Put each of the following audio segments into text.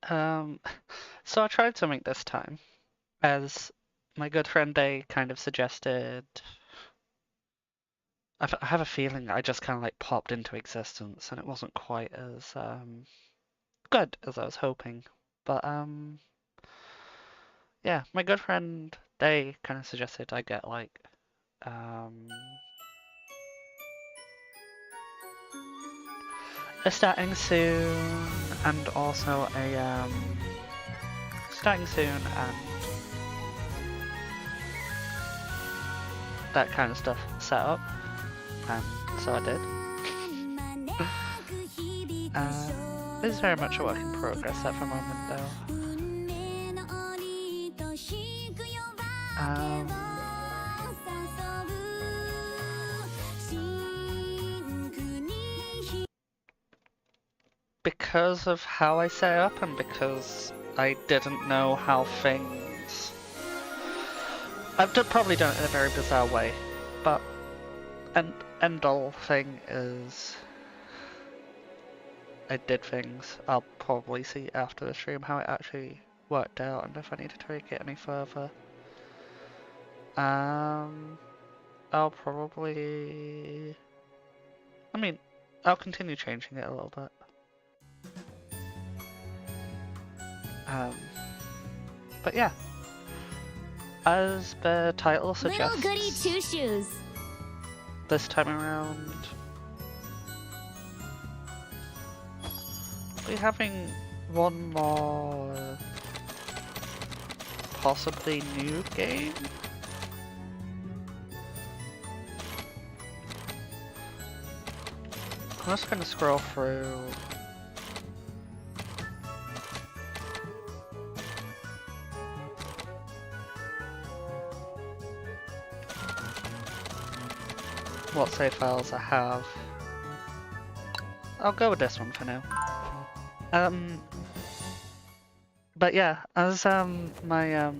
Um, so I tried something this time, as my good friend Day kind of suggested. I have a feeling I just kind of like popped into existence, and it wasn't quite as good as I was hoping. But yeah, my good friend Day kind of suggested I get like um a starting soon and also a starting soon and that kind of stuff set up, and so I did. This is very much a work in progress at the moment, though. Um, because of how I set up and because I didn't know how things... probably done it in a very bizarre way, but end all thing is I did things. I'll probably see after the stream how it actually worked out and if I need to tweak it any further. I'll probably... I mean, I'll continue changing it a little bit. But yeah, as the title suggests, Little Goody Two Shoes. this time around, we're having one more possibly new game. I'm just gonna scroll through. What save files I have. I'll go with this one for now. But yeah, as my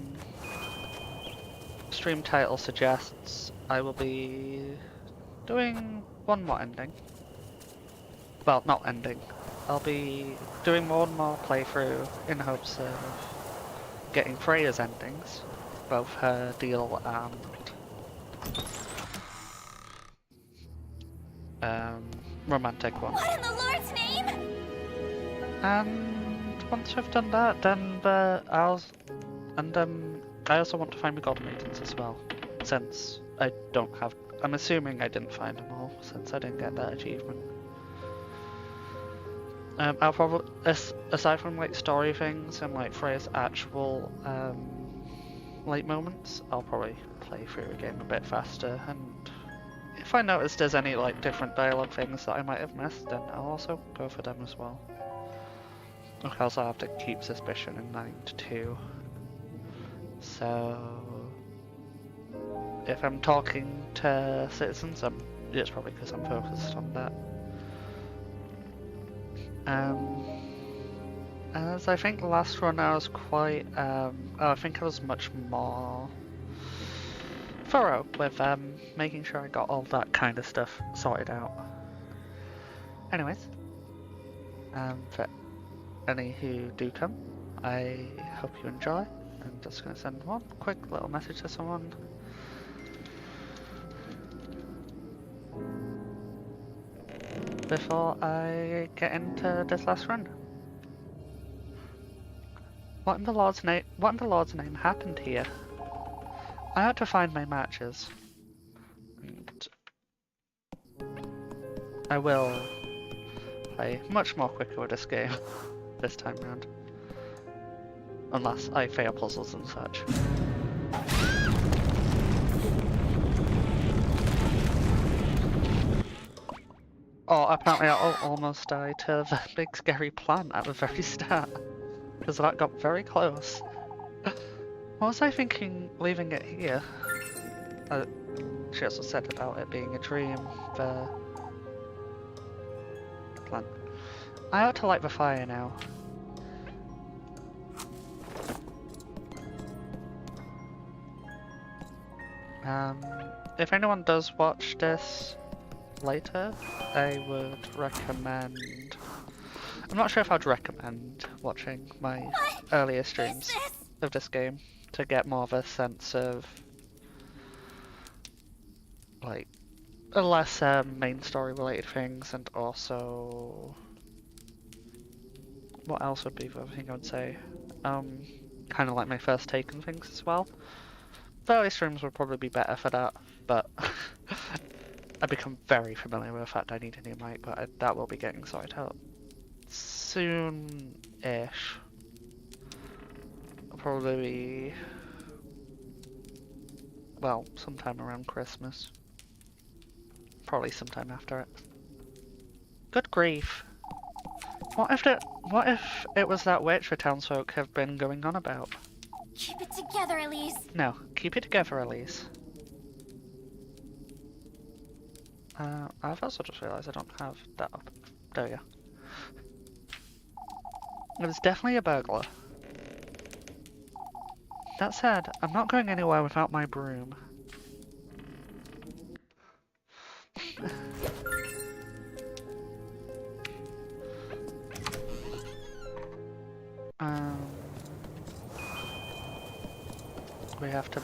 stream title suggests, I will be doing one more ending. Well, not ending. I'll be doing one more playthrough in hopes of getting Freya's endings, both her deal and romantic one. What in the Lord's name? And once I've done that, then I also want to find the Golden Maidens as well, since I don't have. I'm assuming I didn't find them all, since I didn't get that achievement. I'll probably, aside from like story things and like Freya's actual late moments, I'll probably play through the game a bit faster, and if I notice there's any like different dialogue things that I might have missed, then I'll also go for them as well. Of course, I'll have to keep suspicion in mind too. So if I'm talking to citizens, it's probably because I'm focused on that. As I think the last run I was quite, I think I was much more thorough with making sure I got all that kind of stuff sorted out. Anyways, for any who do come, I hope you enjoy. I'm just going to send one quick little message to someone. Before I get into this last run. What in the Lord's name happened here? I had to find my matches. And I will play much more quicker with this game this time round. Unless I fail puzzles and such. Oh, apparently I almost died to the big scary plant at the very start. Because that got very close. What was I thinking leaving it here? She also said about it being a dream, the plant. I ought to light the fire now. If anyone does watch this later, I would recommend... I'm not sure if I'd recommend watching my earlier streams of this game to get more of a sense of like less main story related things, and also what else would be the other thing I would say? Kind of like my first take on things as well. The early streams would probably be better for that, but I've become very familiar with the fact I need a new mic, but that will be getting sorted out soon-ish. Probably be, well, sometime around Christmas. Probably sometime after it. Good grief. What if it was that witch the townsfolk have been going on about? Keep it together, Elise. No, keep it together, Elise. I've also just realised I don't have that up. There we go. It was definitely a burglar. That said, I'm not going anywhere without my broom. We have to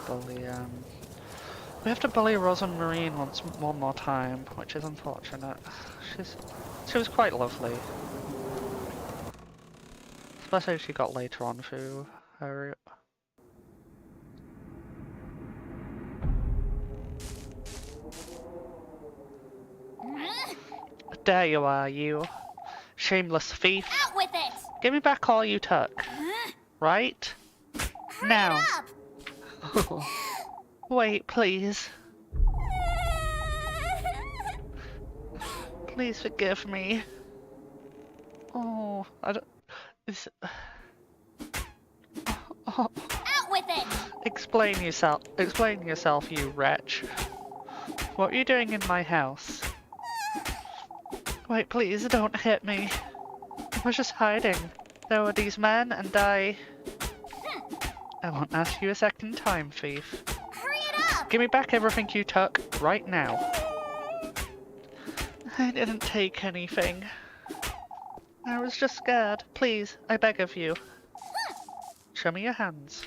bully Rosemary one more time, which is unfortunate. She was quite lovely. Especially if she got later on through her route. There you are, you shameless thief. Out with it! Give me back all you took. Right? Hurry Now. it up! Wait, please. Please forgive me. Oh, I don't... Oh. Out with it! Explain yourself. Explain yourself, you wretch. What are you doing in my house? Wait, please, don't hit me. I was just hiding. There were these men, and I won't ask you a second time, thief. Hurry it up! Give me back everything you took, right now. I didn't take anything. I was just scared. Please, I beg of you. Show me your hands.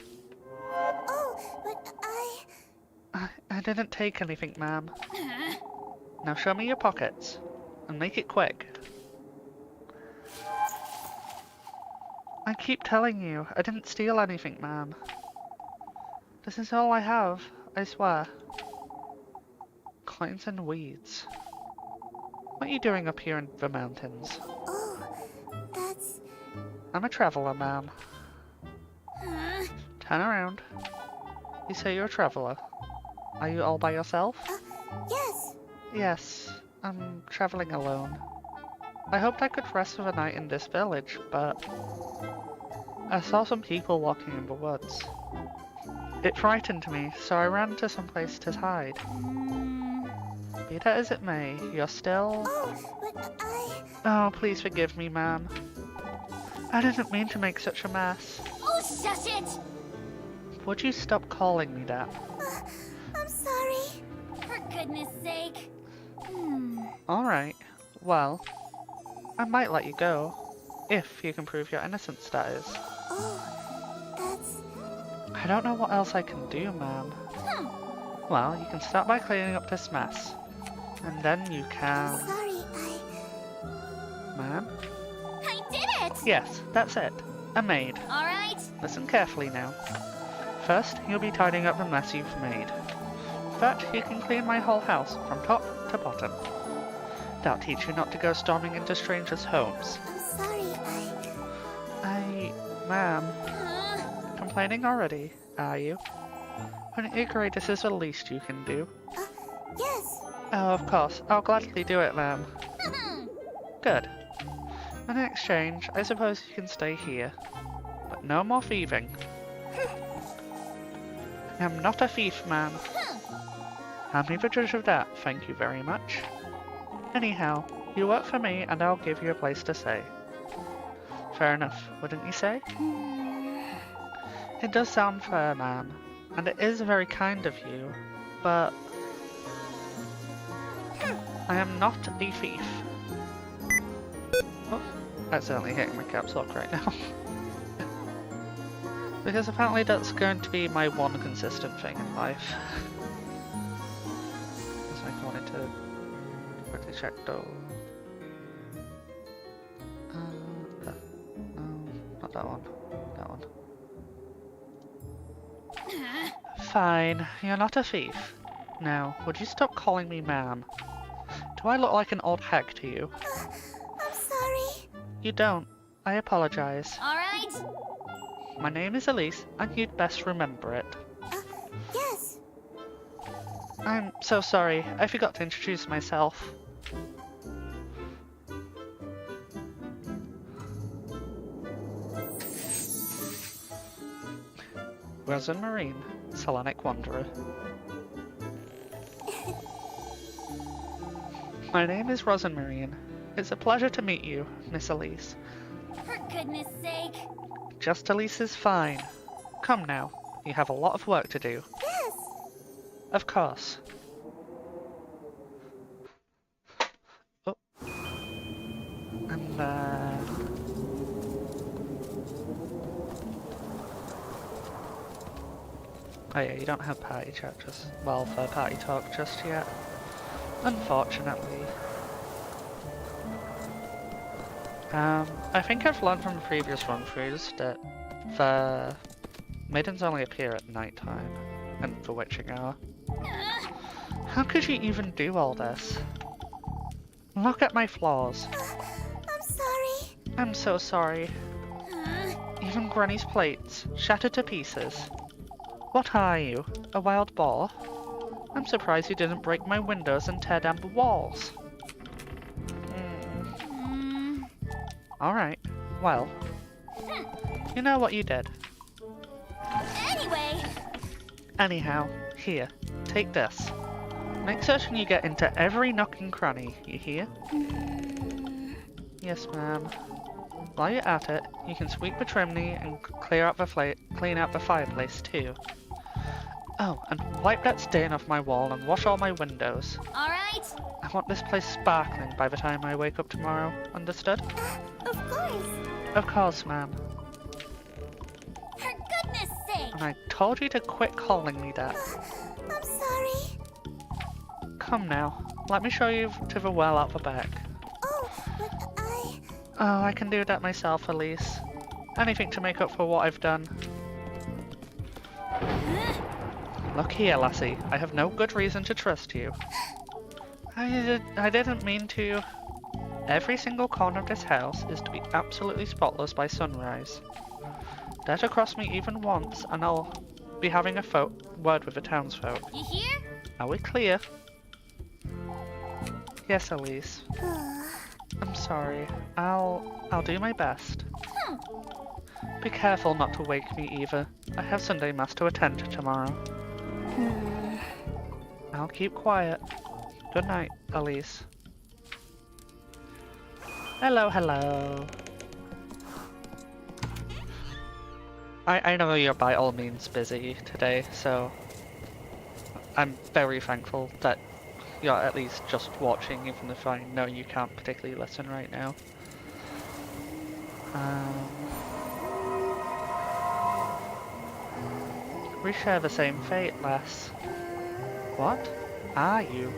Oh, but I didn't take anything, ma'am. Now show me your pockets. And make it quick. I keep telling you, I didn't steal anything, ma'am. This is all I have, I swear. Coins and weeds. What are you doing up here in the mountains? Oh, that's... I'm a traveller, ma'am. Huh? Turn around. You say you're a traveller. Are you all by yourself? Yes. Yes, I'm travelling alone. I hoped I could rest for the night in this village, but I saw some people walking in the woods. It frightened me, so I ran to some place to hide. Be that as it may, you're still... Oh, but Oh, please forgive me, ma'am. I didn't mean to make such a mess. Oh, shush it! Would you stop calling me that? I'm sorry. For goodness sake. Alright, well, I might let you go, if you can prove your innocence, that is. Oh, that's... I don't know what else I can do, ma'am. Well, you can start by cleaning up this mess. And then you can... Sorry, Ma'am? I did it! Yes, that's it. A maid. Alright. Listen carefully now. First, you'll be tidying up the mess you've made. But you can clean my whole house, from top to bottom. That'll teach you not to go storming into strangers' homes. I'm sorry, Ma'am, complaining already, are you? Wouldn't you agree this is the least you can do? Yes. Oh, of course. I'll gladly do it, ma'am. Good. In exchange, I suppose you can stay here. But no more thieving. I am not a thief, ma'am. I'll be the judge of that, thank you very much. Anyhow, you work for me and I'll give you a place to stay. Fair enough, wouldn't you say? It does sound fair, ma'am, and it is very kind of you, but... I am not a thief. Oh, accidentally hitting my caps lock right now. Because apparently that's going to be my one consistent thing in life. Just like I wanted to quickly check though. No, not that one. That one. Fine, you're not a thief. Now, would you stop calling me ma'am? Do I look like an old hag to you? I'm sorry. You don't. I apologize. Alright. My name is Elise, and you'd best remember it. Yes. I'm so sorry, I forgot to introduce myself. Rosamorine, Solanic Wanderer. My name is Rosamorine. It's a pleasure to meet you, Miss Elise. For goodness sake. Just Elise is fine. Come now, you have a lot of work to do. Yes. Of course. Oh. And oh yeah, you don't have party chat just, well, third party talk just yet. Unfortunately. I think I've learned from the previous run-throughs that the maidens only appear at night time and the witching hour. How could you even do all this? Look at my flaws. I'm sorry. I'm so sorry. Even Granny's plates, shattered to pieces. What are you, a wild boar? I'm surprised you didn't break my windows and tear down the walls. Alright, well, you know what you did. Anyway. Anyhow, here, take this. Make certain you get into every nook and cranny, you hear? Yes, ma'am. While you're at it, you can sweep the chimney and clean out the fireplace too. Oh, and wipe that stain off my wall and wash all my windows. Alright. I want this place sparkling by the time I wake up tomorrow, understood? Of course. Of course, ma'am. For goodness sake. And I told you to quit calling me that. I'm sorry. Come now, let me show you to the well out the back. Oh, but Oh, I can do that myself, Elise. Anything to make up for what I've done. Look here, lassie. I have no good reason to trust you. I didn't mean to. Every single corner of this house is to be absolutely spotless by sunrise. Dare to cross me even once, and I'll be having a word with the townsfolk. You hear? Are we clear? Yes, Elise. I'm sorry. I'll do my best. Be careful not to wake me either. I have Sunday Mass to attend tomorrow. I'll keep quiet. Good night, Elise. Hello, hello. I know you're by all means busy today, so I'm very thankful that you're at least just watching, even if I know you can't particularly listen right now. We share the same fate, lass. What? Are you?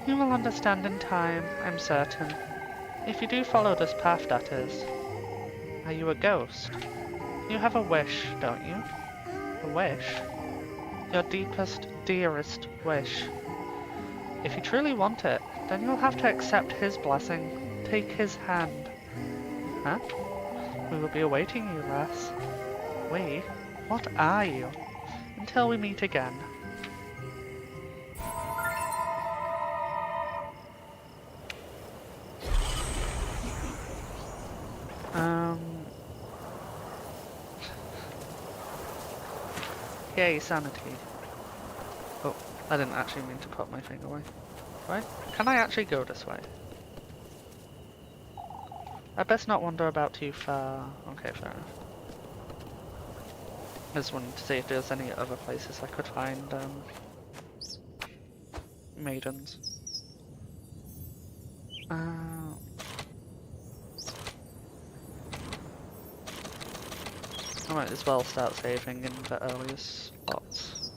You will understand in time, I'm certain. If you do follow this path, that is. Are you a ghost? You have a wish, don't you? A wish? Your deepest, dearest wish. If you truly want it, then you'll have to accept his blessing. Take his hand. Huh? We will be awaiting you, lass. We? What are you? Until we meet again. Yay, sanity. Oh, I didn't actually mean to put my thing away. Right? Can I actually go this way? I best not wander about too far. Okay, fair enough. I just wanted to see if there's any other places I could find, maidens. I might as well start saving in the earliest spots.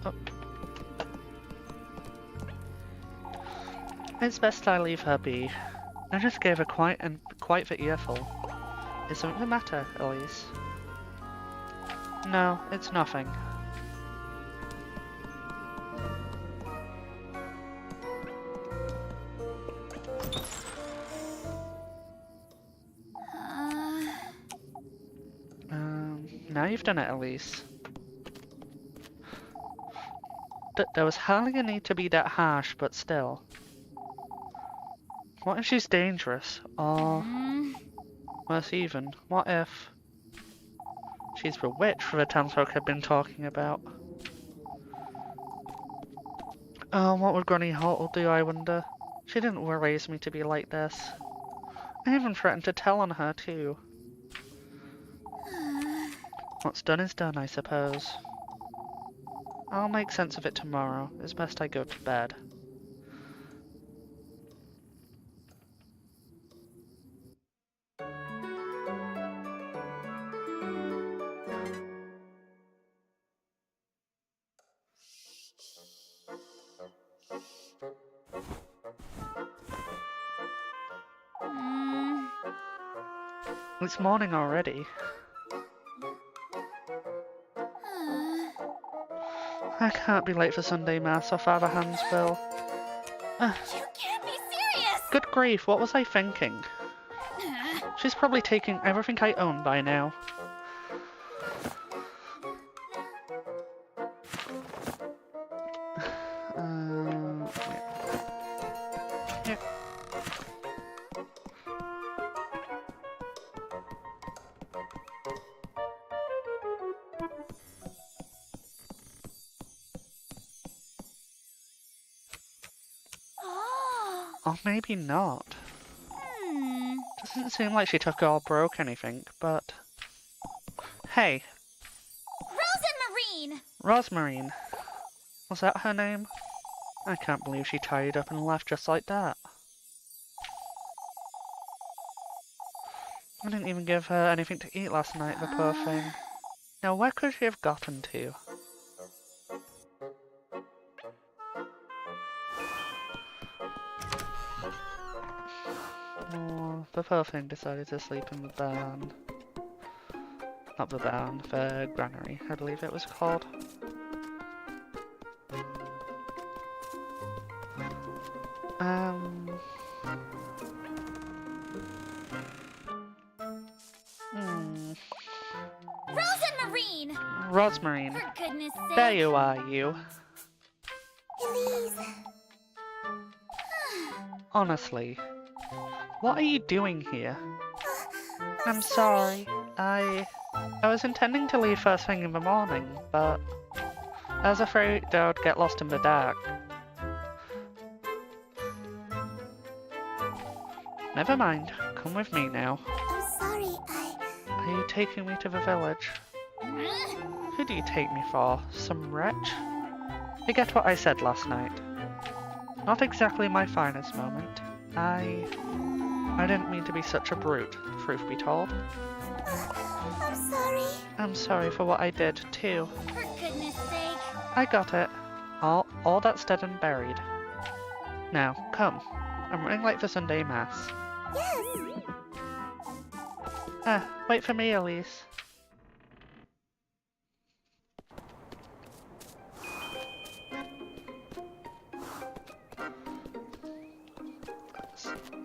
Oh. It's best I leave her be. I just gave her quite the earful. Is something the matter, Elise? No, it's nothing. Now you've done it, Elise. There was hardly a need to be that harsh, but still. What if she's dangerous? Or, worse even, what if she's the witch the townsfolk had been talking about? Oh, what would Granny Haughty do, I wonder? She didn't raise me to be like this. I even threatened to tell on her, too. What's done is done, I suppose. I'll make sense of it tomorrow. It's best I go to bed. It's morning already. I can't be late for Sunday Mass or Father Hans will. You can't be serious! Good grief, what was I thinking? She's probably taking everything I own by now. Yeah. Or maybe not. Doesn't seem like she took or broke anything, but... Hey! Rosmarine! Was that her name? I can't believe she tied up and left just like that. I didn't even give her anything to eat last night, the poor thing. Now where could she have gotten to? Oh, the poor thing decided to sleep in the barn. Not the barn, the granary, I believe it was called. Rosmarine. For goodness sake. There you are, you. Elise. Honestly, what are you doing here? I'm sorry. I was intending to leave first thing in the morning, but I was afraid I would get lost in the dark. Never mind. Come with me now. I'm sorry, Are you taking me to the village? Who do you take me for? Some wretch? Forget what I said last night. Not exactly my finest moment. I didn't mean to be such a brute, truth be told. I'm sorry. I'm sorry for what I did, too. For goodness sake. I got it. All that's dead and buried. Now, come. I'm running late for Sunday Mass. Yes. Wait for me, Elise.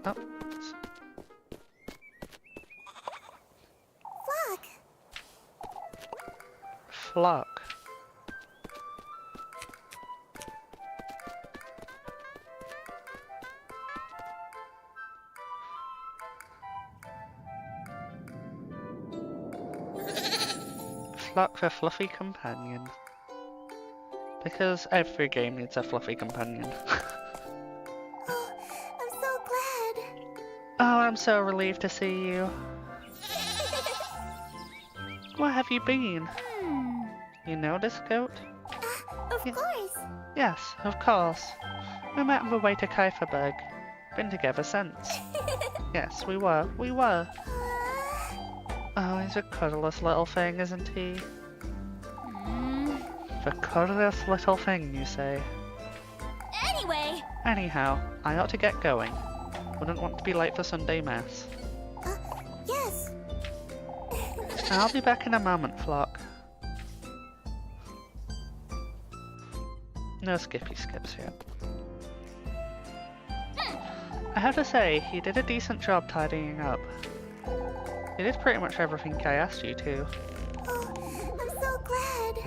Oh. Flock. Flock, the fluffy companion. Because every game needs a fluffy companion. Oh, I'm so glad. Oh, I'm so relieved to see you. Where have you been? You know this goat? Of course. Yes, of course. We met on the way to Kieferberg. Been together since. Yes, we were. We were. Oh, he's a cuddleless little thing, isn't he? The cuddleless little thing, you say? Anyway. Anyhow, I ought to get going. Wouldn't want to be late for Sunday Mass. Yes. I'll be back in a moment, flock. No skippy skips yet. I have to say, you did a decent job tidying up. You did pretty much everything I asked you to. Oh, I'm so glad.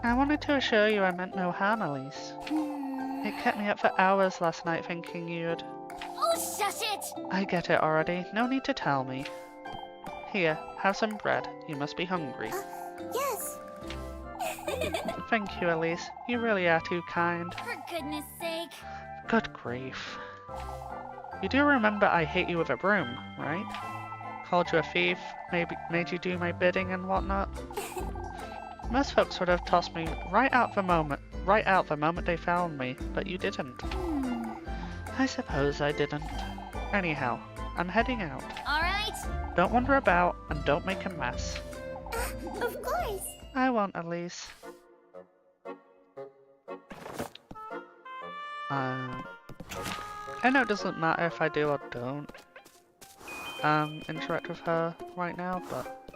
I wanted to assure you I meant no harm, Elise. It kept me up for hours last night thinking you'd... Oh, shush it! I get it already. No need to tell me. Here, have some bread. You must be hungry. Yes. Thank you, Elise. You really are too kind. For goodness sake. Good grief. You do remember I hit you with a broom, right? Called you a thief, maybe made you do my bidding and whatnot. Most folks would have tossed me right out the moment they found me, but you didn't. I suppose I didn't. Anyhow, I'm heading out. Alright. Don't wander about and don't make a mess. Of course. I won't, Elise. I know it doesn't matter if I do or don't interact with her right now, but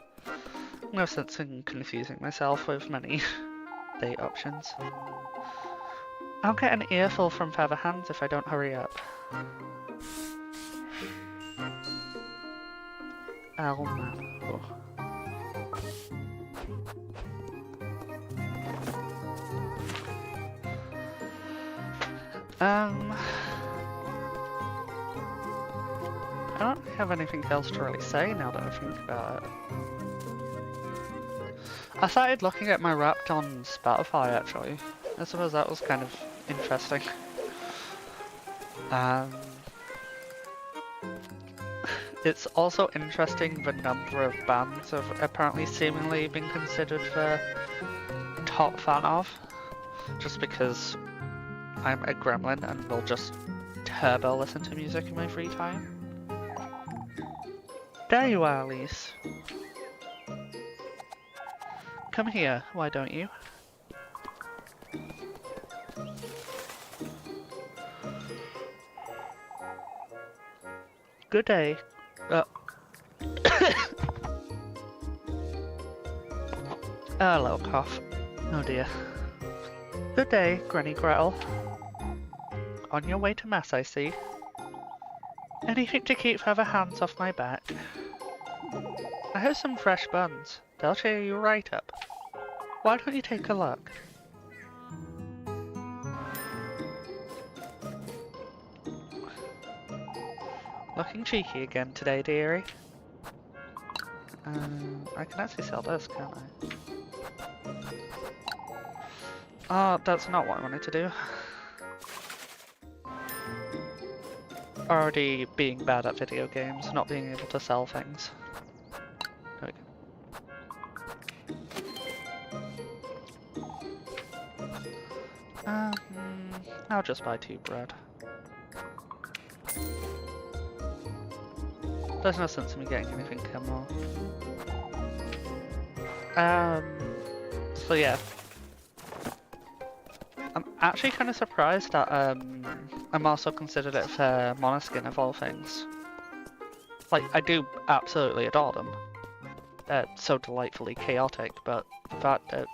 no sense in confusing myself with many date options. I'll get an earful from Feather Hands if I don't hurry up. Elmo. I don't have anything else to really say now that I think about it. I started looking at my Wrapped on Spotify actually. I suppose that was kind of interesting. It's also interesting the number of bands have apparently seemingly been considered the top fan of. Just because I'm a gremlin and will just turbo listen to music in my free time. There you are, Elise. Come here, why don't you? Good day. Hello, cough. Oh dear. Good day, Granny Gretel. On your way to Mass, I see. Anything to keep Feather Hands off my back. I have some fresh buns. They'll cheer you right up. Why don't you take a look? Looking cheeky again today, dearie. I can actually sell this, can't I? Oh, that's not what I wanted to do. Already being bad at video games, not being able to sell things. There we go. I'll just buy 2 bread. There's no sense in me getting anything more. So yeah. I'm actually kind of surprised that I'm also considered it for Monoskin of all things. Like, I do absolutely adore them. They're so delightfully chaotic, but the fact that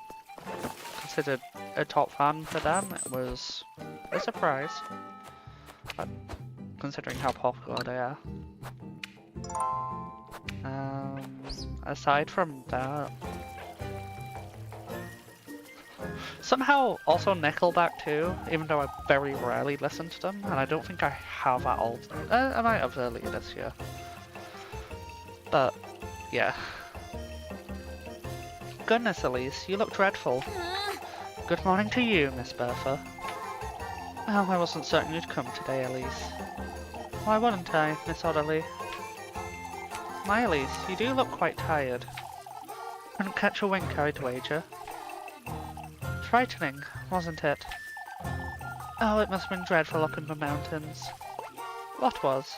considered a top fan for them, it was a surprise. Considering how popular they are. Aside from that, somehow also Nickelback too, even though I very rarely listen to them, and I don't think I have at all. I might have earlier this year, but yeah. Goodness, Elise, you look dreadful. Good morning to you, Miss Bertha. Oh, I wasn't certain you'd come today, Elise. Why wouldn't I, Miss Otterly? My Elise, you do look quite tired. Couldn't catch a wink, I'd wager. Frightening, wasn't it? Oh, it must have been dreadful up in the mountains. What was?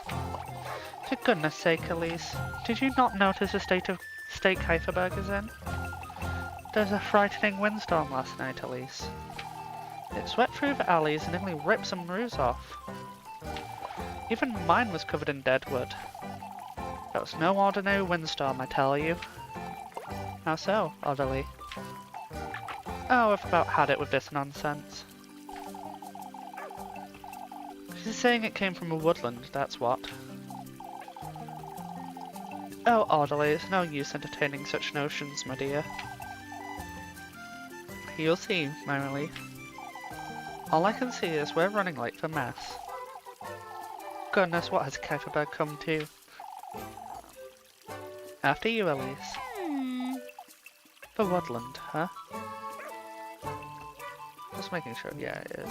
For goodness sake, Elise, did you not notice the state Hyperberg is in? There's a frightening windstorm last night, Elise. It swept through the alleys and nearly ripped some roofs off. Even mine was covered in dead wood. That was no ordinary windstorm, I tell you. How so, orderly? Oh, I've about had it with this nonsense. She's saying it came from a woodland, that's what. Oh, orderly, it's no use entertaining such notions, my dear. You'll see, merrily. All I can see is we're running late for mass. Goodness, what has Kuiperberg come to? After you, Elise. The woodland, huh? Just making sure, yeah, it is.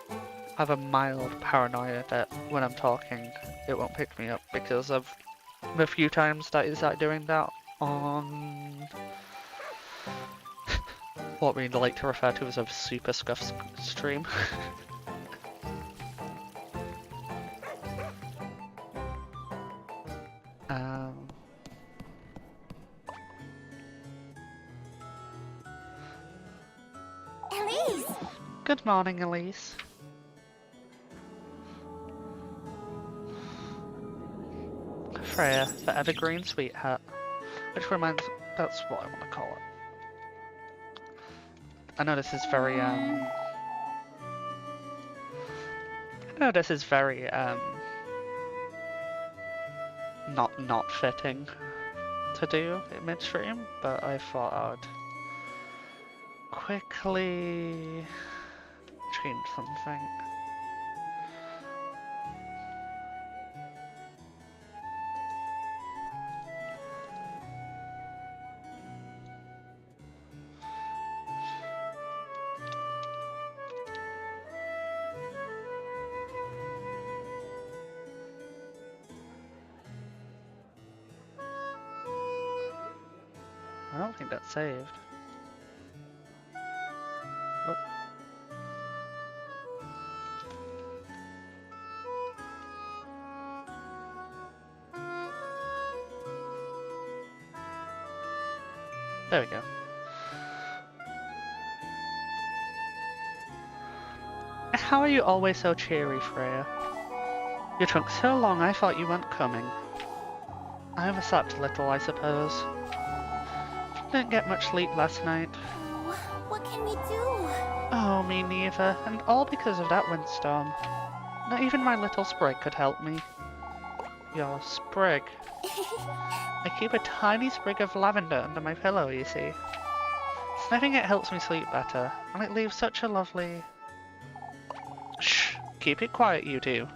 I have a mild paranoia that when I'm talking, it won't pick me up because of the few times that it's like doing that on what we like to refer to as a super scuff stream. Elise! Good morning, Elise. Freya, the Evergreen sweetheart. Which reminds... that's what I want to call it. I know this is very, not fitting to do in midstream, but I thought I would quickly change something. I don't think that's saved. Oh. There we go. How are you always so cheery, Freya? You took so long I thought you weren't coming. I overslept a little, I suppose. Didn't get much sleep last night. What can we do? Oh, me neither, and all because of that windstorm. Not even my little sprig could help me. Your sprig? I keep a tiny sprig of lavender under my pillow, you see. Sniffing it helps me sleep better, and it leaves such a lovely... Shh! Keep it quiet, you two.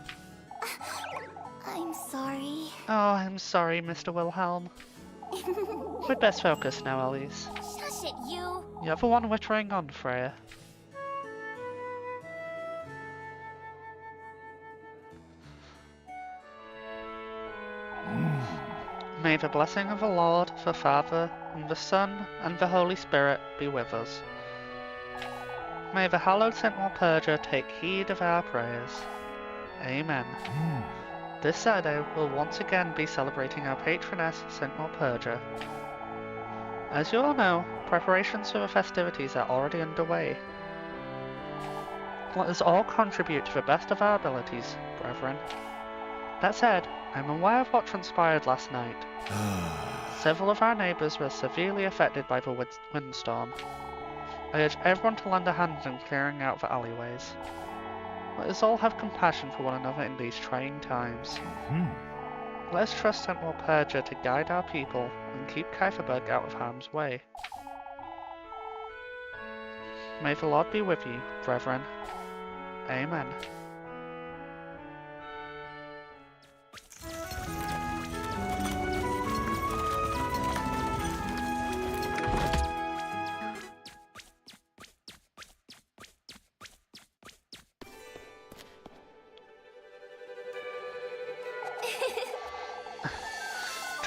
I'm sorry. Oh, I'm sorry, Mr. Wilhelm. We'd best focus now, Elise. Shush it, you! You're the one wittering on, Freya. May the blessing of the Lord, the Father, and the Son, and the Holy Spirit be with us. May the hallowed Saint Walpurga take heed of our prayers. Amen. This Saturday we'll once again be celebrating our patroness, Saint Walpurga. As you all know, preparations for the festivities are already underway. Let us all contribute to the best of our abilities, brethren. That said, I'm aware of what transpired last night. Several of our neighbours were severely affected by the windstorm. I urge everyone to lend a hand in clearing out the alleyways. Let us all have compassion for one another in these trying times. Let us trust Saint Walpurga to guide our people and keep Kuiperberg out of harm's way. May the Lord be with you, brethren. Amen.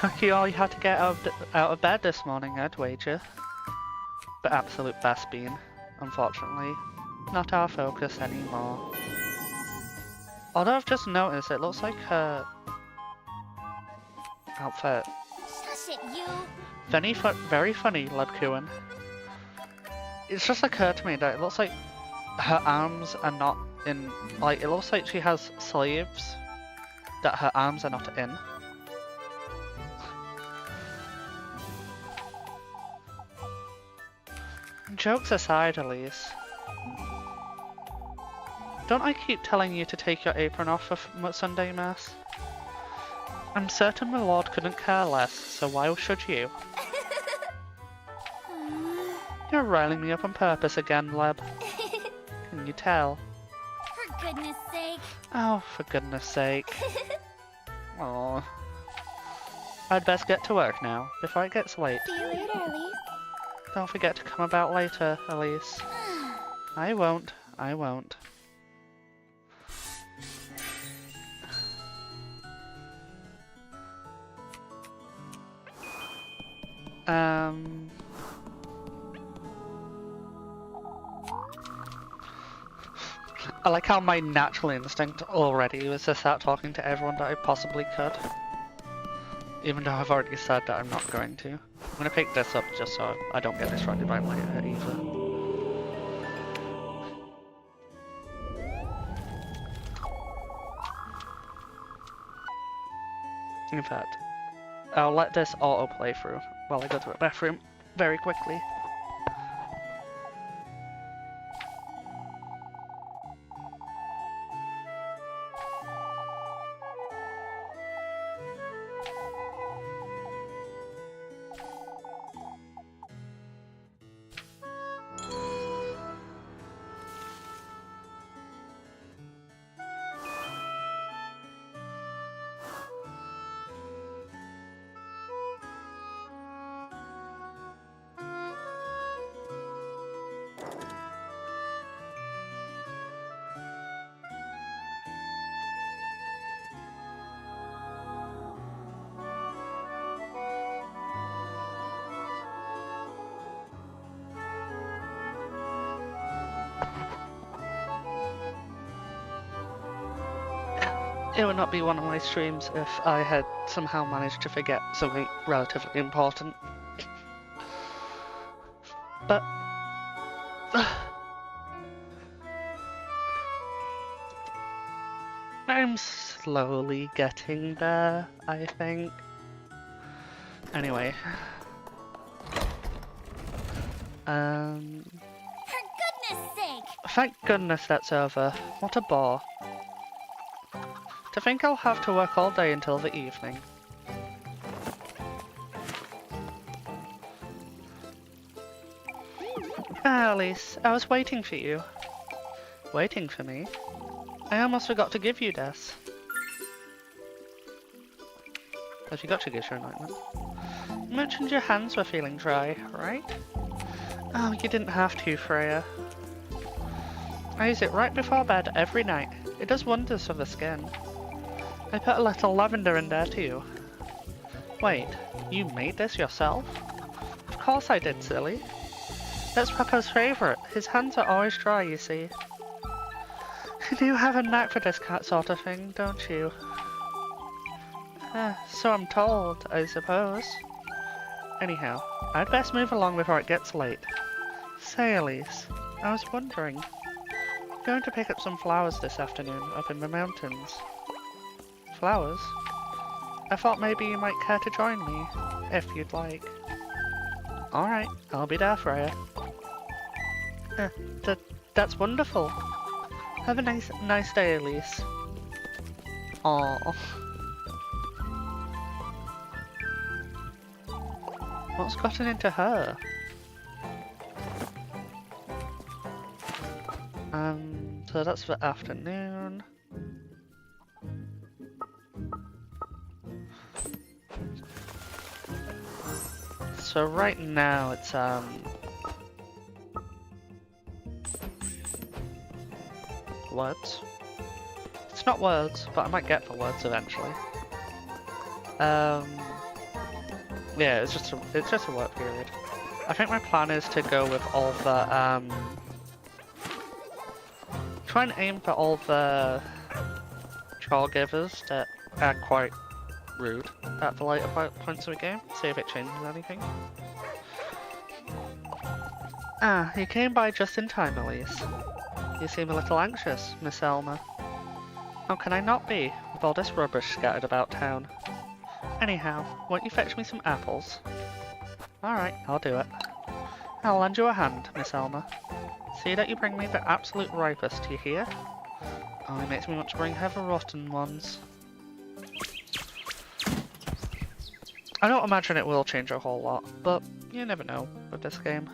Took you all you had to get out of bed this morning, I'd wager. But absolute best bean, unfortunately, not our focus anymore. Although I've just noticed it looks like her outfit. Shush it, you. Very funny, Lebkuin. It's just occurred to me that it looks like her arms are not in, like, it looks like she has sleeves that her arms are not in. Jokes aside, Elise. Don't I keep telling you to take your apron off for Sunday Mass? I'm certain my lord couldn't care less, so why should you? You're riling me up on purpose again, Leb. Can you tell? For goodness sake. Oh, for goodness sake. Aww. I'd best get to work now, before it gets late. See you later, Elise. Don't forget to come about later, Elise. I won't. I won't. I like how my natural instinct already was to start talking to everyone that I possibly could. Even though I've already said that I'm not going to. I'm gonna pick this up just so I don't get distracted by later either. In fact, I'll let this auto-play through while I go to the bathroom very quickly. It would not be one of my streams if I had somehow managed to forget something relatively important. But... I'm slowly getting there, I think. Anyway. For goodness sake! Thank goodness that's over. What a bore. To think I'll have to work all day until the evening. Ah, Elise, I was waiting for you. Waiting for me? I almost forgot to give you this. I forgot to give you an ointment. You mentioned your hands were feeling dry, right? Oh, you didn't have to, Freya. I use it right before bed every night. It does wonders for the skin. I put a little lavender in there too. Wait, you made this yourself? Of course I did, silly. That's Papa's favourite. His hands are always dry, you see. You do have a knack for this sort of thing, don't you? So I'm told, I suppose. Anyhow, I'd best move along before it gets late. Say, Elise, I was wondering. I'm going to pick up some flowers this afternoon up in the mountains. Flowers? I thought maybe you might care to join me, if you'd like. Alright, I'll be there, Freya. That's wonderful. Have a nice day, Elise. Aww. What's gotten into her? So that's the afternoon. So right now it's words. It's not words, but I might get the words eventually. Yeah, it's just a work period. I think my plan is to go with all the try and aim for all the chore givers that are quite rude at the later points of the game. See if it changes anything. Ah, you came by just in time, Elise. You seem a little anxious, Miss Elma. How can I not be, with all this rubbish scattered about town? Anyhow, won't you fetch me some apples? Alright, I'll do it. I'll lend you a hand, Miss Elma. See that you bring me the absolute ripest, you hear? Only makes me want to bring her the rotten ones. I don't imagine it will change a whole lot, but you never know with this game.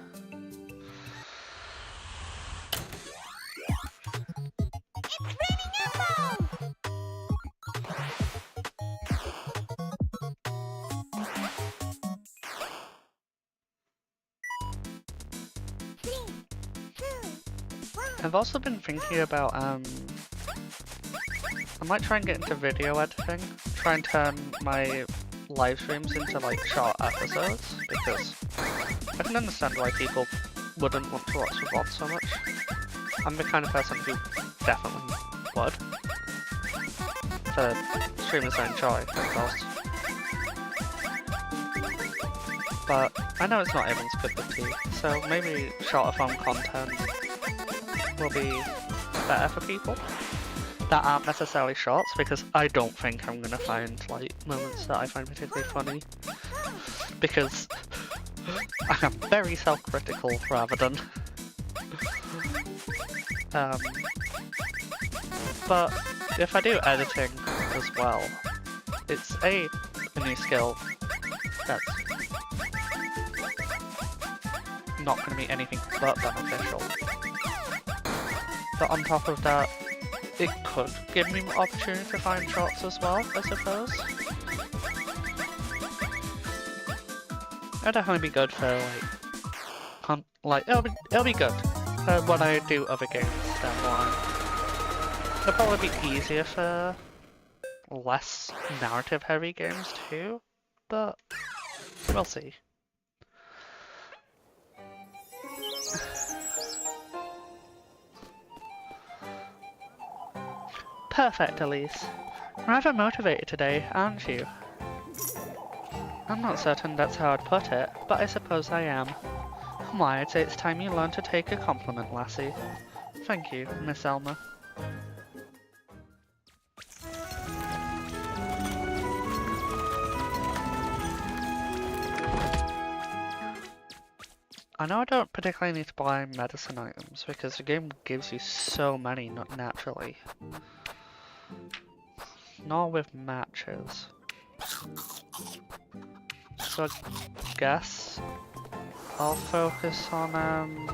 I've also been thinking about, I might try and get into video editing. Try and turn my live streams into like short episodes, because I can understand why people wouldn't want to watch the VOD so much. I'm the kind of person who definitely would. For streamers I enjoy, of course. But I know it's not everyone's cup of tea, so maybe shorter form content will be better for people that aren't necessarily shorts, because I don't think I'm gonna find like moments that I find particularly funny, because I am very self-critical rather than but if I do editing as well, it's a new skill that's not going to be anything but beneficial. But on top of that, it could give me an opportunity to find shorts as well, I suppose. It'll definitely be good for like, it'll be good when I do other games down the line. It'll probably be easier for less narrative heavy games too, but we'll see. Perfect, Elise. Rather motivated today, aren't you? I'm not certain that's how I'd put it, but I suppose I am. Why, I'd say it's time you learned to take a compliment, lassie. Thank you, Miss Elma. I know I don't particularly need to buy medicine items, because the game gives you so many, not naturally. Nor with matches. So I guess I'll focus on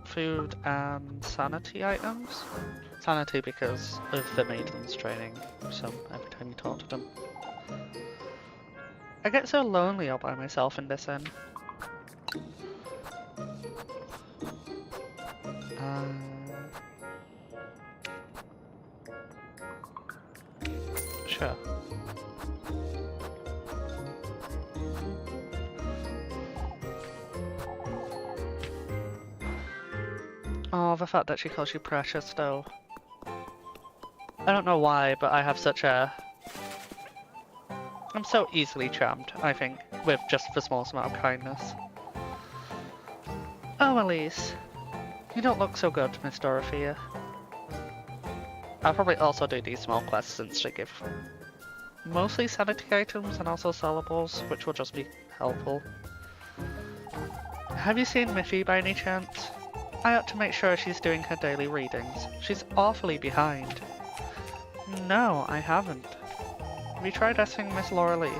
food and sanity items. Sanity because of the maidens training, so every time you talk to them. I get so lonely all by myself in this inn. Sure. Oh, the fact that she calls you precious, though. I don't know why, but I have such a... I'm so easily charmed, I think, with just the smallest amount of kindness. Oh, Elise. You don't look so good, Miss Dorothea. I'll probably also do these small quests since they give mostly sanity items and also sellables, which will just be helpful. Have you seen Miffy by any chance? I ought to make sure she's doing her daily readings. She's awfully behind. No, I haven't. Have you tried asking Miss Laura Lee?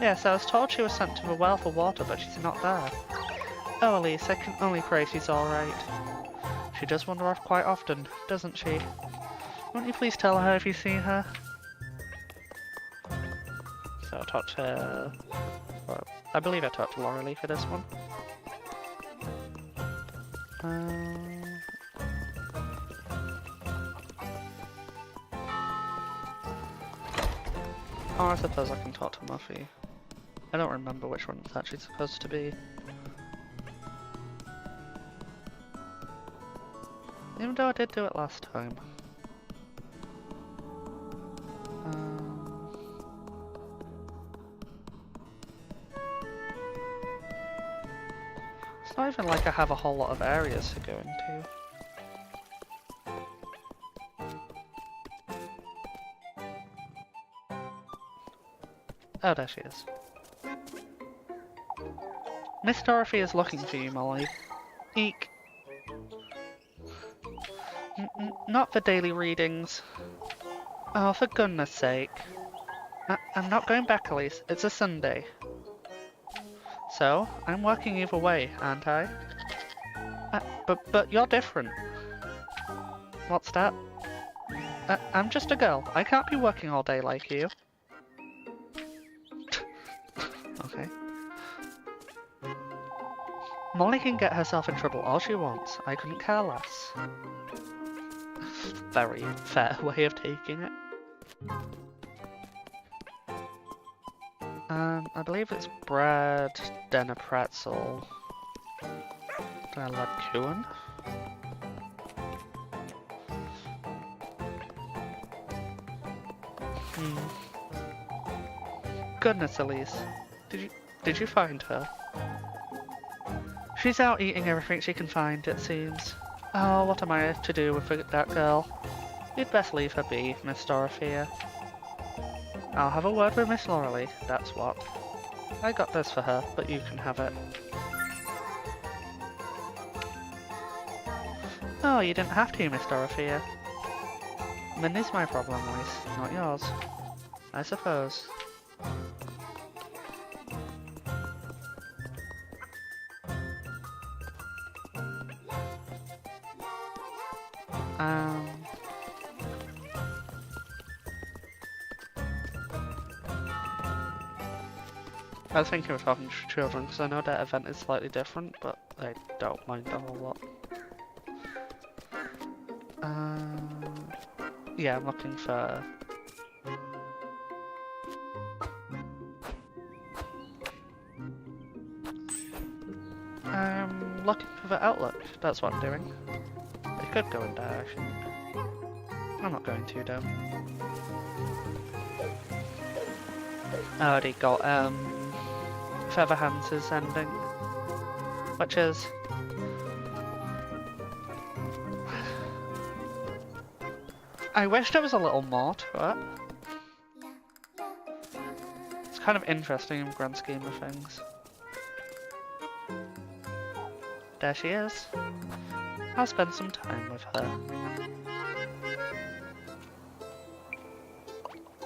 Yes, I was told she was sent to the well for water, but she's not there. Oh, Elise, I can only pray she's alright. She does wander off quite often, doesn't she? Won't you please tell her if you see her? So I'll talk to... well, I believe I talked to Laura Lee for this one. Oh, I suppose I can talk to Muffy. I don't remember which one it's actually supposed to be. Even though I did do it last time. It's not even like I have a whole lot of areas to go into. Oh, there she is. Miss Dorothy is looking for you, Molly. Eek. Not for daily readings. Oh, for goodness sake. I'm not going back, Elise. It's a Sunday. So, I'm working either way, aren't I? But you're different. What's that? I'm just a girl. I can't be working all day like you. Okay. Molly can get herself in trouble all she wants. I couldn't care less. Very fair way of taking it. I believe it's bread, then a pretzel, then a kuchen. Goodness, Elise, did you find her? She's out eating everything she can find, it seems. Oh, what am I to do with that girl? You'd best leave her be, Miss Dorothea. I'll have a word with Miss Loralee, that's what. I got this for her, but you can have it. Oh, you didn't have to, Miss Dorothea. Minnie's my problem, Elise, not yours. I suppose. I was thinking of talking to children because I know that event is slightly different, but I don't mind a whole lot. Yeah, I'm looking for... I'm looking for the Outlook, that's what I'm doing. I could go in there, I think. I'm not going to, though. I already got, Featherhands' ending, which is... I wish there was a little more to it. It's kind of interesting in the grand scheme of things. There she is. I'll spend some time with her.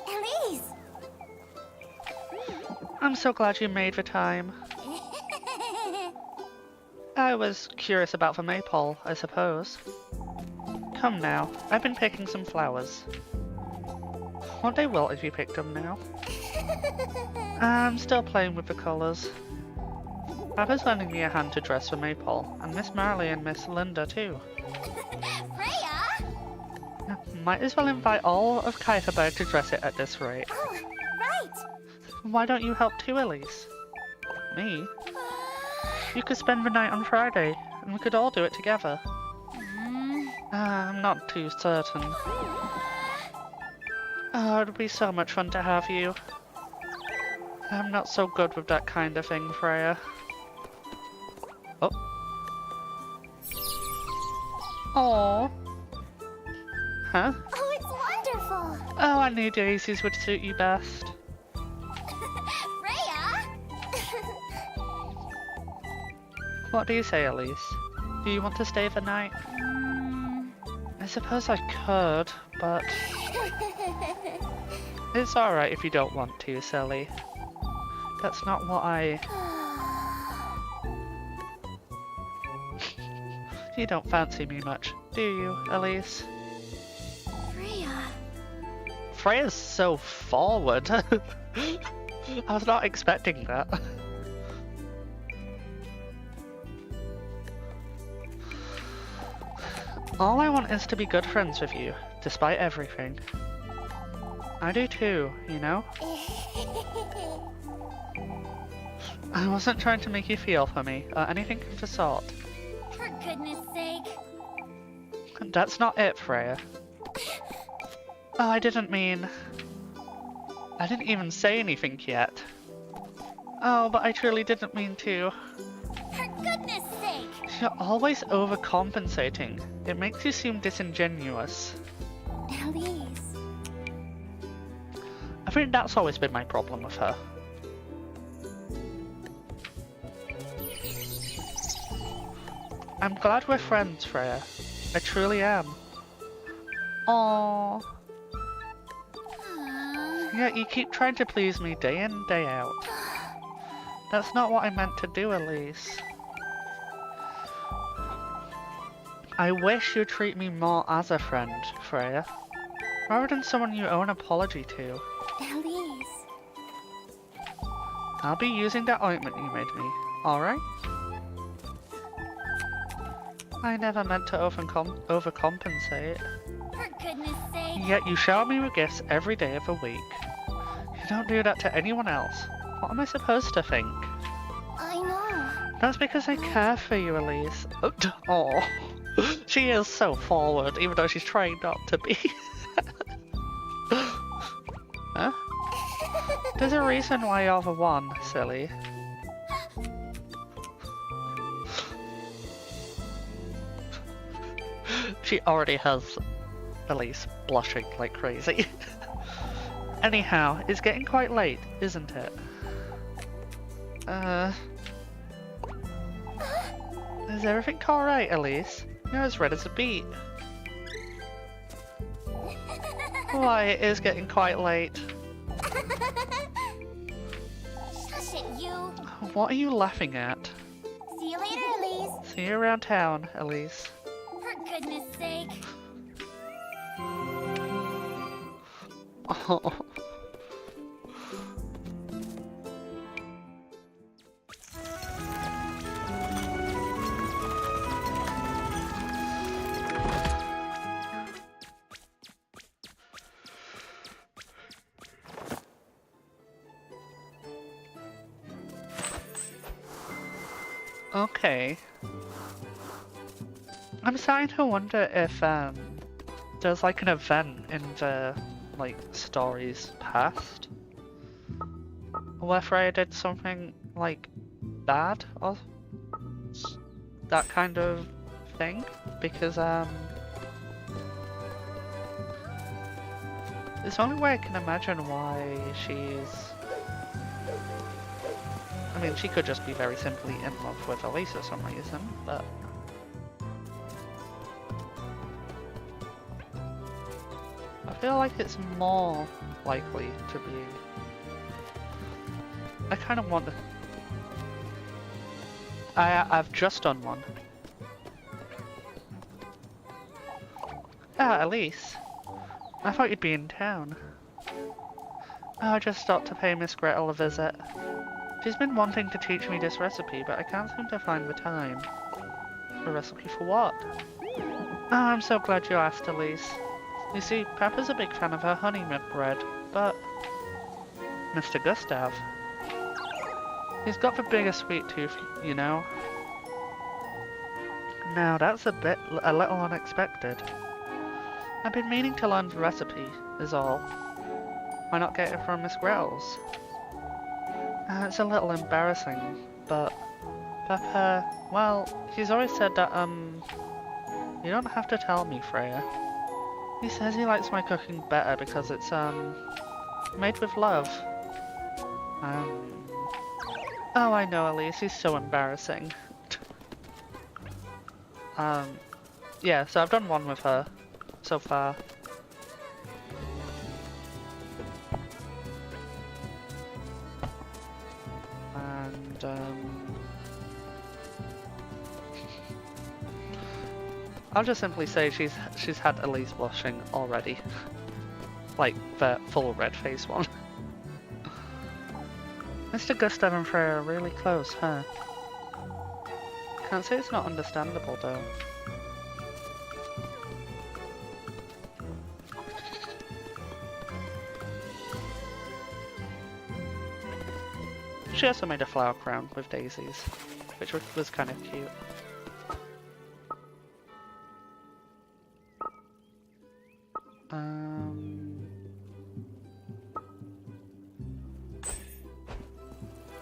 Elise! I'm so glad you made the time. I was curious about the maypole, I suppose. Come now, I've been picking some flowers. Won't they wilt if you picked them now? I'm still playing with the colours. Papa's lending me a hand to dress for maypole, and Miss Marley and Miss Linda too. Freya! Might as well invite all of Kuiperberg to dress it at this rate. Oh, right! Why don't you help too, Elise? Me? You could spend the night on Friday, and we could all do it together. I'm not too certain. Oh, it'd be so much fun to have you. I'm not so good with that kind of thing, Freya. Oh. Aww. Huh? Oh, it's wonderful! Oh, I knew daisies would suit you best. Freya! What do you say, Elise? Do you want to stay the night? I suppose I could, but... It's alright if you don't want to, silly. That's not what I... You don't fancy me much, do you, Elise? Freya! Freya's so forward. I was not expecting that. All I want is to be good friends with you, despite everything. I do too, you know? I wasn't trying to make you feel for me, or anything of the sort. For goodness sake. That's not it, Freya. Oh, I didn't even say anything yet. Oh, but I truly didn't mean to. For goodness sake. You're always overcompensating. It makes you seem disingenuous. Elise. I think that's always been my problem with her. I'm glad we're friends, Freya. I truly am. Aww. Yeah, you keep trying to please me day in, day out. That's not what I meant to do, Elise. I wish you'd treat me more as a friend, Freya. Rather than someone you owe an apology to. Elise. I'll be using that ointment you made me, alright? I never meant to overcompensate. For goodness sake. Yet you shower me with gifts every day of the week. You don't do that to anyone else. What am I supposed to think? I know. That's because I care for you, Elise. Oh, she is so forward, even though she's trying not to be. Huh? There's a reason why you're the one, silly. She already has Elise blushing like crazy. Anyhow, it's getting quite late, isn't it? Is everything alright, Elise? You're as red as a beet. Why, it is getting quite late. Shush it, you. What are you laughing at? See you later, Elise. See you around town, Elise. For goodness sake. Oh. Okay. I'm starting to wonder if there's like an event in the like stories past where Freya did something like bad or that kind of thing, because it's the only way I can imagine why she's. I mean, she could just be very simply in love with Elise for some reason, but I feel like it's more likely to be. I kind of want to. I've just done one. Ah, Elise. I thought you'd be in town. Oh, I just stopped to pay Miss Gretel a visit. She's been wanting to teach me this recipe, but I can't seem to find the time. A recipe for what? Oh, I'm so glad you asked, Elise. You see, Papa's a big fan of her honey nut bread, but Mr. Gustav, he's got the biggest sweet tooth, you know. Now that's a little unexpected. I've been meaning to learn the recipe, is all. Why not get it from Miss Gretel's? It's a little embarrassing, but Papa, well, he's always said that, you don't have to tell me, Freya. He says he likes my cooking better because it's, made with love. Oh, I know, Elise, he's so embarrassing. Yeah, so I've done one with her so far. And, I'll just simply say she's had Elise blushing already. Like, the full red face one. Mr. Gustav and Freya are really close, huh? Can't say it's not understandable, though. She also made a flower crown with daisies, which was kind of cute.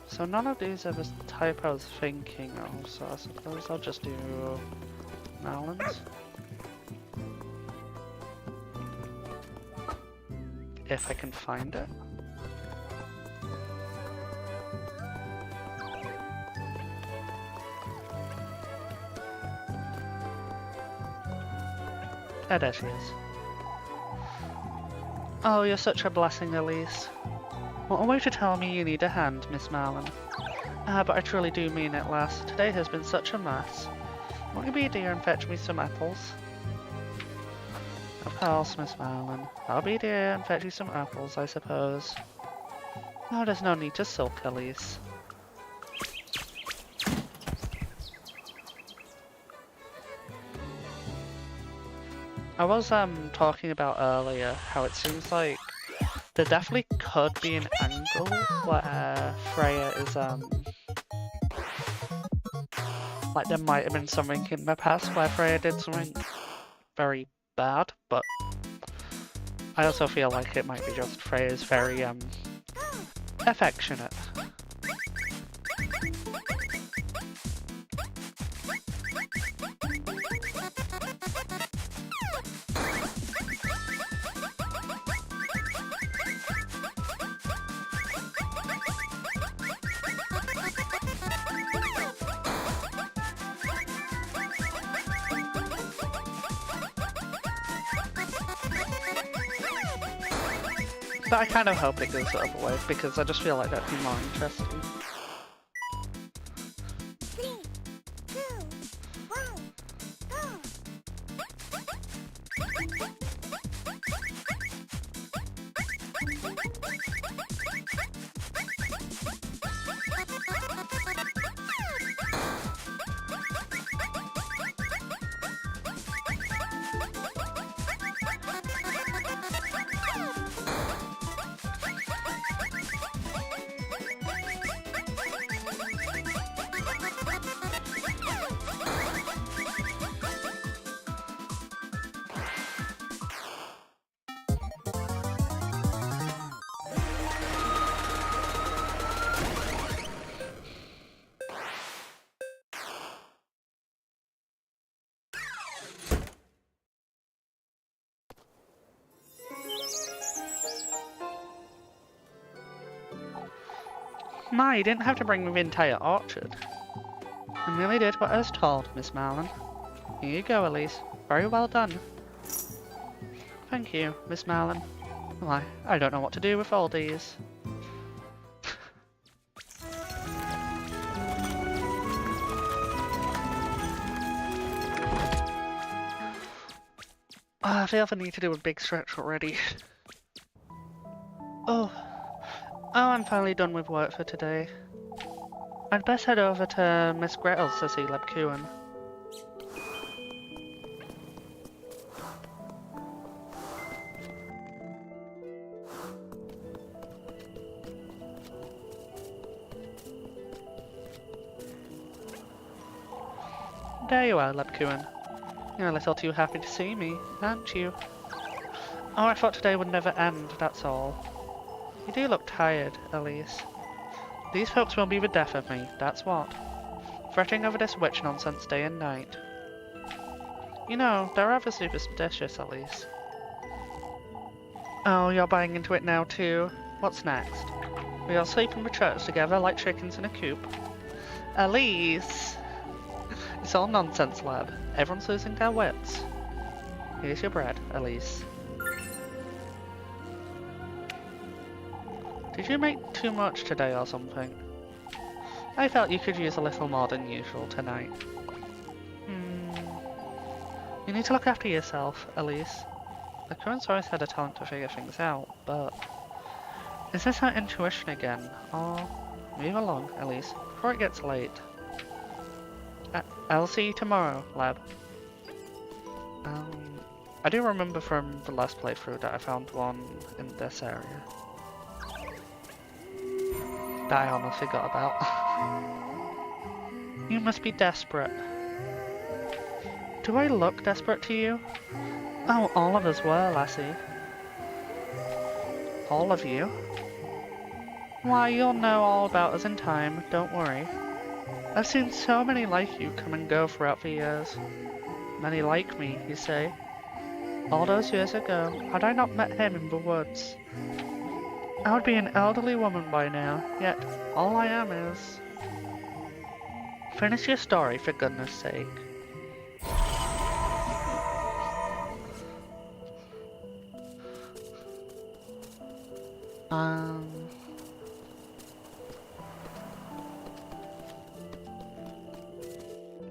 So none of these are the type I was thinking of, so I suppose I'll just do melons. If I can find it. Oh, there she is. Oh, you're such a blessing, Elise. What a way to tell me you need a hand, Miss Marlin. Ah, but I truly do mean it, lass. Today has been such a mess. Won't you be a dear and fetch me some apples? Of course, Miss Marlin. I'll be dear and fetch you some apples, I suppose. Oh, there's no need to sulk, Elise. I was talking about earlier how it seems like there definitely could be an angle where Freya is like there might have been something in the past where Freya did something very bad, but I also feel like it might be just Freya's very affectionate. But I kind of hope it goes the other way, because I just feel like that'd be more interesting. 3, 2, 1, go! My, you didn't have to bring me the entire orchard. I merely did what I was told, Miss Marlin. Here you go, Elise. Very well done. Thank you, Miss Marlin. Why, I don't know what to do with all these. I feel I need to do a big stretch already. Oh, I'm finally done with work for today. I'd best head over to Miss Gretel's to see Lebkuchen. There you are, Lebkuchen. You're a little too happy to see me, aren't you? Oh, I thought today would never end, that's all. You do look tired, Elise. These folks will be the death of me, that's what. Fretting over this witch nonsense day and night. You know, they're rather superstitious, Elise. Oh, you're buying into it now too? What's next? We all sleep in the church together like chickens in a coop. Elise! It's all nonsense, lad. Everyone's losing their wits. Here's your bread, Elise. Did you make too much today or something? I felt you could use a little more than usual tonight. You need to look after yourself, Elise. The current's always had a talent to figure things out, but... Is this her intuition again? Or... Move along, Elise, before it gets late. I'll see you tomorrow, lad. I do remember from the last playthrough that I found one in this area. that I honestly got about. You must be desperate. Do I look desperate to you? Oh, all of us were, lassie. All of you? Why, you'll know all about us in time, don't worry. I've seen so many like you come and go throughout the years. Many like me, you say? All those years ago, had I not met him in the woods, I would be an elderly woman by now, yet all I am is... Finish your story, for goodness sake.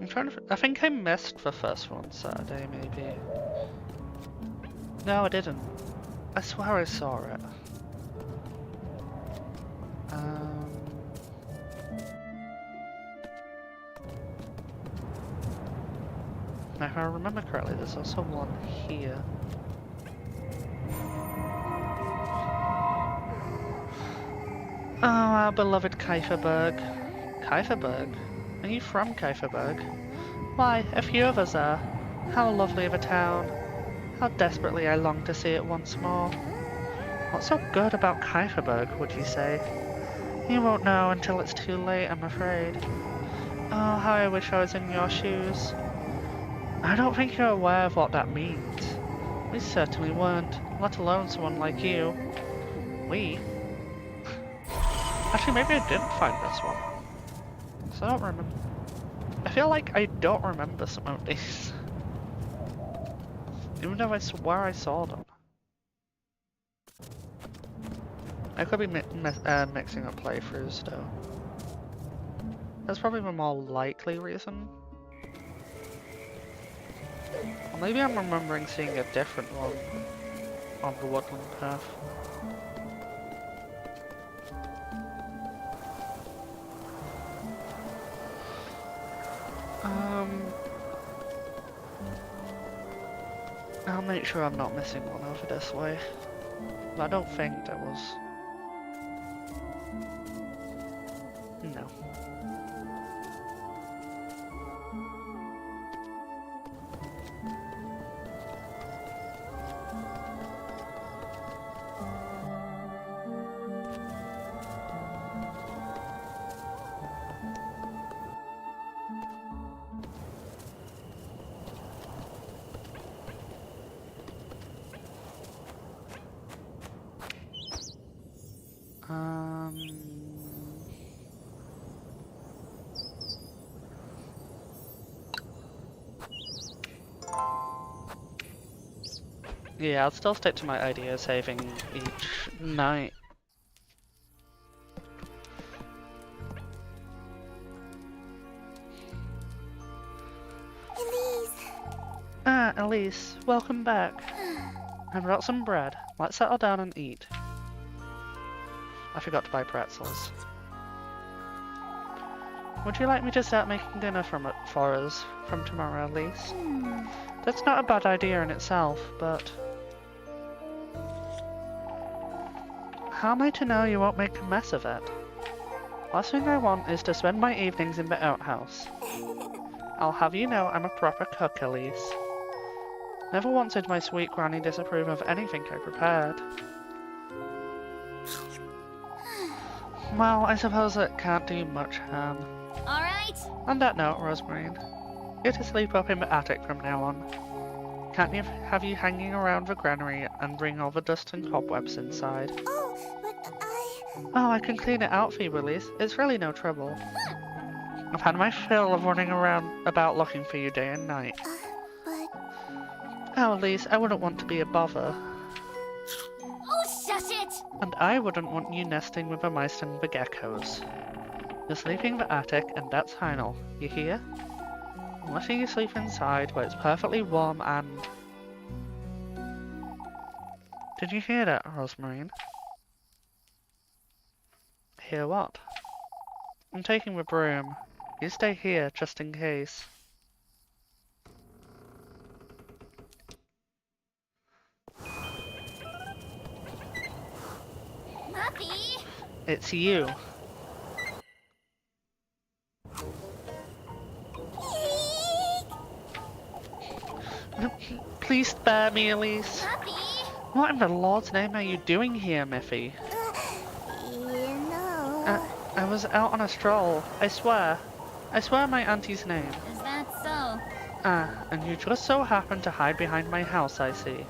I'm trying to... I think I missed the first one Saturday, maybe. No, I didn't. I swear I saw it. Now, if I remember correctly, there's also one here. Oh, our beloved Kieferberg. Kieferberg? Are you from Kieferberg? Why, a few of us are. How lovely of a town. How desperately I long to see it once more. What's so good about Kieferberg, would you say? You won't know until it's too late, I'm afraid. Oh, how I wish I was in your shoes. I don't think you're aware of what that means. We certainly weren't, let alone someone like you. We? Actually, maybe I didn't find this one. So I don't remember. I feel like I don't remember some of these. Even though I swear I saw them. I could be mixing up playthroughs though. That's probably the more likely reason. Or maybe I'm remembering seeing a different one on the woodland path. I'll make sure I'm not missing one over this way. But I don't think there was. No. Yeah, I'll still stick to my idea of saving each night. Elise. Ah, Elise, welcome back. I brought some bread. Let's settle down and eat. I forgot to buy pretzels. Would you like me to start making dinner for us from tomorrow, Elise? That's not a bad idea in itself, but... How am I to know you won't make a mess of it? Last thing I want is to spend my evenings in the outhouse. I'll have you know I'm a proper cook, Elise. Never once did my sweet granny disapprove of anything I prepared. Well, I suppose it can't do much harm. Alright. On that note, Rosemary, you're to sleep up in the attic from now on. Can't have you hanging around the granary and bring all the dust and cobwebs inside. Oh, but Oh, I can clean it out for you, Elise. It's really no trouble. I've had my fill of running around about looking for you day and night. but... Oh, Elise, I wouldn't want to be a bother. Oh, shush it! And I wouldn't want you nesting with the mice and the geckos. You're sleeping in the attic, and that's final. You hear? Unless you sleep inside, where it's perfectly warm and... Did you hear that, Rosemary? Hear what? I'm taking the broom. You stay here, just in case. Muffy! It's you. Please spare me, Elise. Puppy? What in the Lord's name are you doing here, Miffy? You know... I was out on a stroll, I swear. I swear my auntie's name. Is that so? And you just so happened to hide behind my house, I see.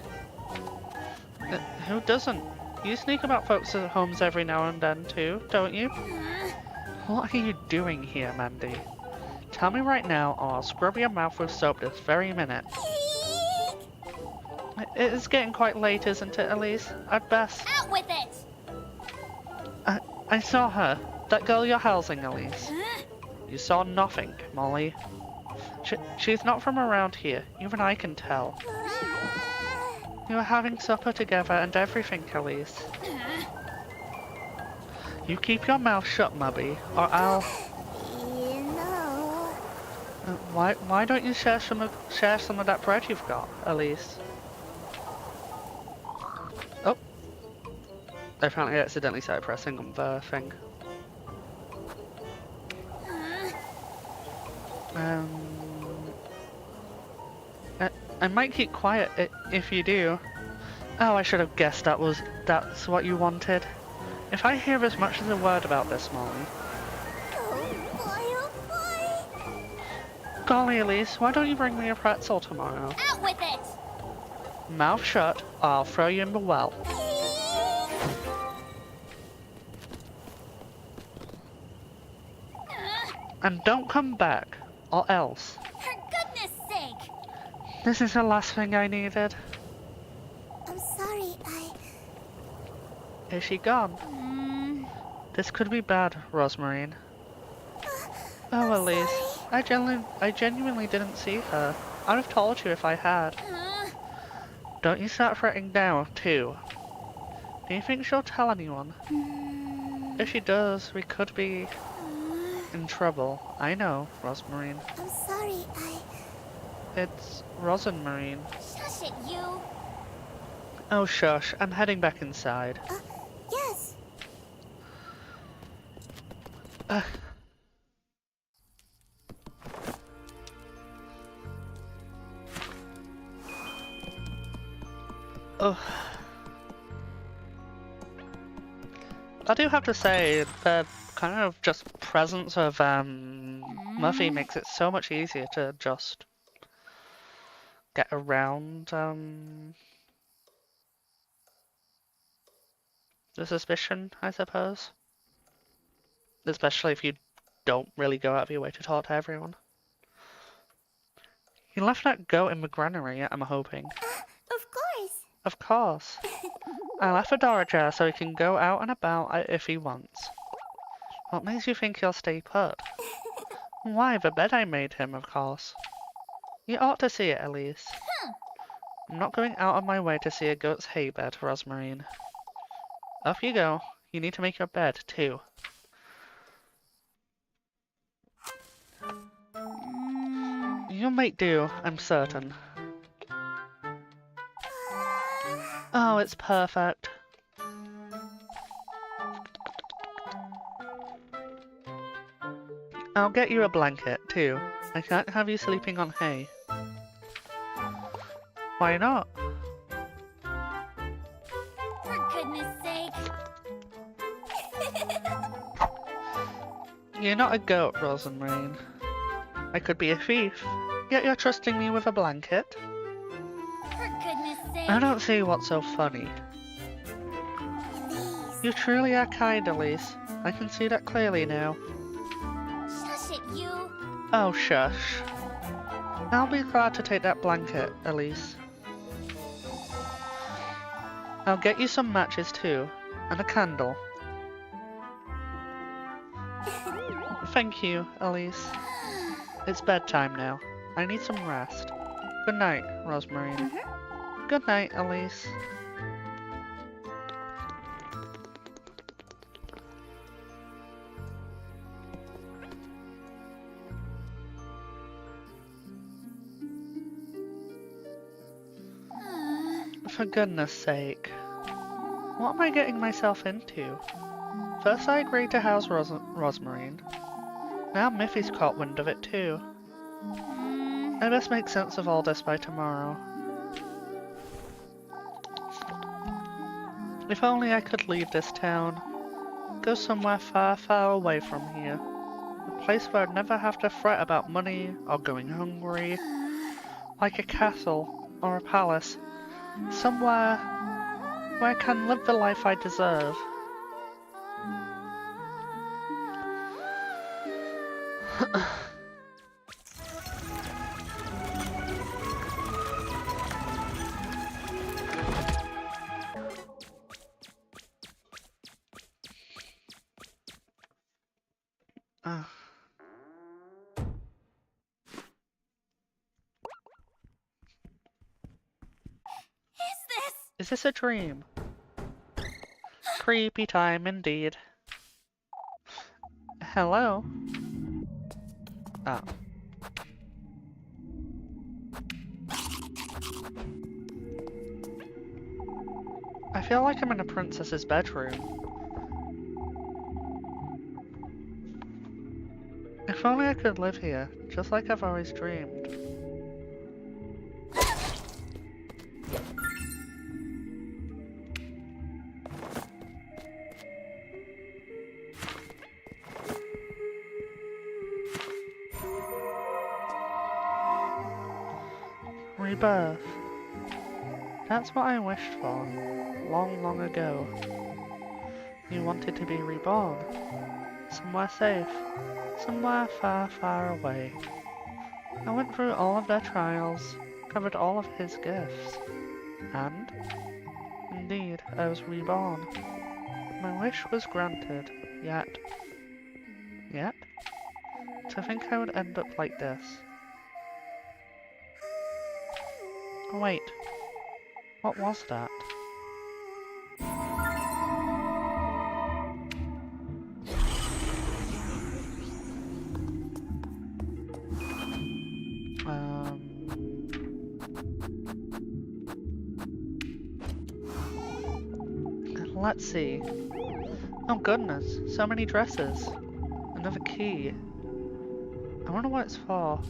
Who doesn't? You sneak about folks' homes every now and then too, don't you? What are you doing here, Mandy? Tell me right now, or I'll scrub your mouth with soap this very minute. It is getting quite late, isn't it, Elise? I'd best... Out with it! I saw her. That girl you're housing, Elise. You saw nothing, Molly. She's not from around here. Even I can tell. You were having supper together and everything, Elise. You keep your mouth shut, Mubby, or I'll... You know... Why don't you share some of that bread you've got, Elise? Oh. I apparently accidentally started pressing on the thing. I might keep quiet if you do. Oh, I should have guessed that's what you wanted. If I hear as much as a word about this, Molly. Oh boy. Golly, Elise, why don't you bring me a pretzel tomorrow? Out with it! Mouth shut, or I'll throw you in the well. And don't come back, or else. For goodness sake! This is the last thing I needed. I'm sorry, Is she gone? This could be bad, Rosmarine. Oh, Elise, I genuinely didn't see her. I'd have told you if I had. Don't you start fretting now, too. Do you think she'll tell anyone? If she does, we could be in trouble. I know, Rosmarine. I'm sorry, It's Rosenmarine. Shush it, you! Oh, shush. I'm heading back inside. Yes! Oh. I do have to say, the kind of just presence of Muffy makes it so much easier to just get around the suspicion, I suppose. Especially if you don't really go out of your way to talk to everyone. You left that goat in the granary, I'm hoping. Of course! Of course. I left the door ajar so he can go out and about if he wants. What makes you think he'll stay put? Why, the bed I made him, of course. You ought to see it, Elise. I'm not going out of my way to see a goat's hay bed, Rosmarine. Off you go. You need to make your bed, too. You'll make do, I'm certain. Oh, it's perfect. I'll get you a blanket, too. I can't have you sleeping on hay. Why not? For goodness sake! You're not a goat, Rosenmarine. I could be a thief, yet you're trusting me with a blanket. For goodness sake! I don't see what's so funny. Elise. You truly are kind, Elise. I can see that clearly now. Shush it, you! Oh, shush. I'll be glad to take that blanket, Elise. I'll get you some matches too, and a candle. Thank you, Elise. It's bedtime now. I need some rest. Good night, Rosmarine. Good night, Elise. For goodness sake. What am I getting myself into? First I agreed to house Rosmarine. Now Miffy's caught wind of it too. I best make sense of all this by tomorrow. If only I could leave this town. Go somewhere far, far away from here. A place where I'd never have to fret about money or going hungry. Like a castle or a palace. Somewhere where I can live the life I deserve. Is this a dream? Creepy time indeed. Hello? Oh. I feel like I'm in a princess's bedroom. If only I could live here, just like I've always dreamed. Rebirth. That's what I wished for, long, long ago. You wanted to be reborn. Somewhere safe. Somewhere far, far away. I went through all of their trials, covered all of his gifts. And, indeed, I was reborn. My wish was granted, yet... To think I would end up like this. Wait, what was that? Let's see. Oh goodness, so many dresses. Another key. I wonder what it's for.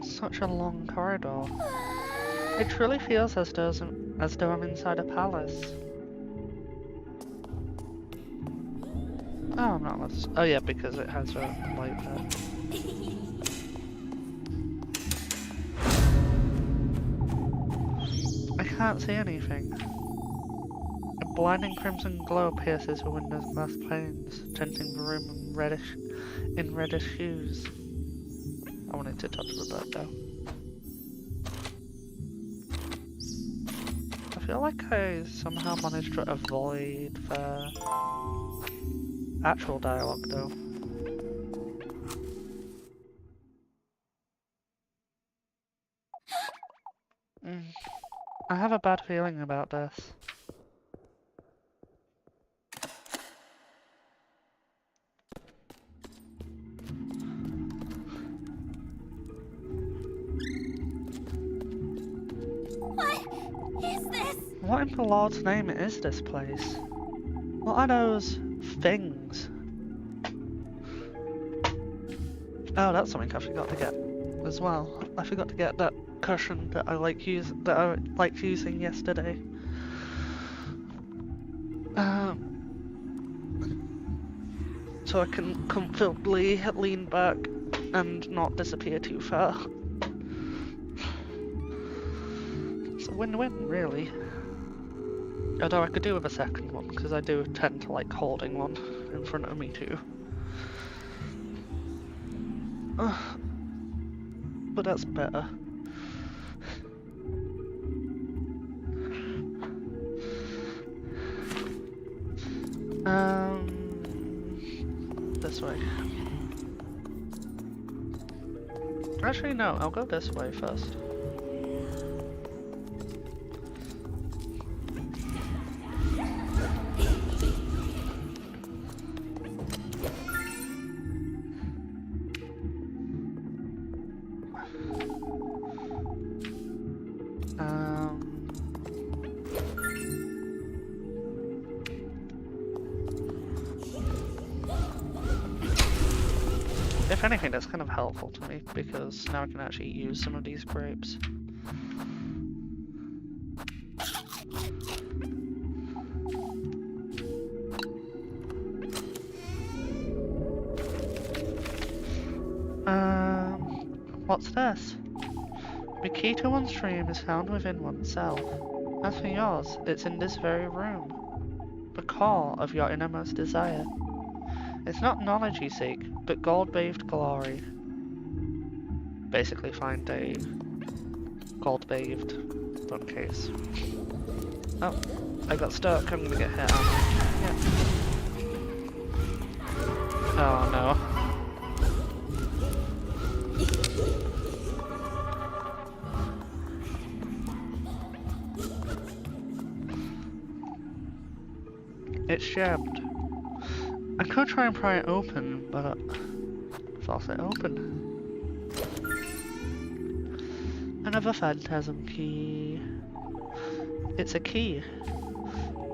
Such a long corridor. It truly feels as though I'm inside a palace. Oh, I'm not allowed to... Oh yeah, because it has a light there. I can't see anything. A blinding crimson glow pierces the window's glass panes, tinting the room in reddish hues. I wanted to touch the bird though. I feel like I somehow managed to avoid the actual dialogue though. I have a bad feeling about this. What is this? What in the Lord's name is this place? What are those things? Oh, that's something I forgot to get as well. I forgot to get that cushion that I liked using yesterday. So I can comfortably lean back and not disappear too far. It's a win-win, really. Although I could do with a second one, because I do tend to like holding one in front of me too. But that's better. This way. Actually, no, I'll go this way first. If anything, that's kind of helpful to me because now I can actually use some of these grapes. What's this? The key to one's dream is found within oneself. As for yours, it's in this very room. The core of your innermost desire. It's not knowledge you seek, but gold-bathed glory. Basically find a gold-bathed bookcase. Oh, I got stuck. I'm gonna get hit, aren't I? Yeah. Oh no. It's jammed. I could try and pry it open, but force it open. Another phantasm key. It's a key.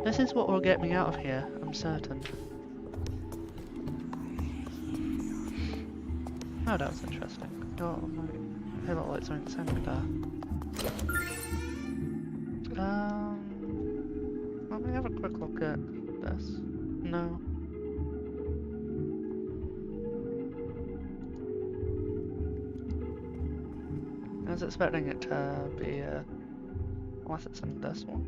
This is what will get me out of here, I'm certain. Oh, that was interesting. Oh, my. It looked like something sounded there. Let me have a quick look at this. No. I was expecting it to be, unless it's in this one.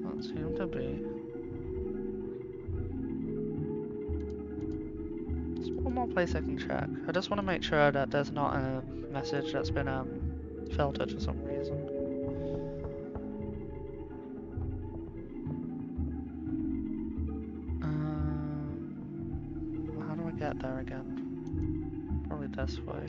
Don't seem to be. There's one more place I can check. I just want to make sure that there's not a message that's been, filtered for some reason. How do I get there again? Probably this way.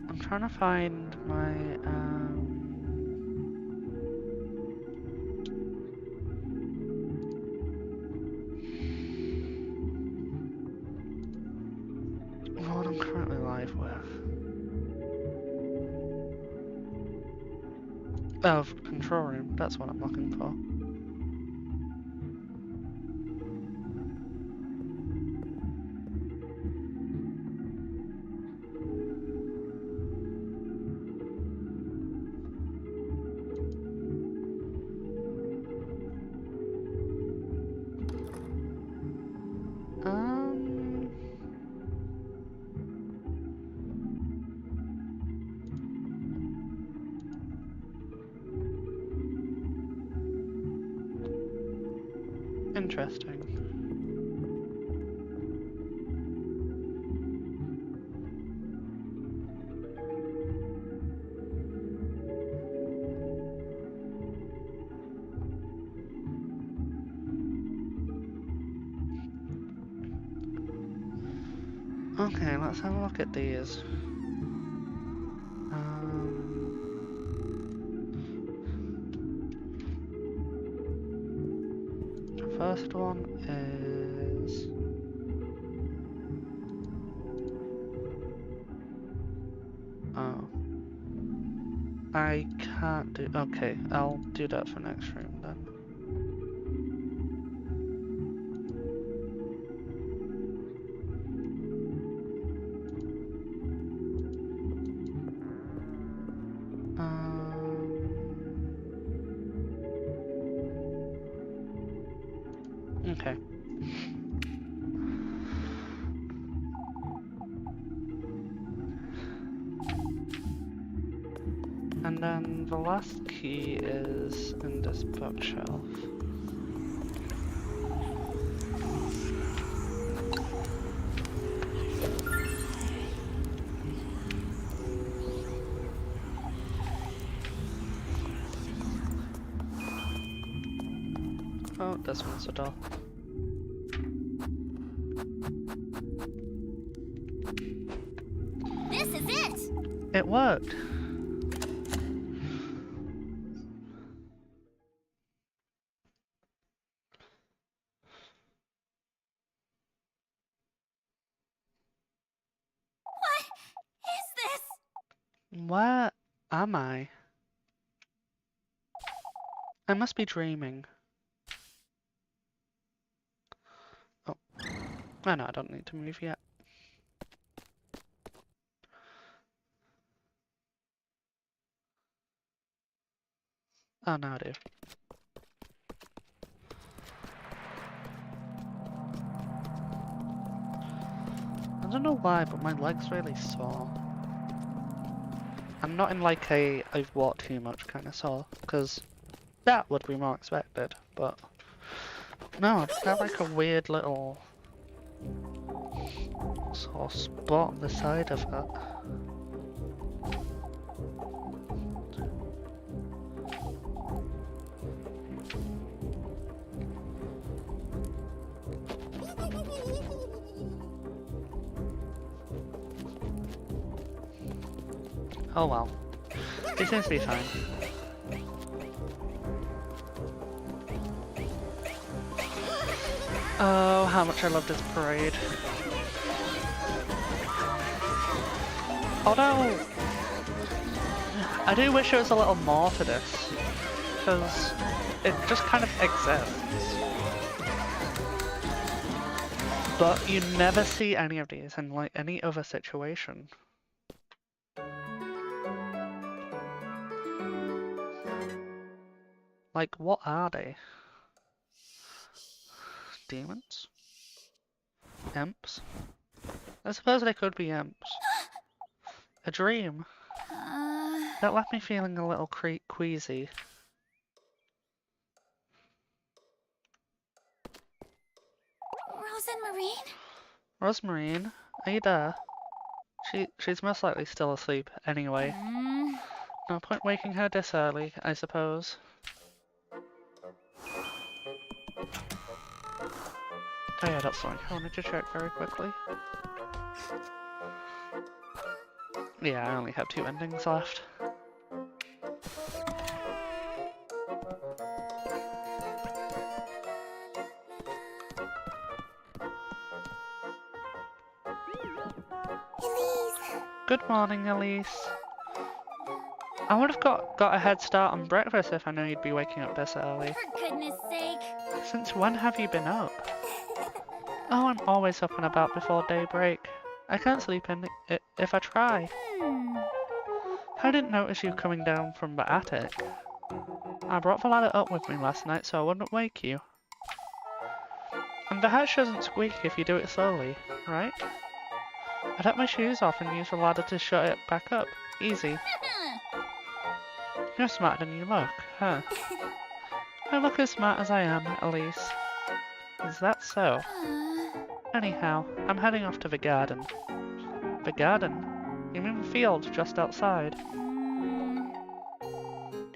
I'm trying to find my, what I'm currently live with. Oh, control room, that's what I'm looking for. Interesting. Okay, let's have a look at these. The first one is... Oh. I can't do... Okay, I'll do that for next room then. Okay. And then the last key is in this bookshelf. Oh, this one's a door. This is it! It worked! Where am I? I must be dreaming. Oh. Oh no, I don't need to move yet. Oh, no, I do. I don't know why, but my leg's really sore. I'm not in like a I've walked too much kind of sore, because that would be more expected, but no, I just have like a weird little sore spot on the side of it. Oh well. It seems to be fine. Oh, how much I love this parade. Although, I do wish there was a little more to this, because it just kind of exists. But you never see any of these in like any other situation. Like, what are they? Demons? Imps? I suppose they could be imps. A dream that left me feeling a little queasy. Rosemarine, are you there? She's most likely still asleep anyway. No point waking her this early, I suppose. Oh yeah, that's something I wanted to check very quickly. Yeah, I only have 2 endings left. Elise. Good morning, Elise. I would have got a head start on breakfast if I knew you'd be waking up this early. For goodness sake. Since when have you been up? Oh, I'm always up and about before daybreak. I can't sleep in if I try. I didn't notice you coming down from the attic. I brought the ladder up with me last night so I wouldn't wake you. And the hatch doesn't squeak if you do it slowly, right? I took my shoes off and used the ladder to shut it back up. Easy. You're smarter than you look, huh? I look as smart as I am, Elise. Is that so? Anyhow, I'm heading off to the garden. The garden? You mean the field just outside?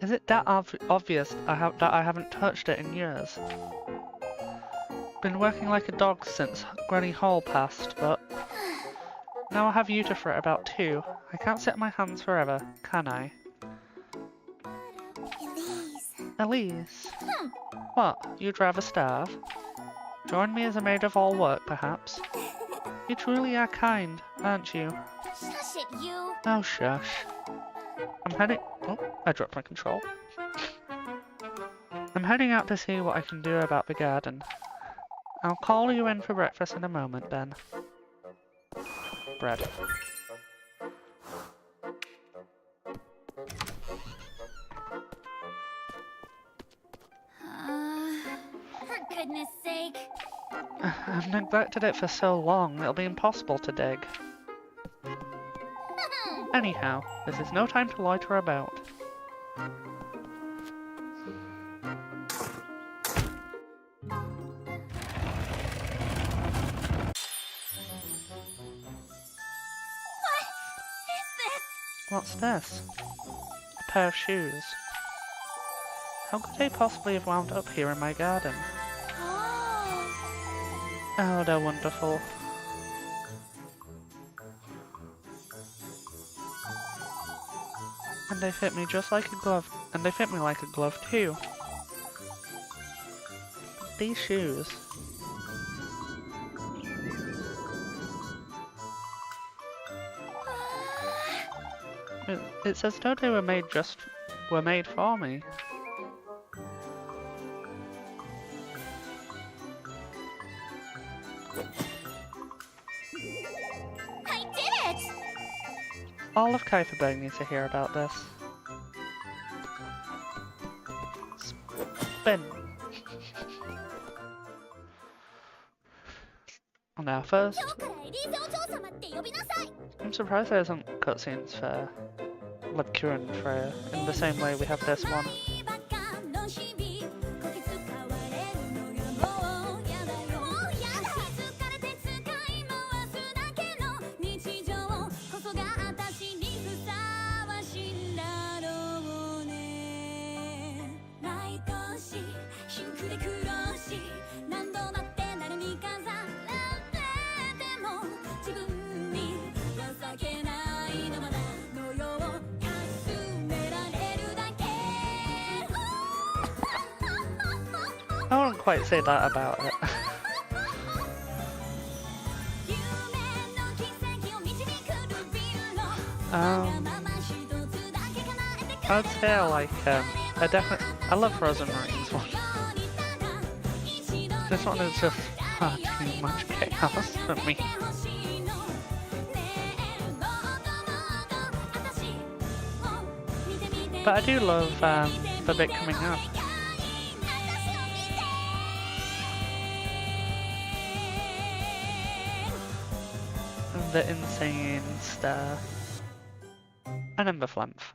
Is it that obvious that I haven't touched it in years? Been working like a dog since Granny Hall passed, but now I have you to fret about too. I can't sit on my hands forever, can I? Elise? What, you'd rather starve? Join me as a maid of all work, perhaps? You truly are kind, aren't you? Shush it, you. Oh, shush. I'm heading... Oh, I dropped my control. I'm heading out to see what I can do about the garden. I'll call you in for breakfast in a moment, then. Bread. For goodness sake. I've neglected it for so long, it'll be impossible to dig. Anyhow, this is no time to loiter about. What's this? A pair of shoes. How could they possibly have wound up here in my garden? Oh, they're wonderful. And they fit me just like a glove. And they fit me like a glove too. These shoes. It says though they were made for me. I did it! All of Kaiferberg needs to hear about this. Spin. Now first, 今日からエリーゼお嬢様って呼びなさい I'm surprised there isn't cutscenes for Libcure and Freya in the same way we have this one. バカの日々こき使われるのがもうやだよもうやだ疲れて使い回すだけの日常こそが私にふさわしいんだろうね毎年シンクで苦労し何度だって誰に飾られても自分に情けないのまだのよう休められるだけ I wouldn't quite say that about it. 夢の奇跡を導くルビーの Um, まま一つだけ叶えて I'd say I love Frozen Marines one. This one is just far too much chaos for me. But I do love the bit coming up. The insane stare. And then the flumph.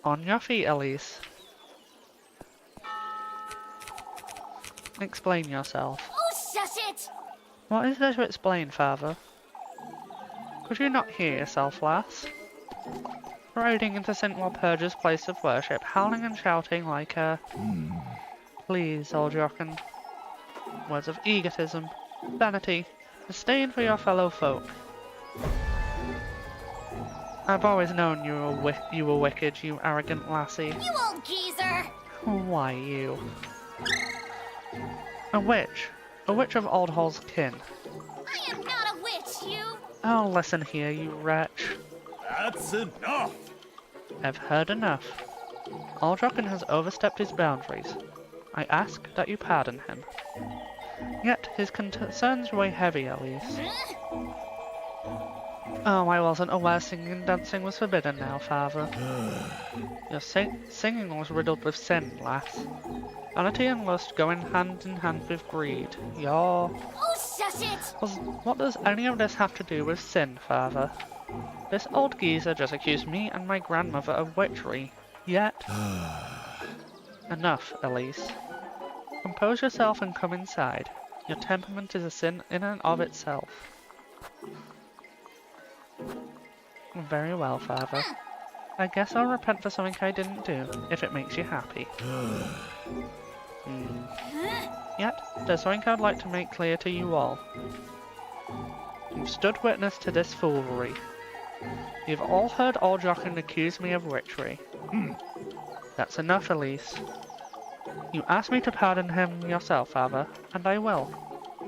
On your feet, Elise. Explain yourself. Oh, shush it! What is there to explain, father? Could you not hear yourself, lass? Riding into St. Walpurga's place of worship, howling and shouting like a... Please, old Jochen. Words of egotism, vanity, disdain for your fellow folk. I've always known you were wicked, you arrogant lassie. You old geezer! Why you? A witch. A witch of Old Hall's kin. I am not a witch, you! Oh, listen here, you wretch. That's enough! I've heard enough. Aldrocken has overstepped his boundaries. I ask that you pardon him. Yet his concerns weigh heavy, Elise. Oh, I wasn't aware singing and dancing was forbidden now, father. Your singing was riddled with sin, lass. Vanity and lust go hand in hand with greed. Your... Oh, shush it! What does any of this have to do with sin, father? This old geezer just accused me and my grandmother of witchery. Yet... Enough, Elise. Compose yourself and come inside. Your temperament is a sin in and of itself. Very well, father. I guess I'll repent for something I didn't do, if it makes you happy. Yet, there's something I'd like to make clear to you all. You've stood witness to this foolery. You've all heard Aldrocken accuse me of witchery. That's enough, Elise. You asked me to pardon him yourself, father, and I will.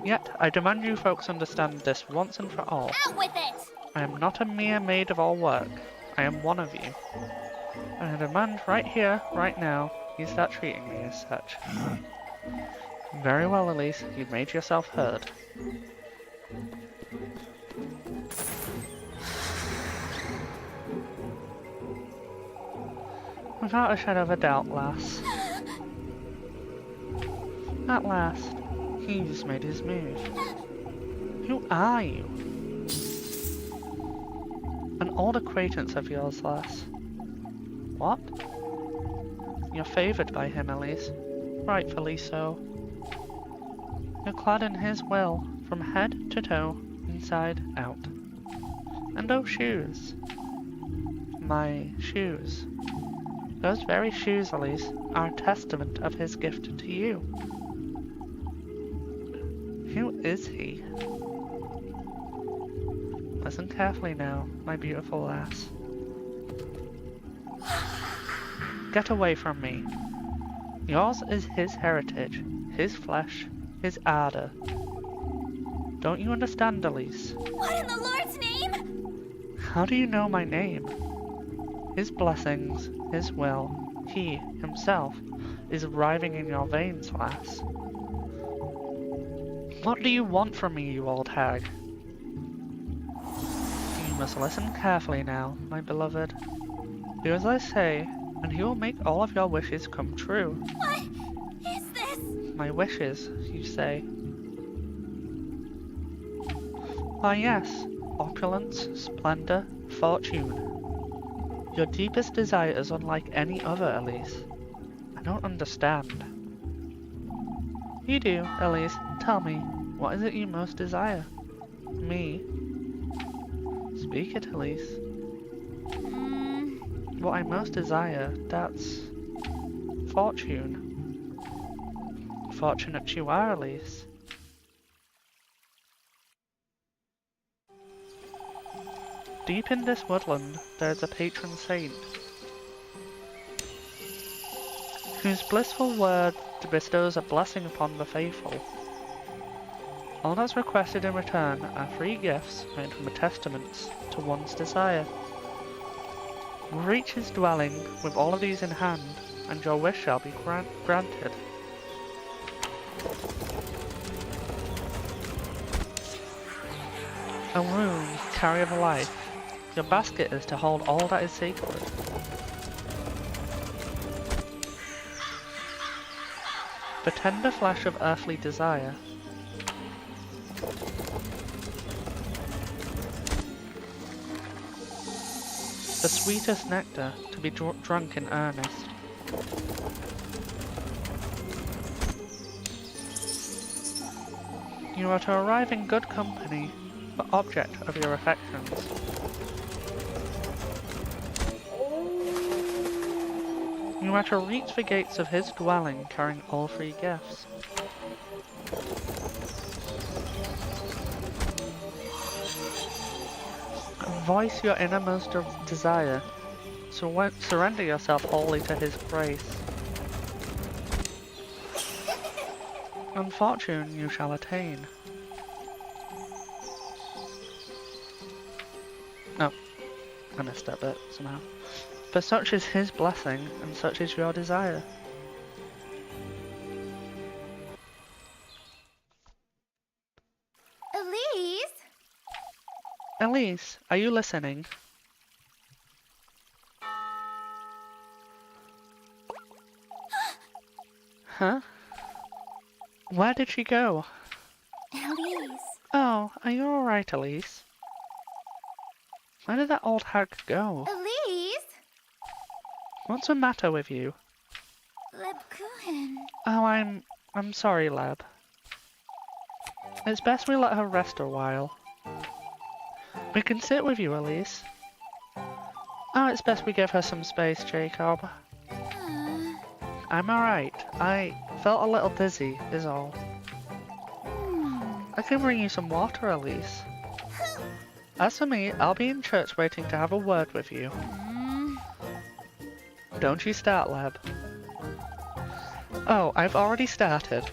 Yet, I demand you folks understand this once and for all. Out with it! I am not a mere maid of all work. I am one of you. And I demand right here, right now, you start treating me as such. Very well, Elise, you've made yourself heard. Without a shadow of a doubt, lass. At last, he's made his move. Who are you? An old acquaintance of yours, lass. What? You're favoured by him, Elise. Rightfully so. You're clad in his will, from head to toe, inside out. And those shoes. My shoes. Those very shoes, Elise, are a testament of his gift to you. Who is he? Listen carefully now, my beautiful lass. Get away from me. Yours is his heritage, his flesh, his ardor. Don't you understand, Elise? What in the Lord's name? How do you know my name? His blessings, his will, he, himself, is arriving in your veins, lass. What do you want from me, you old hag? You must listen carefully now, my beloved. Do as I say, and he will make all of your wishes come true. What is this? My wishes, you say? Why yes, opulence, splendor, fortune. Your deepest desire is unlike any other, Elise. I don't understand. You do, Elise. Tell me, what is it you most desire? Me? Speak it, Elise. What I most desire, that's fortune. Fortunate you are, Elise. Deep in this woodland, there is a patron saint, whose blissful word bestows a blessing upon the faithful. All that's requested in return are 3 gifts made from the testaments to one's desire. Reach his dwelling with all of these in hand, and your wish shall be granted. A womb, carrier of life. Your basket is to hold all that is sacred. The tender flesh of earthly desire. The sweetest nectar to be drunk in earnest. You are to arrive in good company, the object of your affections. You are to reach the gates of his dwelling carrying all 3 gifts. Voice your innermost desire. Surrender yourself wholly to his grace. And fortune you shall attain. No, I missed that bit somehow. For such is his blessing, and such is your desire. Elise? Elise, are you listening? Huh? Where did she go? Elise? Oh, are you alright, Elise? Where did that old hag go? Elise? What's the matter with you? Lebkuchen. Oh, I'm sorry, Lab. It's best we let her rest a while. We can sit with you, Elise. Oh, it's best we give her some space, Jacob. I'm alright. I felt a little dizzy, is all. I can bring you some water, Elise. As for me, I'll be in church waiting to have a word with you. Don't you start, Lab. Oh, I've already started.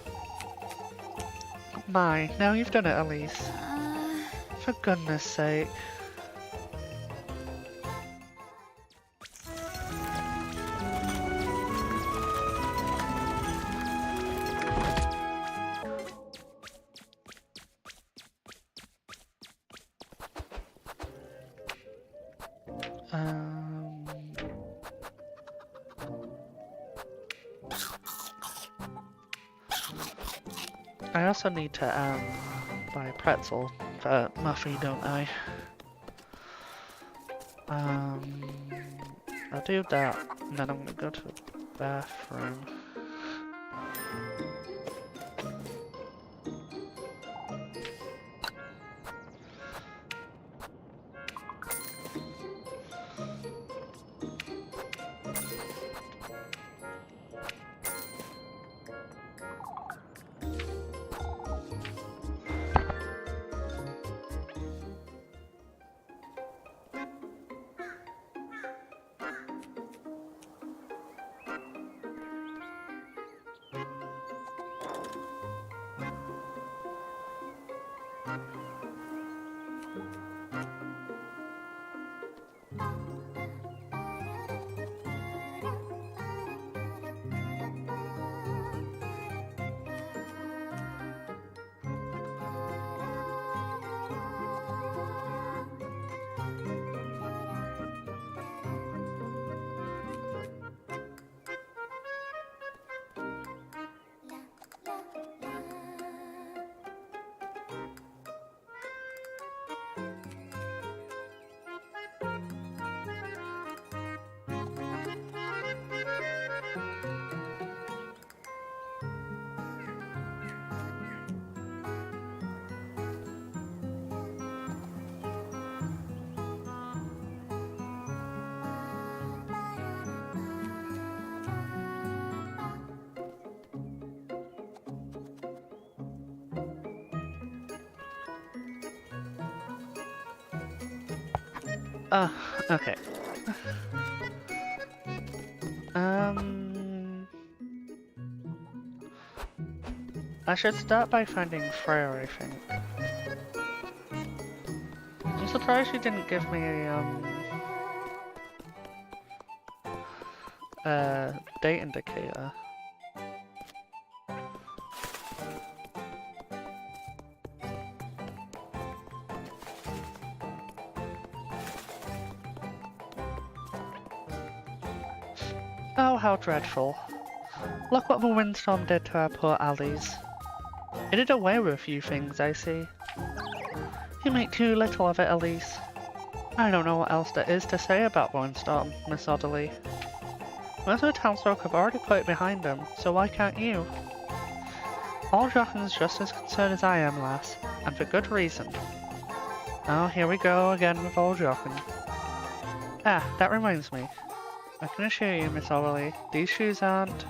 My, now you've done it, Elise. For goodness sake. I also need to buy a pretzel for Muffy, don't I? I'll do that, and then I'm gonna go to the bathroom. Okay. I should start by finding Freya, I think. I'm surprised you didn't give me a date indicator. Oh, how dreadful. Look what the windstorm did to our poor Elise. It did away with a few things, I see. You make too little of it, Elise. I don't know what else there is to say about the windstorm, Miss Otterly. Most of the townsfolk have already put it behind them, so why can't you? All Jockin's just as concerned as I am, lass, and for good reason. Oh, here we go again with old Jockin. Ah, that reminds me. I can assure you, Miss Otterly, these shoes aren't...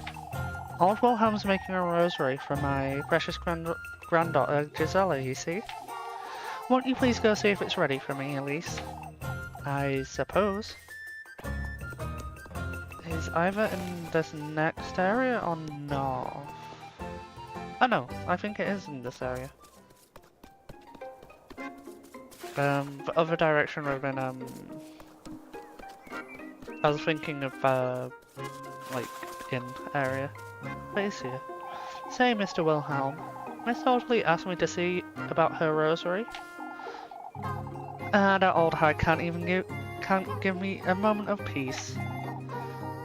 Old Wilhelm's making a rosary for my precious granddaughter Gisela, you see? Won't you please go see if it's ready for me, Elise? I suppose. Is either in this next area or not? Oh no, I think it is in this area. The other direction would have been, I was thinking of, like, in area. But it's here. Say, Mr. Wilhelm, Miss Audley asked me to see about her rosary. That old hag can't give me a moment of peace.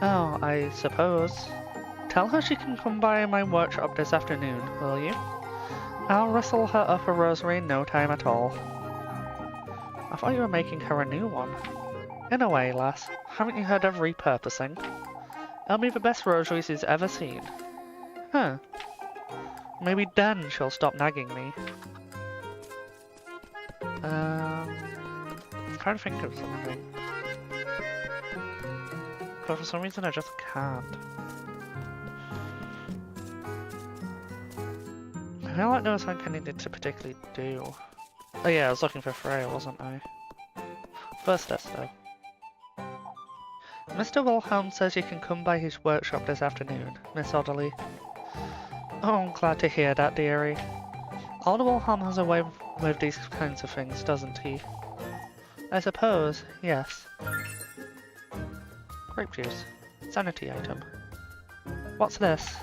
Oh, I suppose. Tell her she can come by in my workshop this afternoon, will you? I'll rustle her up a rosary in no time at all. I thought you were making her a new one. In a way, lass. Haven't you heard of repurposing? It'll be the best rosary she's ever seen. Huh. Maybe then she'll stop nagging me. I'm trying to think of something. But for some reason I just can't. I feel like there was something I needed to particularly do. Oh yeah, I was looking for Freya, wasn't I? First test though. Mr. Wilhelm says you can come by his workshop this afternoon, Miss Otterly. Oh, I'm glad to hear that, dearie. Old Wilhelm has a way with these kinds of things, doesn't he? I suppose, yes. Grape juice. Sanity item. What's this?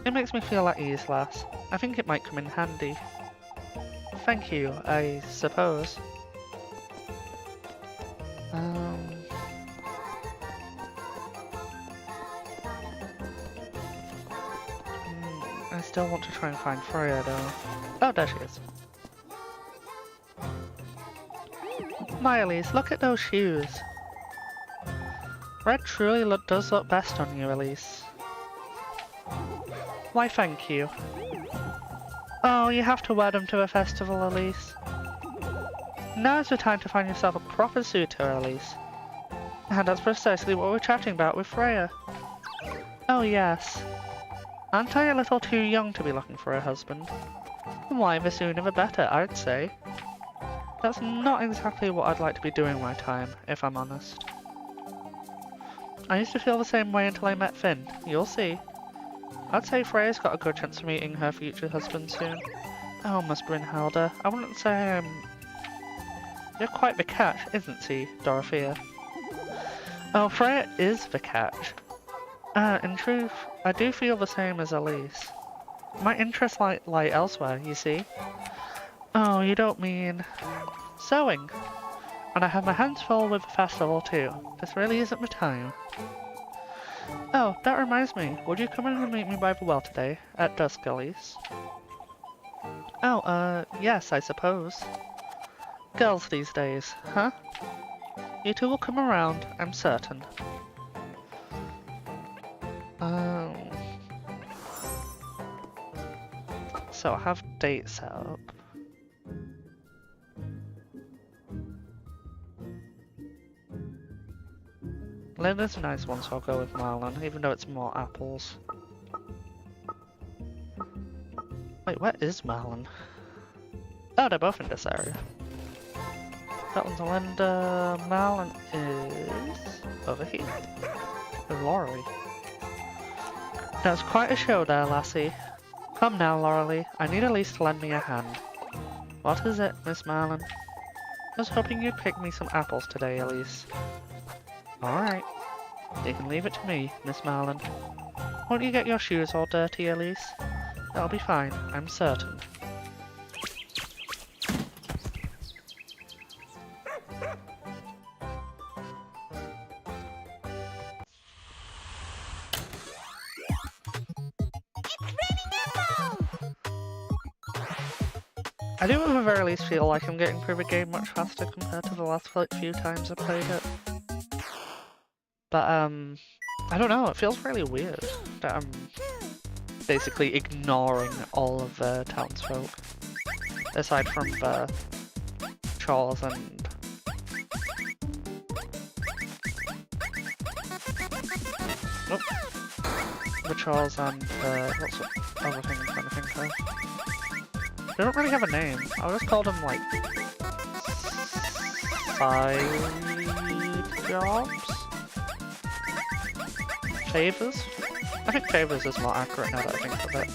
It makes me feel at ease, lass. I think it might come in handy. Thank you, I suppose. I still want to try and find Freya though. Oh, there she is. My Elise, look at those shoes. Red truly does look best on you, Elise. Why, thank you. Oh, you have to wear them to a festival, Elise. Now's the time to find yourself a proper suitor, Elise. And that's precisely what we're chatting about with Freya. Oh yes. Aren't I a little too young to be looking for a husband? Why, the sooner the better, I'd say. That's not exactly what I'd like to be doing my time, if I'm honest. I used to feel the same way until I met Finn, you'll see. I'd say Freya's got a good chance of meeting her future husband soon. Oh, Miss Brynhilda, I wouldn't say You're quite the catch, isn't she, Dorothea? Oh, Freya is the catch. In truth, I do feel the same as Elise. My interests lie elsewhere, you see. Oh, you don't mean... sewing. And I have my hands full with the festival too. This really isn't the time. Oh, that reminds me. Would you come in and meet me by the well today, at dusk, Elise? Oh, yes, I suppose. Girls these days, huh? You two will come around, I'm certain. So I have date set up. Linda's a nice one, so I'll go with Marlon, even though it's more apples. Wait, where is Marlon? Oh, they're both in this area. That one's Linda. Malin is over here. With Laurie. That's quite a show there, lassie. Come now, Laurie. I need Elise to lend me a hand. What is it, Miss Marlin? I was hoping you'd pick me some apples today, Elise. Alright. You can leave it to me, Miss Marlin. Won't you get your shoes all dirty, Elise? That'll be fine, I'm certain. I do at the very least feel like I'm getting through the game much faster compared to the last few times I played it. But I don't know, it feels really weird that I'm basically ignoring all of the townsfolk. Aside from the chores and... Nope. The chores and what's the other thing I'm trying to think of? They don't really have a name. I'll just call them like... side jobs? Favors? I think favors is more accurate now that I think of it.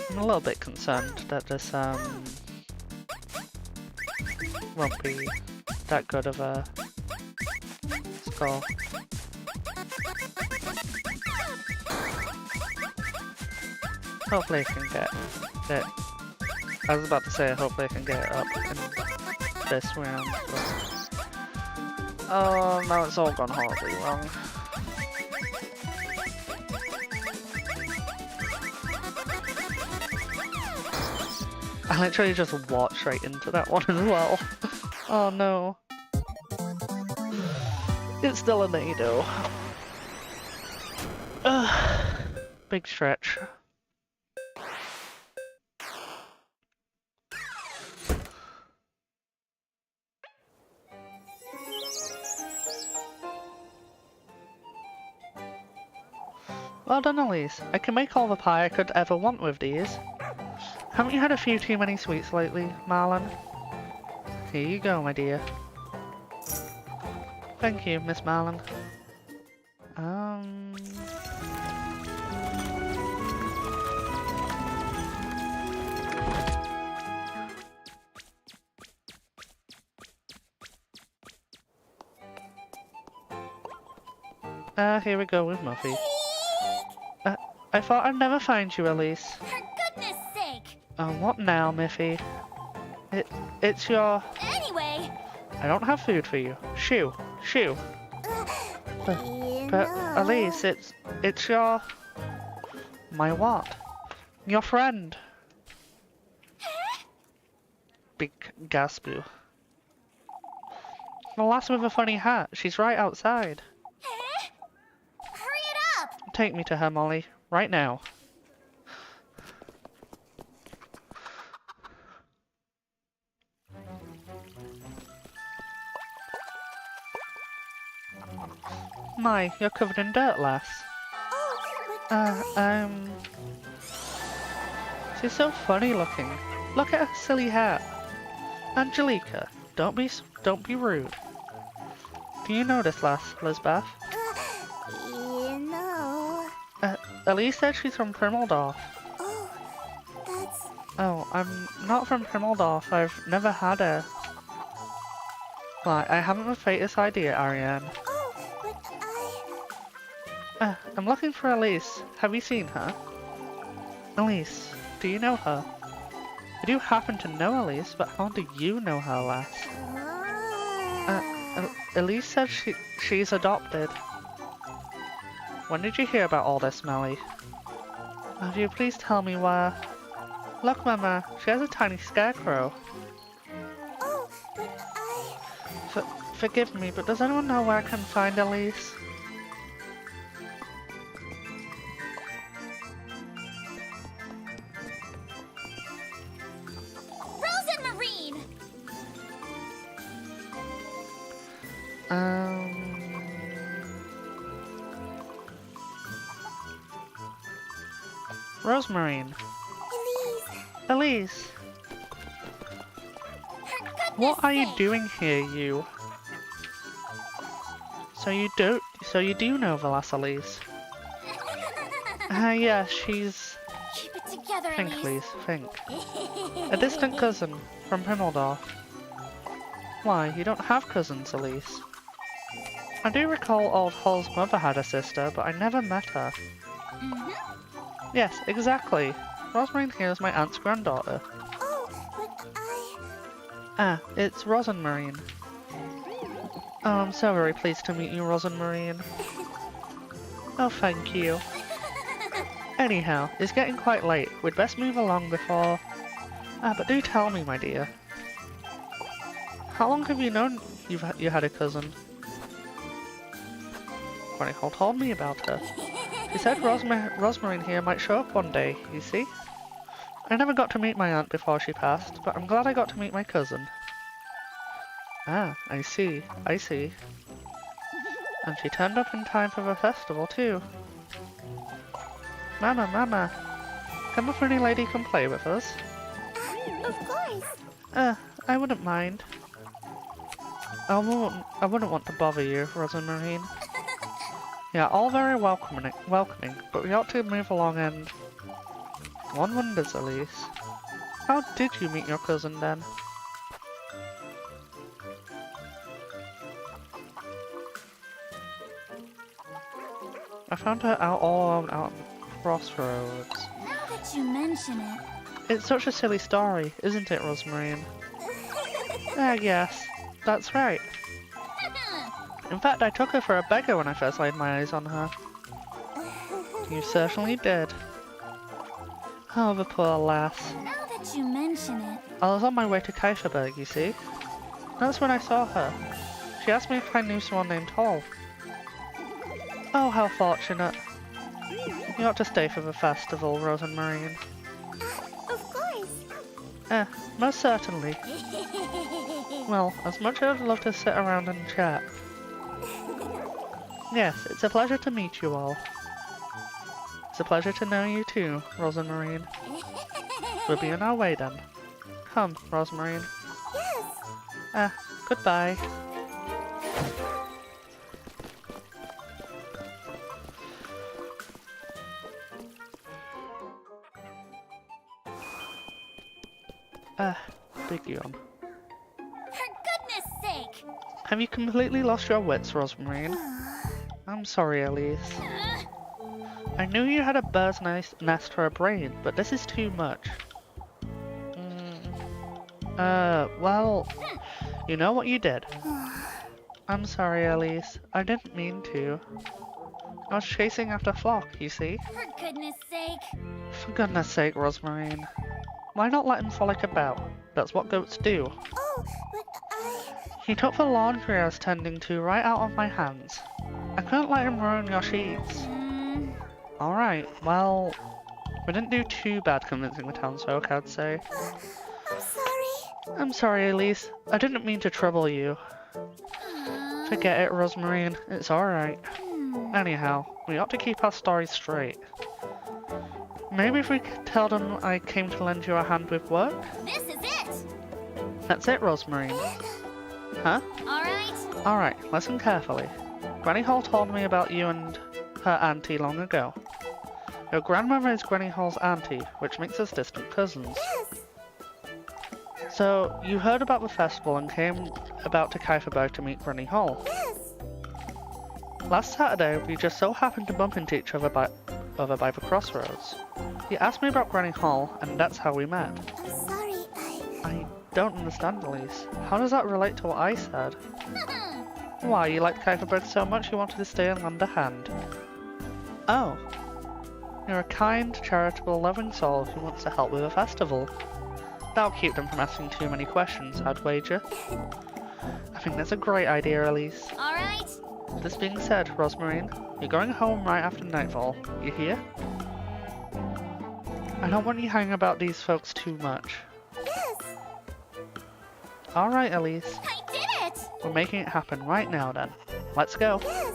I'm a little bit concerned that this won't be that good of a score. Hopefully I can get it. I was about to say hopefully I can get it up in this round. But... oh, now it's all gone horribly wrong. I literally just walked straight into that one as well. Oh no. It's still a NATO. Big stretch. Well done, Elise. I can make all the pie I could ever want with these. Haven't you had a few too many sweets lately, Marlin? Here you go, my dear. Thank you, Miss Marlin. Here we go with Muffy. I thought I'd never find you, Elise. For goodness sake! Oh, what now, Miffy? It's your... Anyway! I don't have food for you. Shoo! Shoo! But Elise, it's your... my what? Your friend! Big gasp. The lass with a funny hat. She's right outside. Hurry it up! Take me to her, Molly. Right now. My, you're covered in dirt, lass. She's so funny looking. Look at her silly hat. Angelica, don't be rude. Do you know this lass, Lisbeth? Elise said she's from Primmeldorf. Oh, that's... oh, I'm not from Primmeldorf. I've never had a... Why, I haven't the faintest idea, Ariane. oh, but I'm looking for Elise. Have you seen her? Elise, do you know her? I do happen to know Elise, but how do you know her, lass? Elise said she's adopted. When did you hear about all this, Melly? Will you please tell me where? Look, Mama, she has a tiny scarecrow. oh, but Forgive me, but does anyone know where I can find Elise? Rose and Marine! Rosemarine. In the Elise! What are you doing here, you? So you do know the lass Elise? Yeah, she's... Keep it together, Think, Elise. Elise, think. A distant cousin from Himmeldorf. Why, you don't have cousins, Elise? I do recall old Hall's mother had a sister, but I never met her. Yes, exactly. Rosemary here is my aunt's granddaughter. Oh, but I... Ah, it's Rosenmarine. Oh, I'm so very pleased to meet you, Rosenmarine. Oh, thank you. Anyhow, it's getting quite late. We'd best move along before... Ah, but do tell me, my dear. How long have you known you had a cousin? Granny Hall told me about her. She said Rosemary here might show up one day, you see? I never got to meet my aunt before she passed, but I'm glad I got to meet my cousin. Ah, I see, I see. And she turned up in time for the festival too. Mama, Mama, can the pretty lady come play with us? Of course. I wouldn't mind. I wouldn't want to bother you, Rosemarine. Yeah, all very welcoming, but we ought to move along and... One wonders, Elise. How did you meet your cousin then? I found her out all alone out on the crossroads. Now that you mention it... It's such a silly story, isn't it, Rosemarine? Yes, that's right. In fact, I took her for a beggar when I first laid my eyes on her. You certainly did. Oh, the poor lass. Now that you mention it... I was on my way to Kieferberg, you see. That's when I saw her. She asked me if I knew someone named Hall. Oh, how fortunate. You ought to stay for the festival, Rosenmarine. Of course. Most certainly. Well, as much as I'd love to sit around and chat. Yes, it's a pleasure to meet you all. It's a pleasure to know you too, Rosemarine. We'll be on our way then. Come, Rosemarine. Yes. Goodbye. Big yawn. For goodness sake! Have you completely lost your wits, Rosemarine? I'm sorry, Elise. I knew you had a bird's nest for a brain, but this is too much. Well, you know what you did. I'm sorry, Elise. I didn't mean to. I was chasing after Flock, you see. For goodness sake! For goodness sake, Rosemarine. Why not let him frolic about? That's what goats do. Oh, but I... He took the laundry I was tending to right out of my hands. I couldn't let him ruin your sheets. Alright, well, we didn't do too bad convincing the townsfolk, I'd say. I'm sorry. I'm sorry, Elise. I didn't mean to trouble you. Forget it, Rosemarine. It's alright. Anyhow, we ought to keep our stories straight. Maybe if we could tell them I came to lend you a hand with work? This is it! That's it, Rosemarine. Huh? Alright. Alright, listen carefully. Granny Hall told me about you and her auntie long ago. Your grandmother is Granny Hall's auntie, which makes us distant cousins. Yes. So, you heard about the festival and came about to Kieferberg to meet Granny Hall. Yes. Last Saturday, we just so happened to bump into each other by the crossroads. He asked me about Granny Hall, and that's how we met. I'm sorry, I don't understand, Elise. How does that relate to what I said? Why, you liked Kieferberg so much you wanted to stay and lend a hand. Oh. You're a kind, charitable, loving soul who wants to help with a festival. That'll keep them from asking too many questions, I'd wager. I think that's a great idea, Elise. Alright. This being said, Rosemarine, you're going home right after nightfall. You hear? I don't want you hanging about these folks too much. Yes. Alright, Elise. I did it! We're making it happen right now then. Let's go. Yes.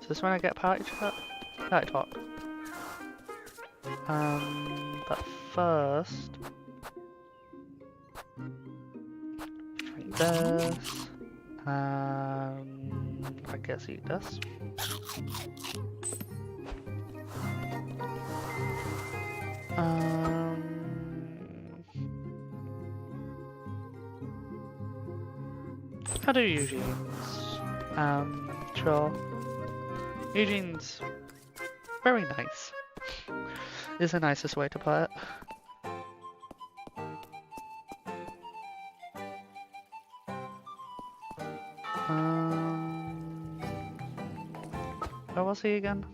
Is this when I get party chat? I talk. But first, drink this. I guess eat this. How do Eugene's? Sure. Eugene's very nice. Is the nicest way to put it. Where was he again?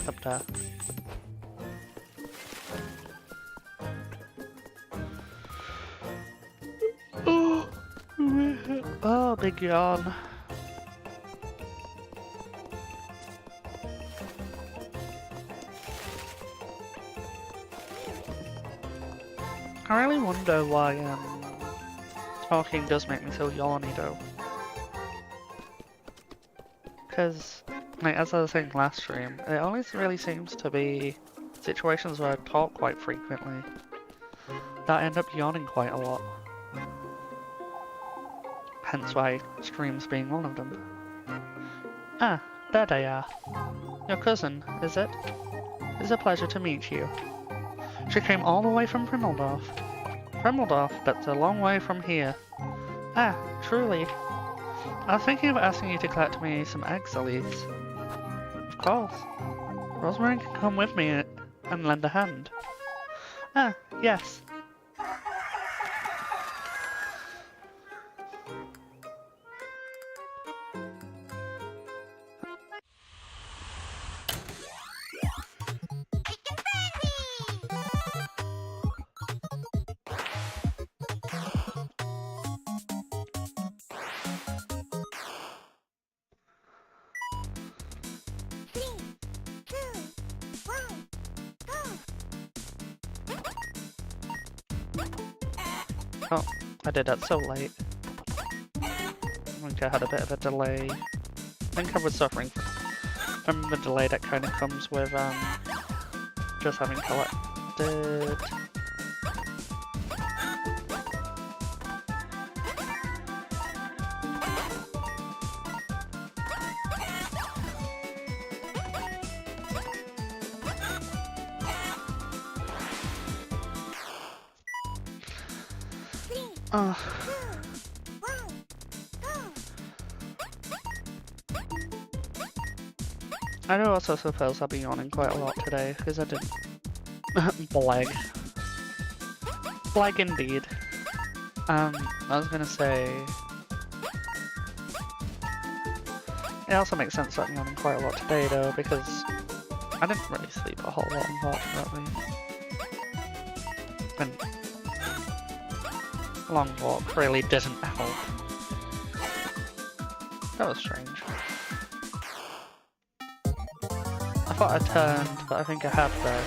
Up there. Oh, big yawn. I really wonder why talking does make me so yawny though. Because, like, as I was saying last stream, it only really seems to be situations where I talk quite frequently that I end up yawning quite a lot. Hence why streams being one of them. Ah, there they are. Your cousin, is it? It's a pleasure to meet you. She came all the way from Primeldorf. Primeldorf, that's a long way from here. Ah, truly. I was thinking of asking you to collect me some eggs, Elise. Of course. Rosemary can come with me and lend a hand. Ah, yes. Oh, I did that so late. I think I had a bit of a delay. I think I was suffering from the delay that kind of comes with just having collected. I do also suppose I'll be yawning quite a lot today, because I didn't blag. Blag indeed. I was gonna say... It also makes sense that I'm yawning quite a lot today though, because I didn't really sleep a whole lot, unfortunately. And long walk really didn't help. That was strange. I thought I turned, but I think I have there.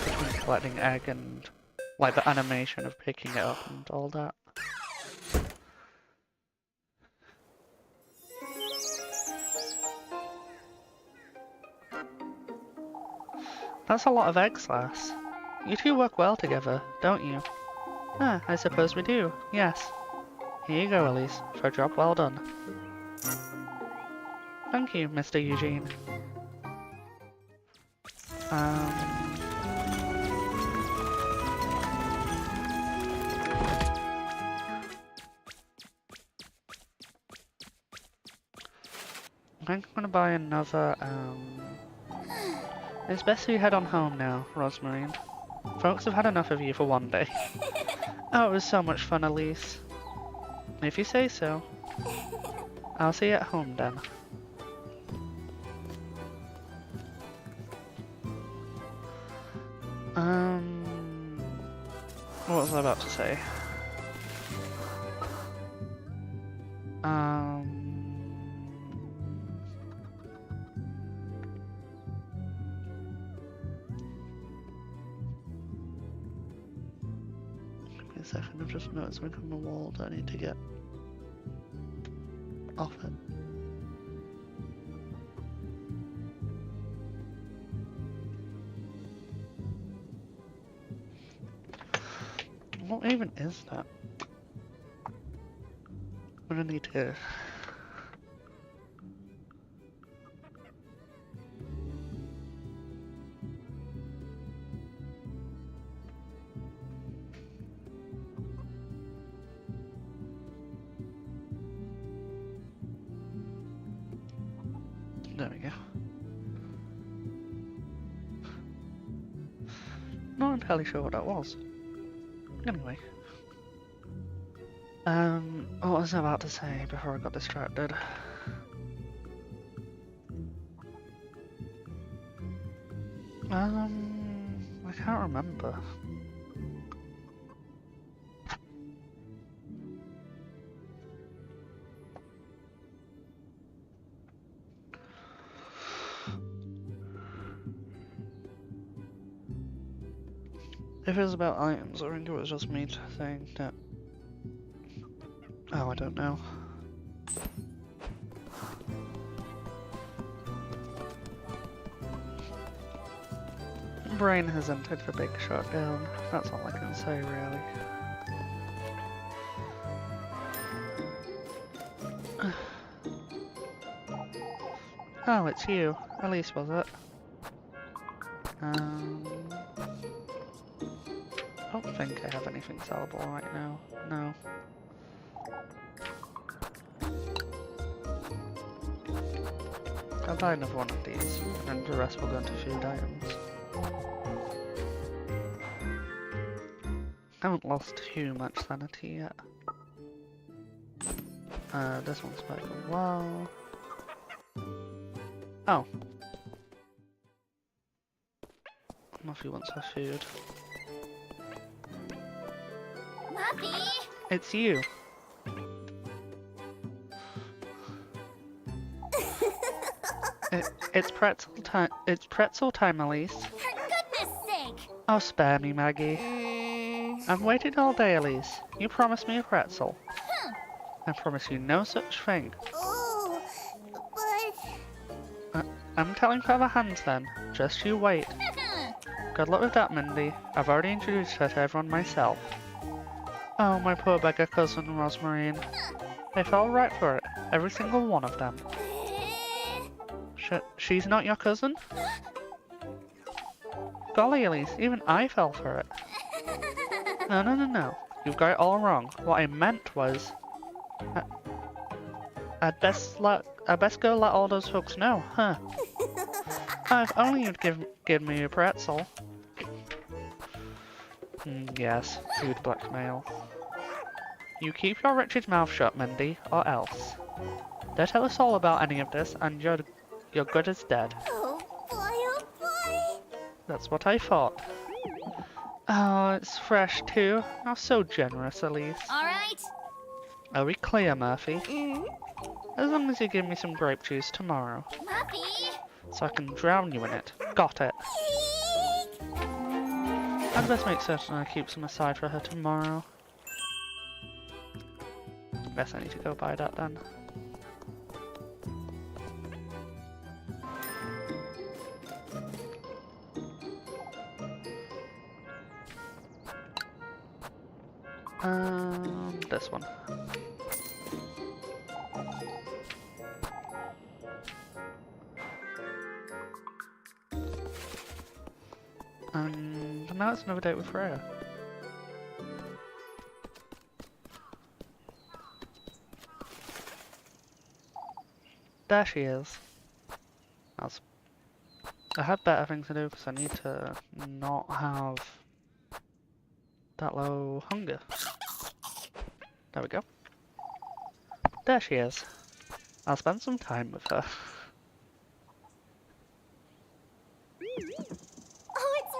Between collecting egg and like the animation of picking it up and all that. That's a lot of eggs, lass. You two work well together, don't you? Ah, I suppose we do, yes. Here you go, Elise, for a job well done. Thank you, Mr. Eugene. I'm gonna buy another, It's best you head on home now, Rosemary. Folks have had enough of you for one day. Oh, it was so much fun, Elise. If you say so. I'll see you at home then. What was I about to say? Give me a second, I've just noticed something on the wall that I need to get. off it. What even is that? I'm gonna need to... There we go. Not entirely sure what that was. Anyway. What was I about to say before I got distracted? I can't remember. If it was about items, I think it was just me saying that. Oh, I don't know. Brain has entered the big shutdown. That's all I can say, really. Oh, it's you. Elise, was it? I don't think I have anything sellable right now. No. I'll buy another one of these, and the rest will go into food items. I haven't lost too much sanity yet. This one's back a while. Oh. Muffy wants her food. Muffy! It's you! It's pretzel time. It's pretzel time, Elise. For goodness sake! Oh, spare me, Maggie. I've waited all day, Elise. You promised me a pretzel. I promise you no such thing. Oh, but... I'm telling Feather Hands then. Just you wait. Good luck with that, Mindy. I've already introduced her to everyone myself. Oh, my poor beggar cousin, Rosmarine. They fell right for it. Every single one of them. She's not your cousin? Golly, Elise, even I fell for it. No. You've got it all wrong. What I meant was... I'd best go let all those folks know, huh? If only you'd give me a pretzel. Yes, food blackmail. You keep your wretched mouth shut, Mindy, or else. Don't tell us all about any of this, and you're good as dead. Oh boy. That's what I thought. Oh, it's fresh too. How so generous, Elise. Alright. Are we clear, Murphy? As long as you give me some grape juice tomorrow. Muffy! So I can drown you in it. Got it. I'd best make certain I keep some aside for her tomorrow. Guess I need to go buy that then. This one. And now it's another date with Freya. There she is. I had better things to do because I need to not have that low hunger. There we go. There she is. I'll spend some time with her. Oh, it's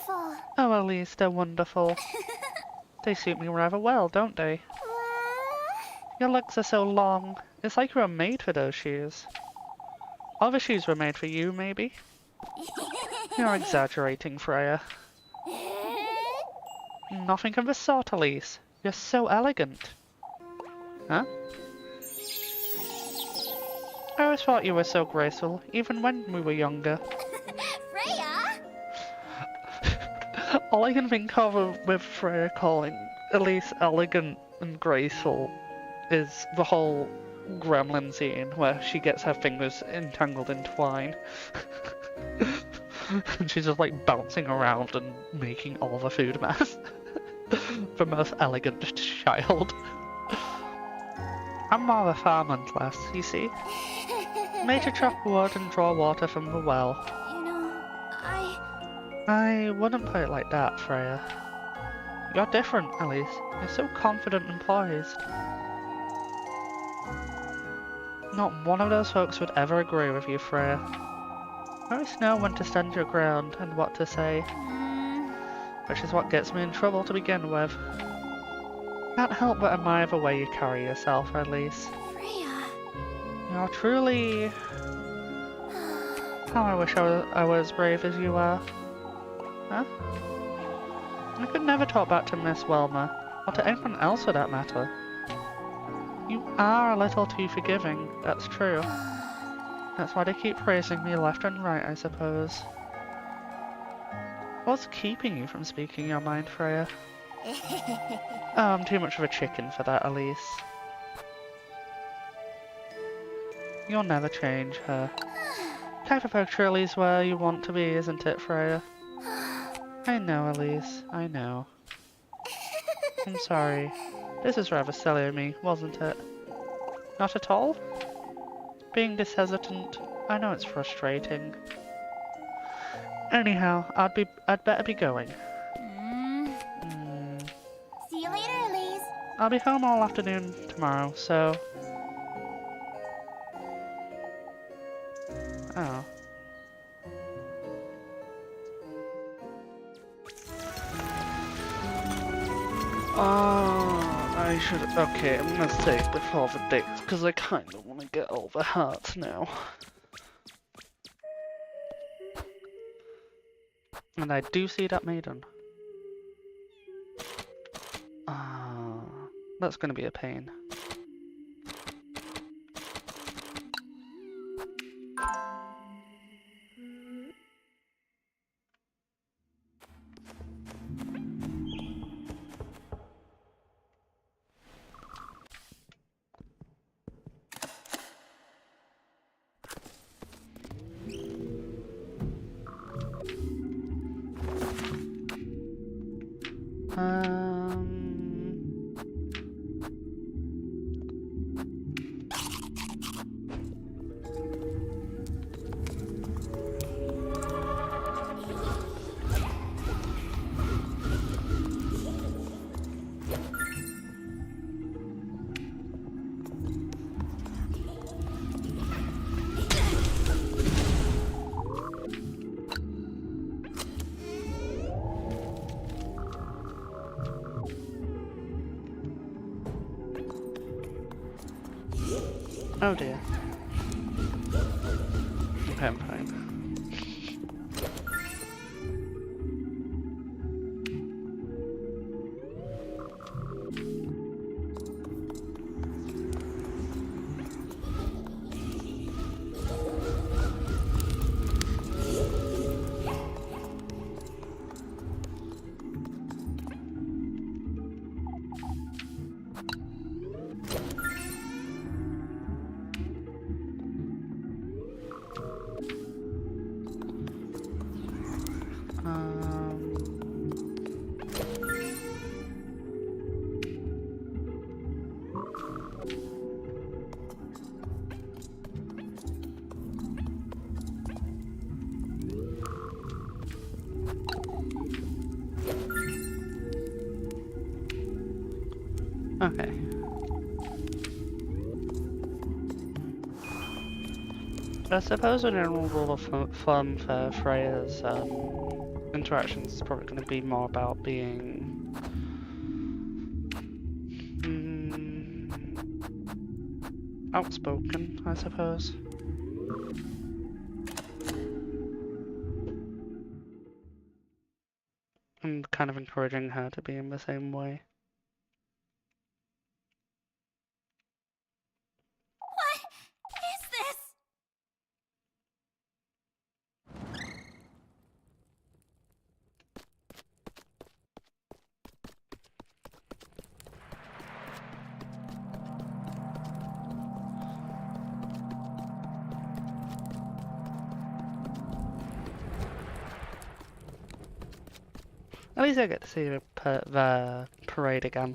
wonderful! Oh, Elise, they're wonderful. They suit me rather well, don't they? Your legs are so long. It's like you were made for those shoes. Other shoes were made for you, maybe? You're exaggerating, Freya. Nothing of the sort, Elise. You're so elegant. Huh? I always thought you were so graceful, even when we were younger. Freya! All I can think of with Freya calling Elise elegant and graceful is the whole gremlin scene where she gets her fingers entangled in twine. And she's just like bouncing around and making all the food mess. The most elegant child. I'm more of a farmer class, you see. Made to chop wood and draw water from the well. You know, I wouldn't put it like that, Freya. You're different, Elise. You're so confident and poised. Not one of those folks would ever agree with you, Freya. I always know when to stand your ground and what to say, which is what gets me in trouble to begin with. Can't help but admire the way you carry yourself, Elise. Freya. You're truly... How I wish I was as brave as you are. Huh? I could never talk back to Miss Wilmer, or to anyone else for that matter. You are a little too forgiving, that's true. That's why they keep praising me left and right, I suppose. What's keeping you from speaking your mind, Freya? Oh, I'm too much of a chicken for that, Elise. You'll never change her. Type of truly is where you want to be, isn't it, Freya? I know, Elise, I know. I'm sorry. This is rather silly of me, wasn't it? Not at all? Being this hesitant, I know it's frustrating. Anyhow, I'd better be going. See you later, Elise. I'll be home all afternoon tomorrow, so... Oh. Oh, I should... Okay, I'm gonna save before the date, because I kinda wanna get all the hearts now. And I do see that maiden. Ah, that's gonna be a pain. Oh dear. Okay, I'm fine. Okay. I suppose a general rule of thumb for Freya's interactions is probably going to be more about being outspoken, I suppose. And kind of encouraging her to be in the same way. What is this? At least I get to see the parade again.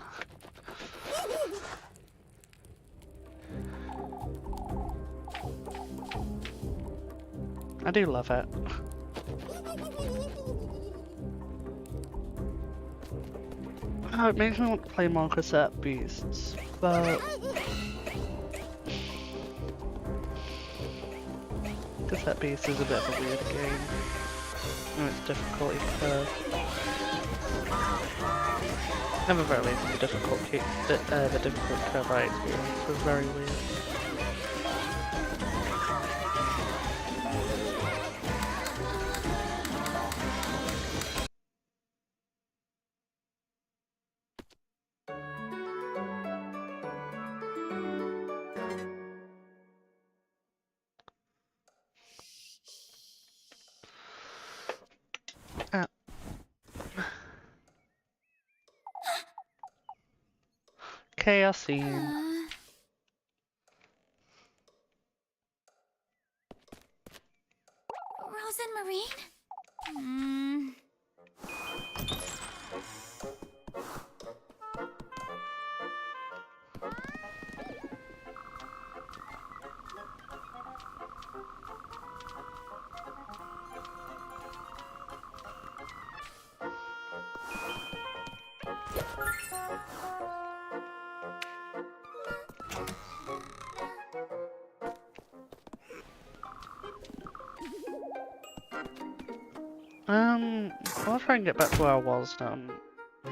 I do love it. Oh, it makes me want to play more cassette beasts, but cassette beasts is a bit of a weird game. And its difficulty curve. Never very least the difficulty curve I experienced was very weird. Chaos scene. Rose and Marine? I'll try and get back to where I was now. I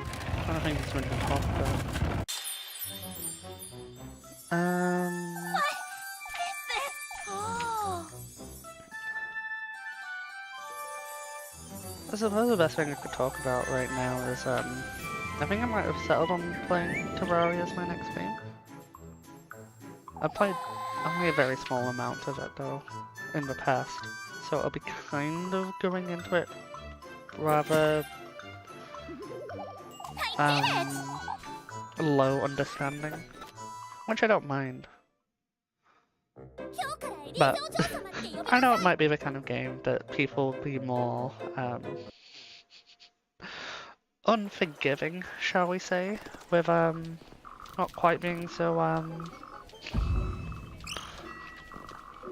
don't think it's been to talk about. What is this? Oh. I suppose the best thing I could talk about right now is, I think I might have settled on playing Terraria as my next game. I played only a very small amount of it though, in the past, so I'll be kind of going into it rather low understanding, which I don't mind. But I know it might be the kind of game that people will be more unforgiving, shall we say, with not quite being so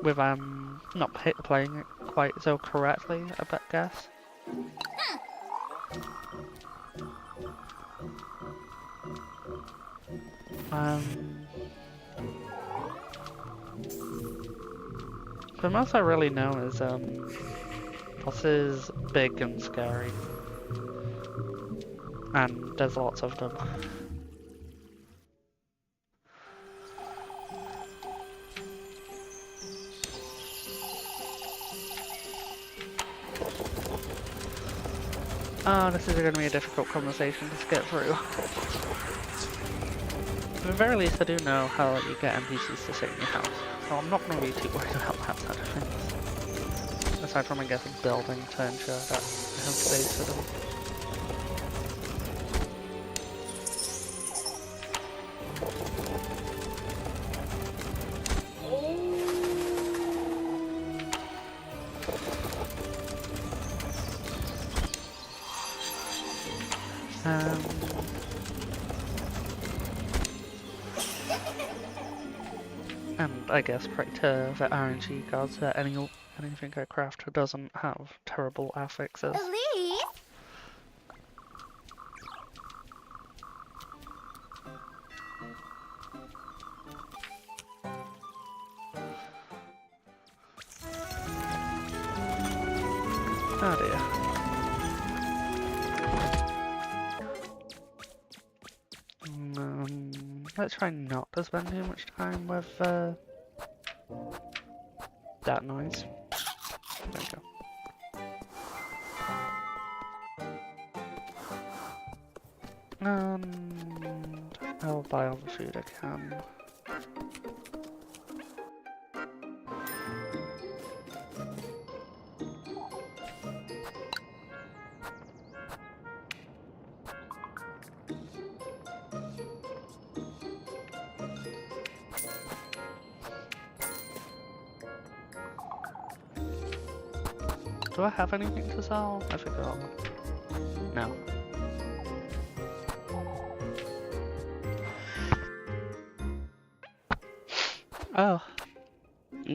with not playing it quite so correctly, I bet guess. The most I really know is this is big and scary, and there's lots of them. Oh, this is going to be a difficult conversation to get through. At the very least, I do know how you get NPCs to sit in your house, so I'm not going to be too worried about that side of things. Aside from, I guess, building to ensure that I have space for them. And I guess pray to the RNG gods that anything I craft doesn't have terrible affixes. Elise? Oh dear. Let's try not to spend too much time with that noise. There we go. And I'll buy all the food I can. Do I have anything to sell? I forgot. No. Oh,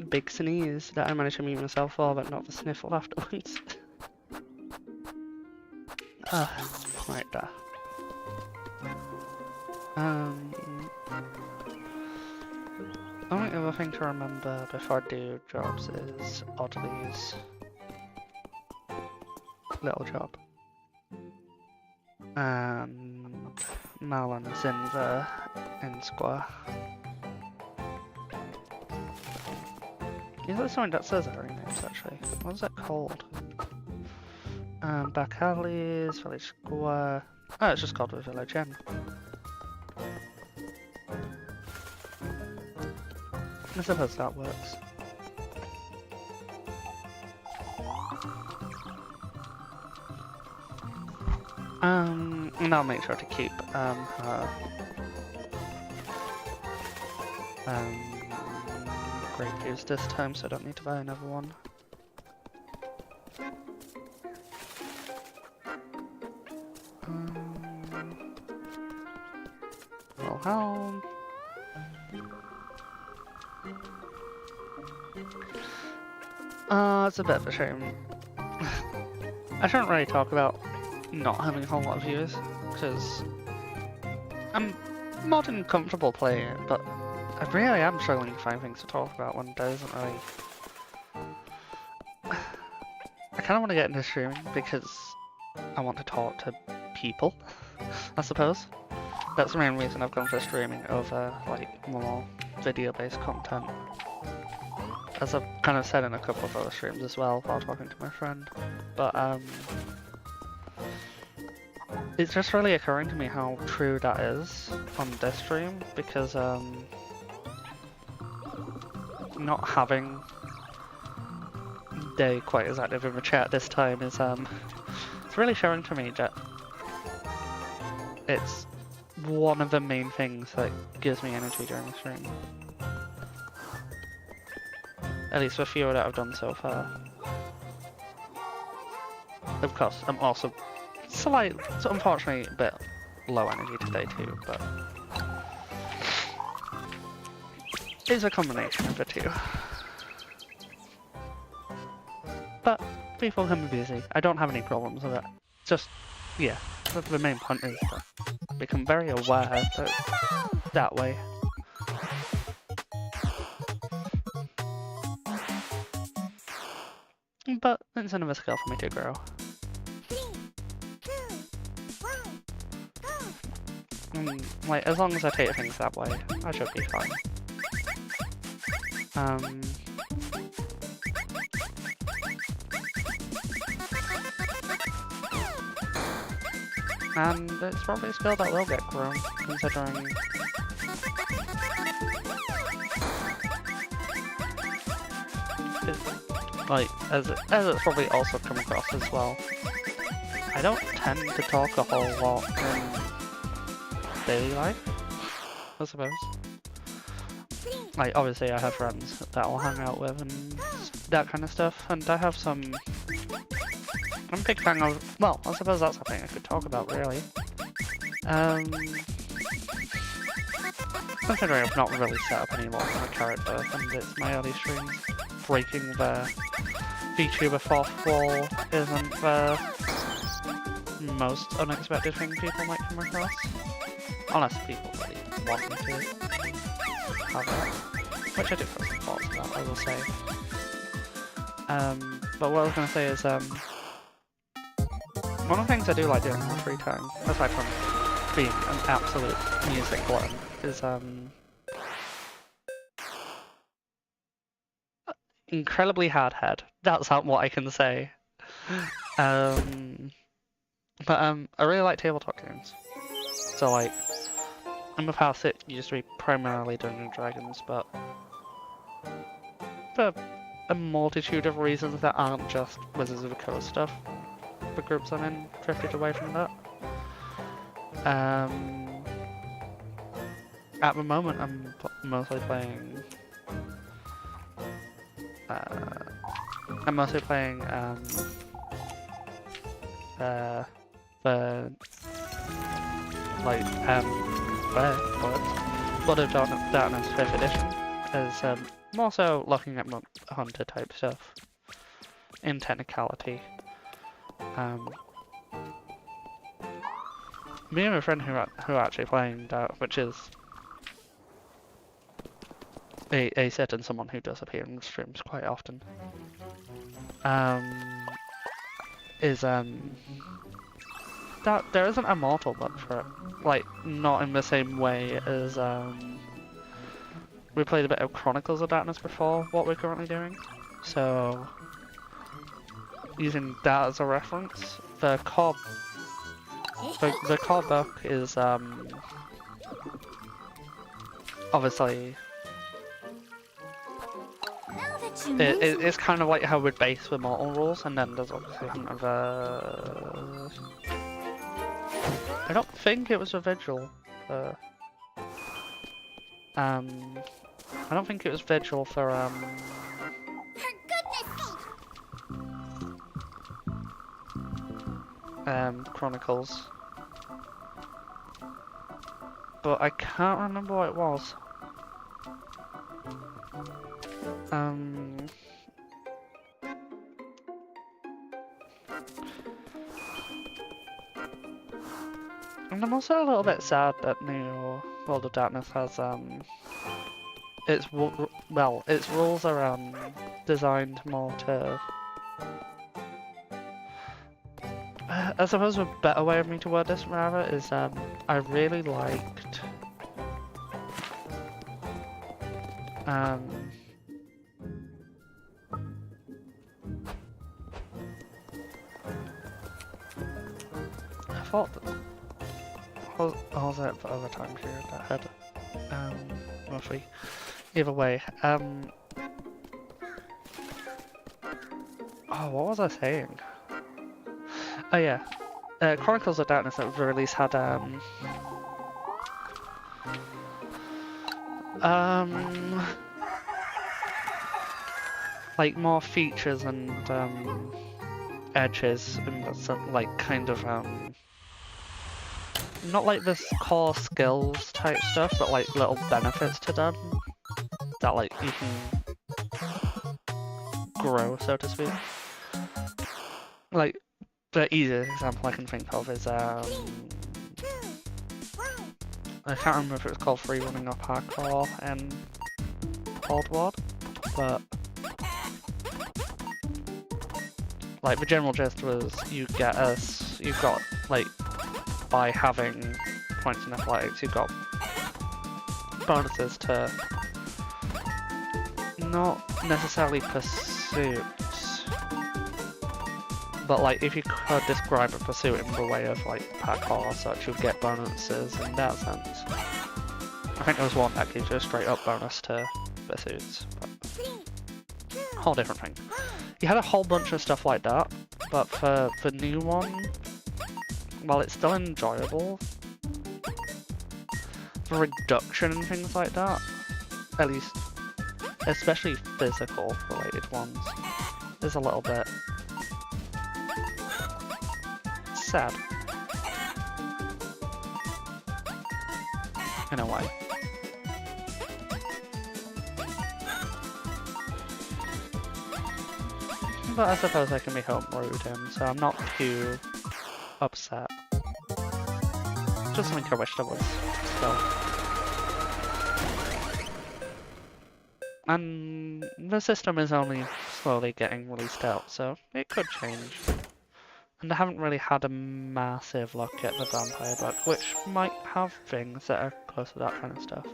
big sneeze that I managed to mute myself for, but not the sniffle afterwards. Right there. Only other thing to remember before I do jobs is Oddly's little job. And Malon's in the inn square. Is there something that says area names actually? What is that called? Back alleys, village square. Oh, it's just called the village inn. I suppose that works. And I'll make sure to keep her grape juice this time, so I don't need to buy another one. Well, how? It's a bit of a shame. I shouldn't really talk about not having a whole lot of viewers, because I'm more than comfortable playing it, but I really am struggling to find things to talk about when there isn't really... I kind of want to get into streaming because I want to talk to people, I suppose. That's the main reason I've gone for streaming over like more video-based content. As I've kind of said in a couple of other streams as well while talking to my friend. But it's just really occurring to me how true that is on this stream, because not having Day quite as active in the chat this time is it's really showing to me that it's one of the main things that gives me energy during the stream. At least the few that I've done so far. Of course, I'm also unfortunately a bit low energy today too, but it's a combination of the two. But people can be busy. I don't have any problems with it. Just, yeah, the main point is to become very aware that way. But it's another skill for me to grow. Like, as long as I take things that way, I should be fine. And it's probably a skill that will get grown, considering... Like, as it's probably also come across as well, I don't tend to talk a whole lot in daily life, I suppose. Like, obviously I have friends that I'll hang out with and that kind of stuff, and I have some... I'm a big fan of... Well, I suppose that's something I could talk about, really. Considering I've not really set up any more of a character, and it's my early streams, breaking the VTuber fourth wall isn't the most unexpected thing people might come across. Unless people really want me to have it. Which I do put some thoughts about, I will say. But what I was going to say is, one of the things I do like doing in my free time, aside from being an absolute music glutton, is incredibly hard head. That's what I can say. But I really like tabletop games. So like, in the past it used to be primarily Dungeons and Dragons, but for a multitude of reasons that aren't just Wizards of the Coast stuff, the groups I'm in drifted away from that. At the moment I'm mostly playing the like Blood of Darkness 5th edition as more so looking at hunter type stuff in technicality. Me and my friend who are actually playing that, which is a certain someone who does appear in streams quite often, is that there isn't a mortal book for it. Like, not in the same way as we played a bit of Chronicles of Darkness before what we're currently doing. So using that as a reference, the core book is obviously it's kind of like how we'd base the mortal rules, and then there's obviously kind of I don't think it was a vigil. I don't think it was vigil for Chronicles, but I can't remember what it was. And I'm also a little bit sad that New World of Darkness has its rules are designed more to. I suppose a better way of me to word this rather is I really liked I thought that was it for other time period that had roughly either way. Oh, what was I saying? Oh yeah, Chronicles of Darkness at the very least had like more features and edges and some like kind of not like this core skills type stuff, but like little benefits to them that like you can grow, so to speak. Like the easiest example I can think of is I can't remember if it was called free running or parkour in Cold War, but like the general gist was you got like by having points in athletics, you got bonuses to not necessarily pursuits, but like if you could describe a pursuit in the way of like parkour or such, you'd get bonuses in that sense. I think there was one that gives you a straight up bonus to pursuits, but whole different thing. You had a whole bunch of stuff like that, but for the new one, while it's still enjoyable, the reduction and things like that, at least, especially physical related ones, is a little bit sad, in a way. But I suppose I can be homebrewed him, so I'm not too upset. Just something I wish there was still. And the system is only slowly getting released out, so it could change. And I haven't really had a massive look at the Vampire book, which might have things that are close to that kind of stuff.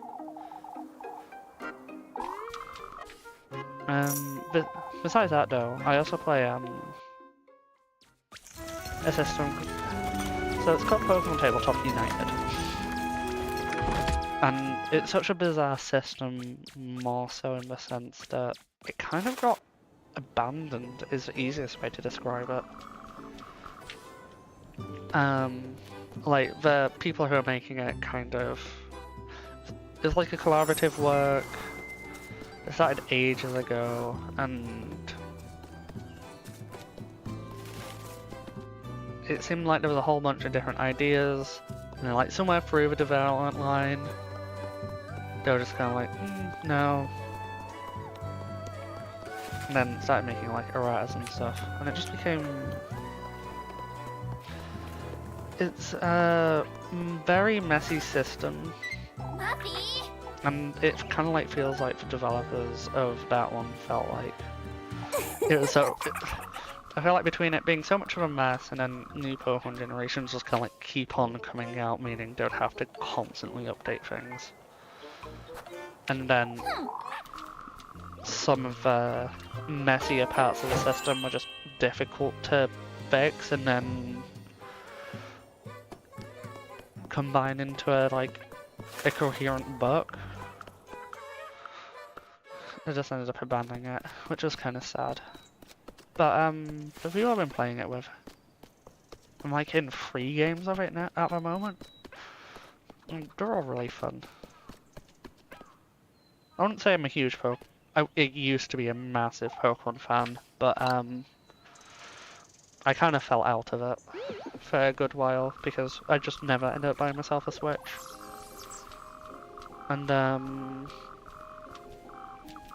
But besides that though, I also play a system, so it's called Pokemon Tabletop United. And it's such a bizarre system, more so in the sense that it kind of got abandoned, is the easiest way to describe it. Like the people who are making it kind of, it's like a collaborative work. It started ages ago, and it seemed like there was a whole bunch of different ideas, and then like somewhere through the development line, they were just kind of like, no, and then started making like erratas and stuff, and it just became. It's a very messy system, Muffy! and it kind of like feels like the developers of that one felt like it was so. I feel like between it being so much of a mess and then new Pokemon generations just kind of like keep on coming out, meaning they'd have to constantly update things. And then some of the messier parts of the system were just difficult to fix and then combine into a coherent book. I just ended up abandoning it, which was kind of sad. But the people I've been playing it with, I'm like in 3 games of it now at the moment. And they're all really fun. I wouldn't say I'm a huge it used to be a massive Pokemon fan, but I kind of fell out of it for a good while because I just never ended up buying myself a Switch. And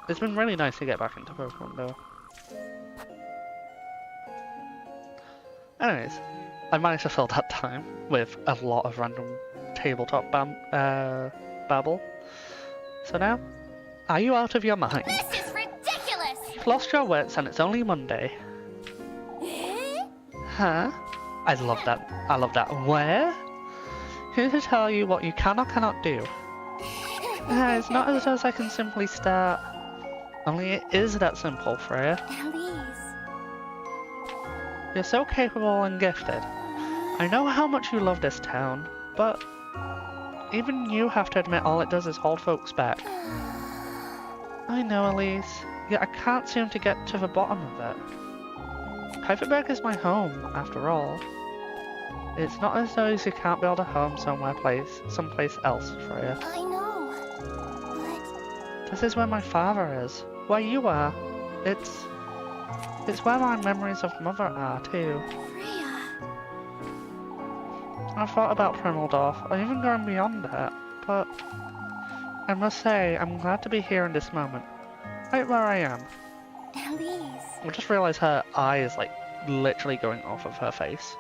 it's been really nice to get back into Pokemon though. Anyways, I managed to fill that time with a lot of random tabletop babble. So now, are you out of your mind? This is ridiculous! You've lost your wits and it's only Monday. Huh? I love that. I love that. Where? Who to tell you what you can or cannot do? It's not as though I can simply start. Only it is that simple, Freya. Elise. You're so capable and gifted. I know how much you love this town, but even you have to admit all it does is hold folks back. I know, Elise, yet I can't seem to get to the bottom of it. Kuiperberg is my home, after all. It's not as though you can't build a home someplace else, Freya. I know, but... This is where my father is. Where you are. It's where my memories of Mother are, too. Freya... I've thought about Primaldorf, or even going beyond that, but I must say, I'm glad to be here in this moment. Right where I am. Elise... I just realised her eye is like literally going off of her face.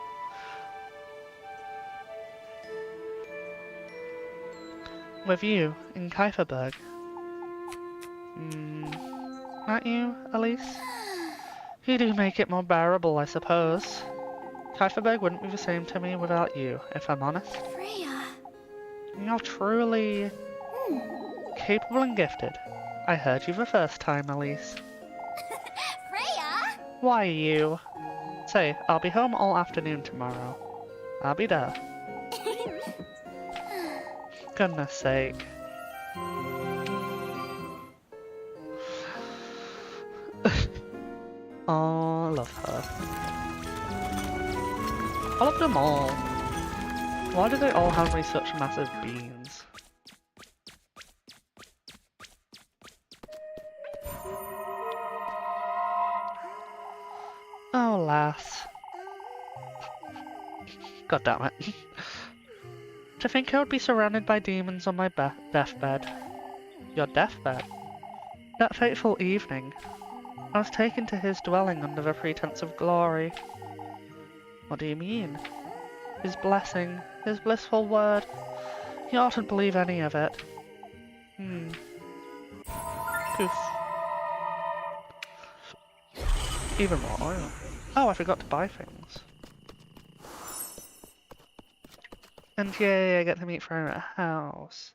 With you, in Kuiperberg. Aren't you, Elise? You do make it more bearable, I suppose. Kuiperberg wouldn't be the same to me without you, if I'm honest. Freya... You're truly capable and gifted. I heard you the first time, Elise. Freya! Why you? Say, I'll be home all afternoon tomorrow. I'll be there. Goodness sake. Oh, I love her. I love them all. Why do they all have me such massive beans? Oh, lass. God damn it. To think I would be surrounded by demons on my deathbed. Your deathbed? That fateful evening, I was taken to his dwelling under the pretense of glory. What do you mean? His blessing, his blissful word. You oughtn't believe any of it. Poof. Even more oil. Oh, I forgot to buy things. And yay, I get to meet Freya at a house.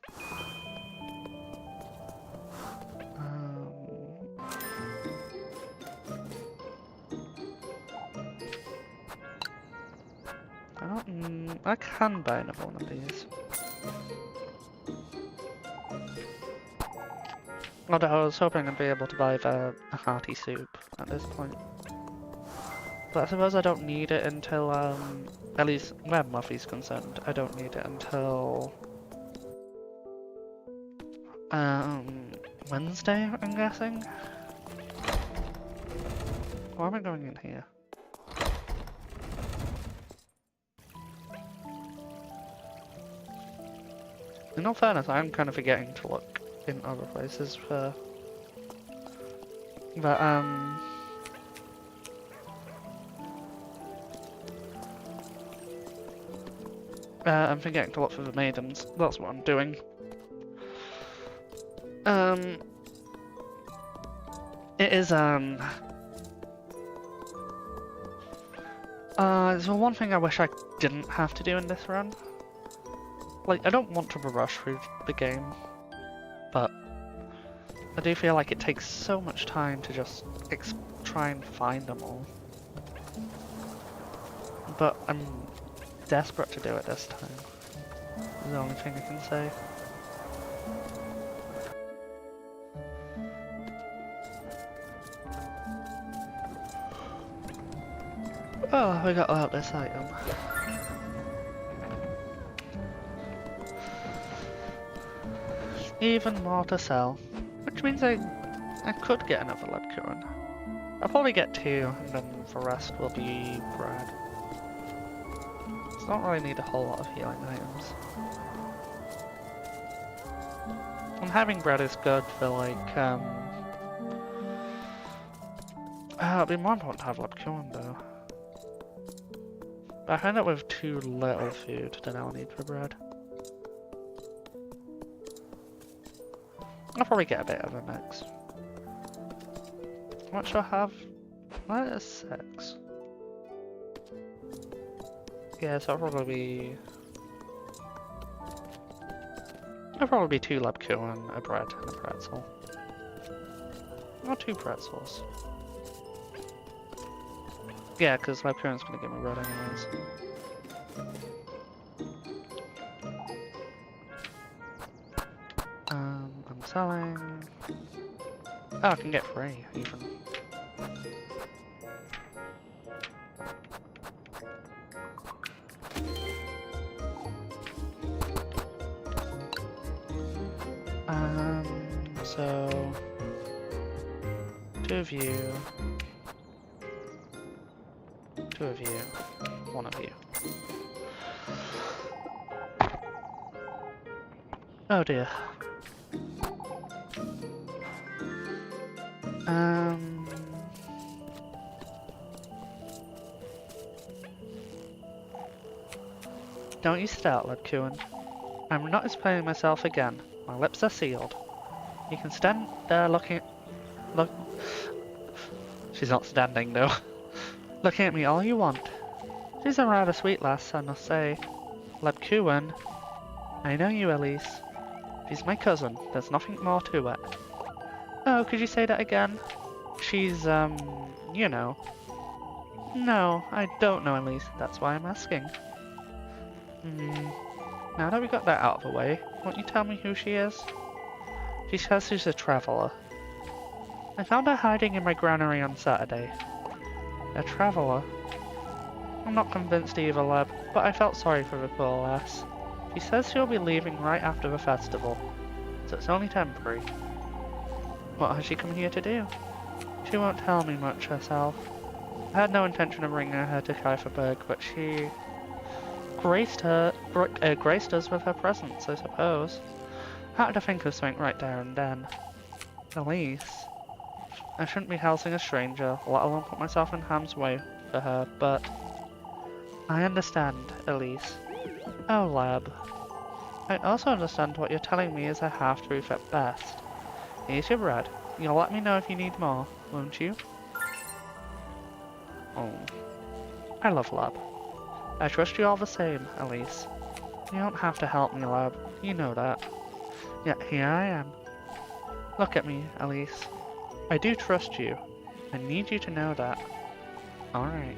I can buy another one of these. Although I was hoping I'd be able to buy a hearty soup at this point. But I suppose I don't need it until, at least where Muffy's concerned, I don't need it until, Wednesday, I'm guessing? Why am I going in here? In all fairness, I'm kind of forgetting to look in other places for But, I'm forgetting to look for the maidens. That's what I'm doing. It is, there's one thing I wish I didn't have to do in this run. Like, I don't want to rush through the game, but I do feel like it takes so much time to just try and find them all. But I'm desperate to do it this time. Is the only thing I can say. Oh, we got out this item. Even more to sell. Which means I could get another Lebkuren. I'll probably get 2, and then the rest will be bread. So I don't really need a whole lot of healing items. And having bread is good for like, it'd be more important to have Lebkuren though. But I find that with too little food, then I'll need for bread. I'll probably get a bit of a mix. What should I have? That is 6. Yeah, so I'll probably be 2 Lebkuren, a bread, and a pretzel. Or 2 pretzels. Yeah, because Lebkuren's gonna give me bread anyways. I'm selling... Oh, I can get free, even. So... 2 of you... 2 of you, 1 of you. Oh dear. Don't you start, Lebkuren. I'm not explaining myself again. My lips are sealed. You can stand there looking... Look... She's not standing though. Looking at me all you want. She's a rather sweet lass, I must say. Lebkuren. I know you, Elise. She's my cousin. There's nothing more to it. Oh, could you say that again? She's, you know. No, I don't know, Elise. That's why I'm asking. Now that we got that out of the way, won't you tell me who she is? She says she's a traveller. I found her hiding in my granary on Saturday. A traveller? I'm not convinced either, Leb, but I felt sorry for the poor lass. She says she'll be leaving right after the festival, so it's only temporary. What has she come here to do? She won't tell me much herself. I had no intention of bringing her to Kieferberg, but she graced us with her presence, I suppose. I had to think of something right there and then. Elise. I shouldn't be housing a stranger, let alone put myself in harm's way for her, but... I understand, Elise. Oh, Lab. I also understand what you're telling me is a half-truth at best. Here's your bread. You'll let me know if you need more, won't you? Oh. I love Lab. I trust you all the same, Elise. You don't have to help me, Lab. You know that. Yet here I am. Look at me, Elise. I do trust you. I need you to know that. Alright.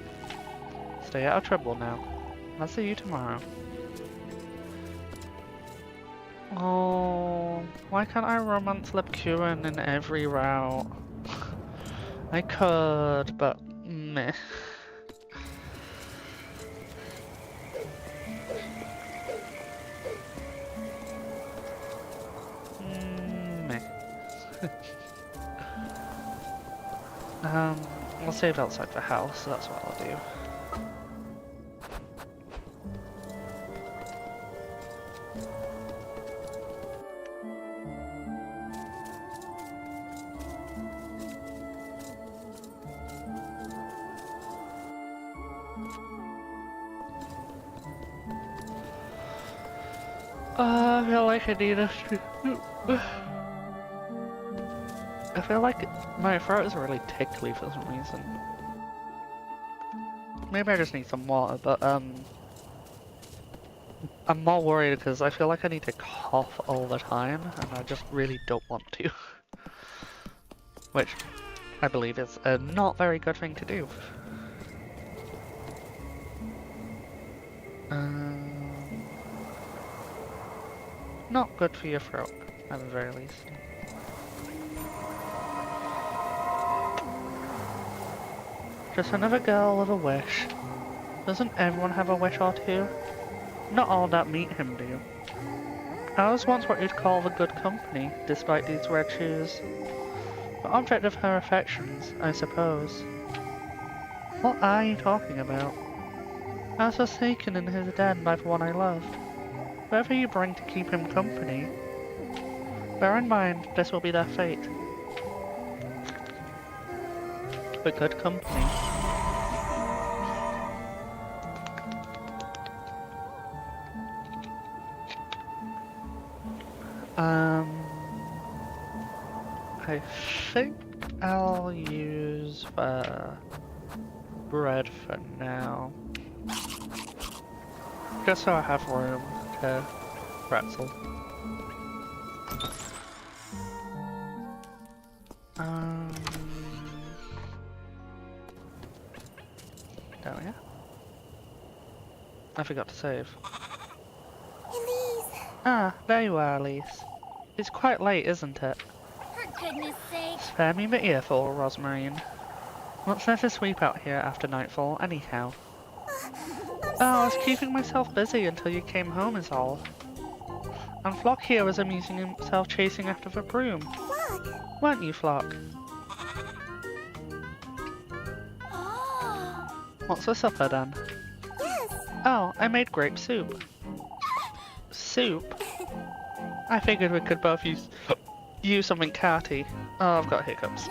Stay out of trouble now. I'll see you tomorrow. Oh, why can't I romance Lebkuren in every route? I could, but meh. Meh. I'll save outside the house, so that's what I'll do. I feel like I need a... I feel like my throat is really tickly for some reason. Maybe I just need some water, but I'm more worried because I feel like I need to cough all the time, and I just really don't want to. Which I believe is a not very good thing to do. Not good for your throat, at the very least. Just another girl with a wish. Doesn't everyone have a wish or two? Not all that meet him do. I was once what you'd call the good company, despite these red shoes. The object of her affections, I suppose. What are you talking about? I was forsaken in his den by the one I loved. Whoever you bring to keep him company, bear in mind this will be their fate. The good company. I think I'll use the bread for now. Just so I have room to pretzel. There we go. I forgot to save. Elise! Ah, there you are, Elise. It's quite late, isn't it? For goodness sake! Spare me the earful, Rosmarine. What's there to sweep out here after nightfall, anyhow? I was keeping myself busy until you came home is all. And Flock here was amusing himself chasing after the broom. Flock! Weren't you, Flock? Oh! What's for supper, then? Yes! Oh, I made grape soup. Soup? I figured we could both use something hearty. Oh, I've got hiccups.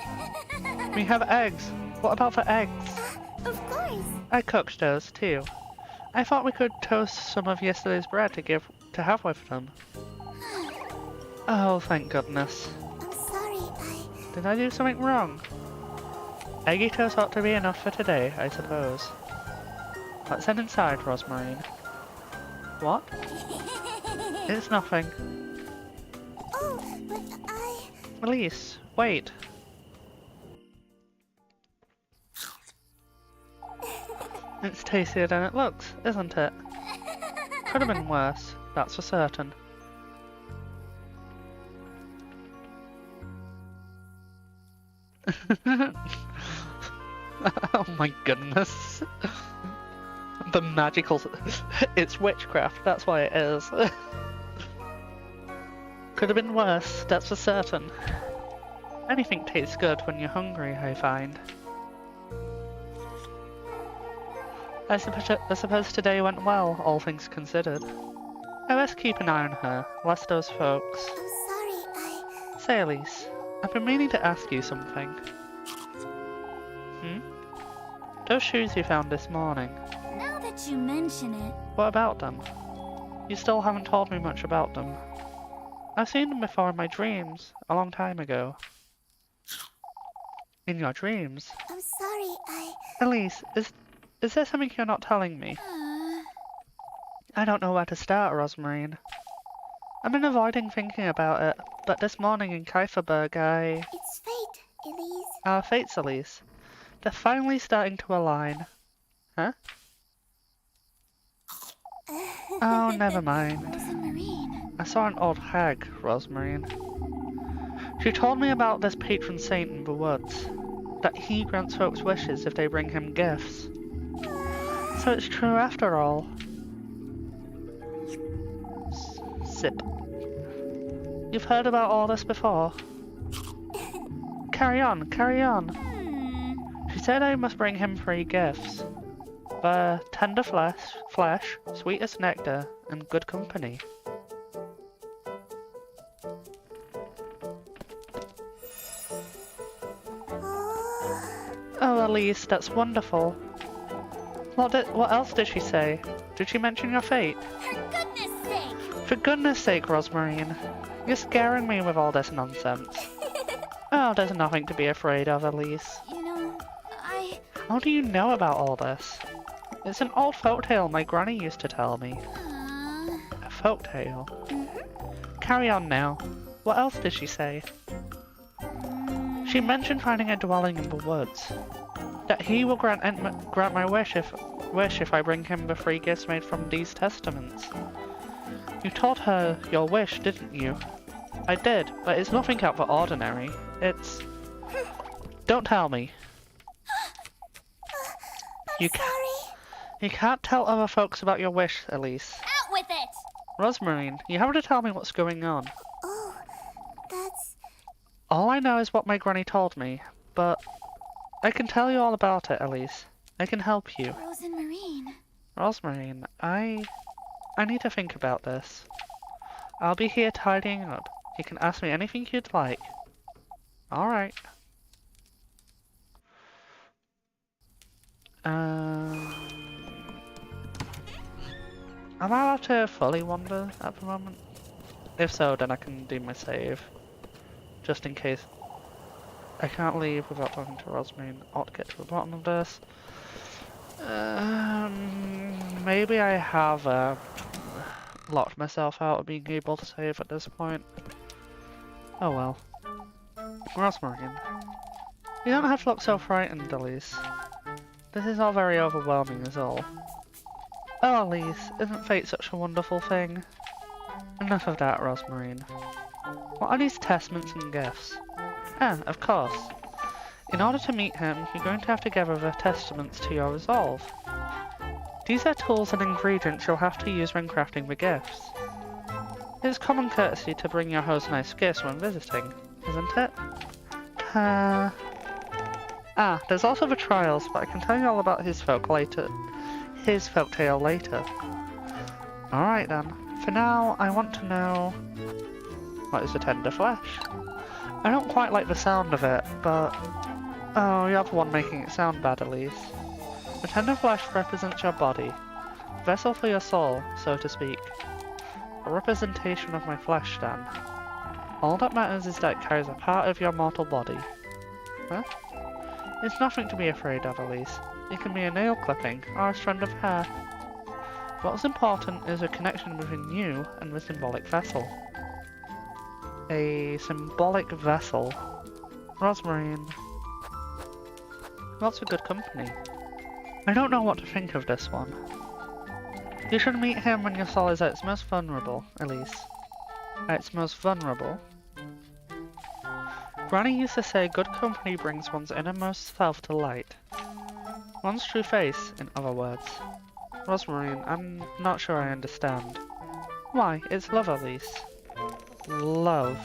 We have eggs. What about the eggs? Of course! I cooked those, too. I thought we could toast some of yesterday's bread to have with them. Oh, thank goodness. I'm sorry, Did I do something wrong? Eggy toast ought to be enough for today, I suppose. Let's head inside, Rosmarine. What? It's nothing. Oh, but I... Elise, wait. It's tastier than it looks, isn't it? Could have been worse, that's for certain. Oh my goodness. The magical... It's witchcraft, that's why it is. Could have been worse, that's for certain. Anything tastes good when you're hungry, I find. I suppose today went well, all things considered. I best keep an eye on her, lest those folks... I'm sorry, Say, Elise, I've been meaning to ask you something. Those shoes you found this morning, Now that you mention it... what about them? You still haven't told me much about them. I've seen them before in my dreams, a long time ago. In your dreams? I'm sorry, Elise, is there something you're not telling me? I don't know where to start, Rosmarine. I've been avoiding thinking about it, but this morning in Kieferberg It's fate, Elise. Our fates, Elise. They're finally starting to align. Huh? Oh, never mind. Rosmarine. I saw an old hag, Rosmarine. She told me about this patron saint in the woods. That he grants folks wishes if they bring him gifts. So it's true after all. Sip. You've heard about all this before? Carry on, carry on. She said I must bring him 3 gifts. The tender flesh, sweetest nectar, and good company. Oh, Elise, that's wonderful. What else did she say? Did she mention your fate? For goodness sake! For goodness sake, Rosmarine. You're scaring me with all this nonsense. Oh, there's nothing to be afraid of, Elise. You know, How do you know about all this? It's an old folktale my granny used to tell me. A folktale? Carry on now. What else did she say? She mentioned finding a dwelling in the woods. That he will grant my wish if I bring him the 3 gifts made from these testaments. You told her your wish, didn't you? I did, but it's nothing out of the ordinary. It's... Don't tell me. I'm You can't tell other folks about your wish, Elise. Out with it! Rosmarine, you have to tell me what's going on. Oh, that's... All I know is what my granny told me, but I can tell you all about it, Elise. I can help you. Rose and Marine. Rosmarine, I need to think about this. I'll be here tidying up. You can ask me anything you'd like. Alright. Am I allowed to fully wander at the moment? If so, then I can do my save. Just in case I can't leave without talking to Rosmarine. I ought to get to the bottom of this. Maybe I have locked myself out of being able to save at this point. Oh well. Rosmarine, you don't have to look so frightened, Elise. This is all very overwhelming is all. Oh Elise, isn't fate such a wonderful thing? Enough of that, Rosmarine. What are these testaments and gifts? Ah, of course. In order to meet him, you're going to have to gather the testaments to your resolve. These are tools and ingredients you'll have to use when crafting the gifts. It's common courtesy to bring your host nice gifts when visiting, isn't it? There's also the trials, but I can tell you all about his folktale later. Alright then. For now, I want to know... What is the tender flesh? I don't quite like the sound of it, but... Oh, you're the one making it sound bad, Elise. The tender flesh represents your body. Vessel for your soul, so to speak. A representation of my flesh, then. All that matters is that it carries a part of your mortal body. Huh? It's nothing to be afraid of, Elise. It can be a nail clipping, or a strand of hair. What's important is a connection between you and the symbolic vessel. A symbolic vessel. Rosmarine. Lots of good company. I don't know what to think of this one. You should meet him when your soul is at its most vulnerable, Elise. At its most vulnerable? Granny used to say good company brings one's innermost self to light. One's true face, in other words. Rosmarine, I'm not sure I understand. Why, it's love, Elise. Love.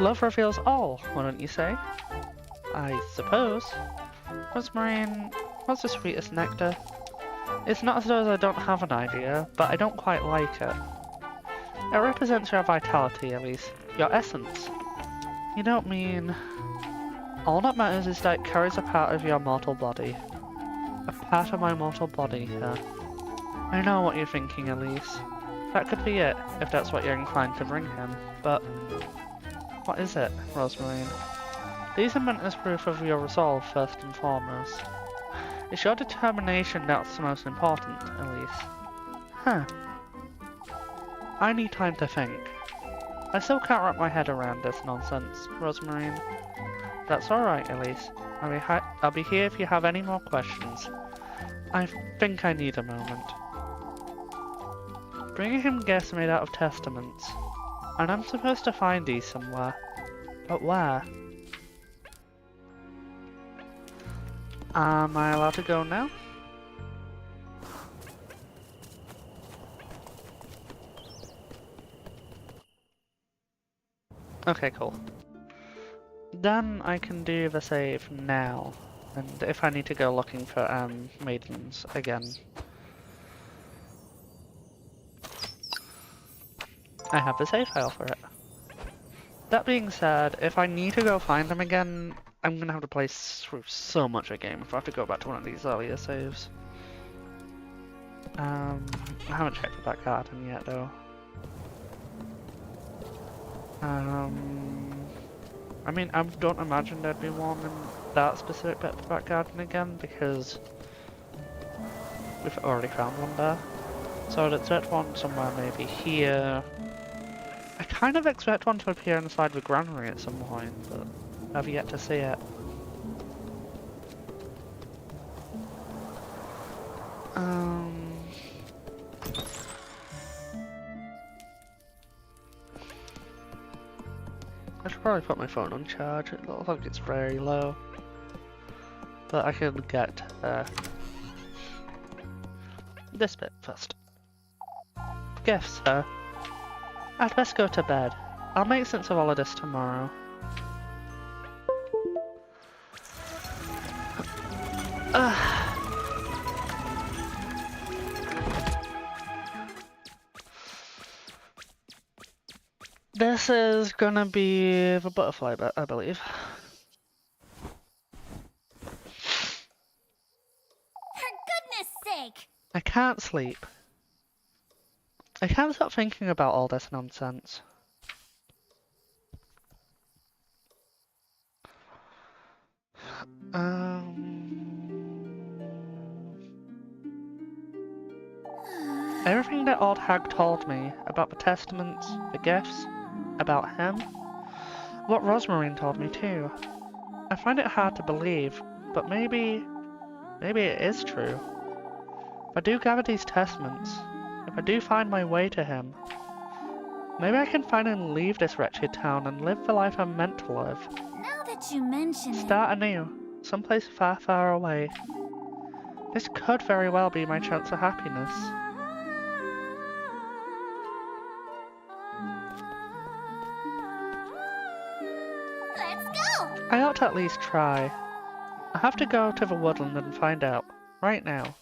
Love reveals all, wouldn't you say? I suppose. Rosmarine, what's the sweetest nectar? It's not as though I don't have an idea, but I don't quite like it. It represents your vitality, Elise. Your essence. You don't mean... All that matters is that it carries a part of your mortal body. A part of my mortal body, yeah. I know what you're thinking, Elise. That could be it, if that's what you're inclined to bring him, but... What is it, Rosmarine? These are meant as proof of your resolve, first and foremost. It's your determination that's the most important, Elise. Huh. I need time to think. I still can't wrap my head around this nonsense, Rosmarine. That's alright, Elise. I'll be here if you have any more questions. I think I need a moment. Bringing him gifts made out of testaments. And I'm supposed to find these somewhere. But where? Am I allowed to go now? Okay, cool. Then I can do the save now, and if I need to go looking for maidens again, I have the save file for it. That being said, if I need to go find them again, I'm gonna have to play through so much a game if I have to go back to one of these earlier saves. I haven't checked the back garden yet though. I mean, I don't imagine there'd be one in that specific bit of the back garden again because we've already found one there. So I'd expect one somewhere maybe here. I kind of expect one to appear inside the granary at some point, but I've yet to see it. I should probably put my phone on charge. It looks like it's very low. But I can get this bit first. Gifts, sir. I'd best go to bed. I'll make sense of all of this tomorrow. This is gonna be the butterfly bit, I believe. For goodness sake! I can't sleep. I can't stop thinking about all this nonsense. Everything that old hag told me about the testaments, the gifts, about him, what Rosmarine told me too. I find it hard to believe, but maybe it is true. If I do gather these testaments, if I do find my way to him, maybe I can finally leave this wretched town and live the life I'm meant to live. Now that you mention it... Start anew, someplace far, far away. This could very well be my chance of happiness. Let's go! I ought to at least try. I have to go to the woodland and find out, right now.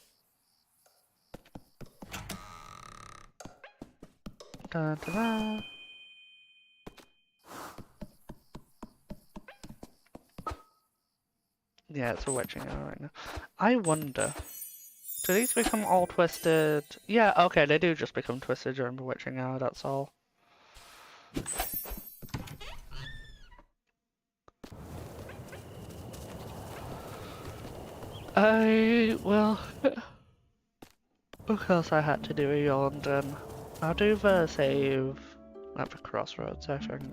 Da, da, da. Yeah, it's a witching hour right now. I wonder, do these become all twisted? Yeah, okay, they do just become twisted during the witching hour, that's all. Well, of course I had to do a yawn then. I'll do the save at the crossroads, I think.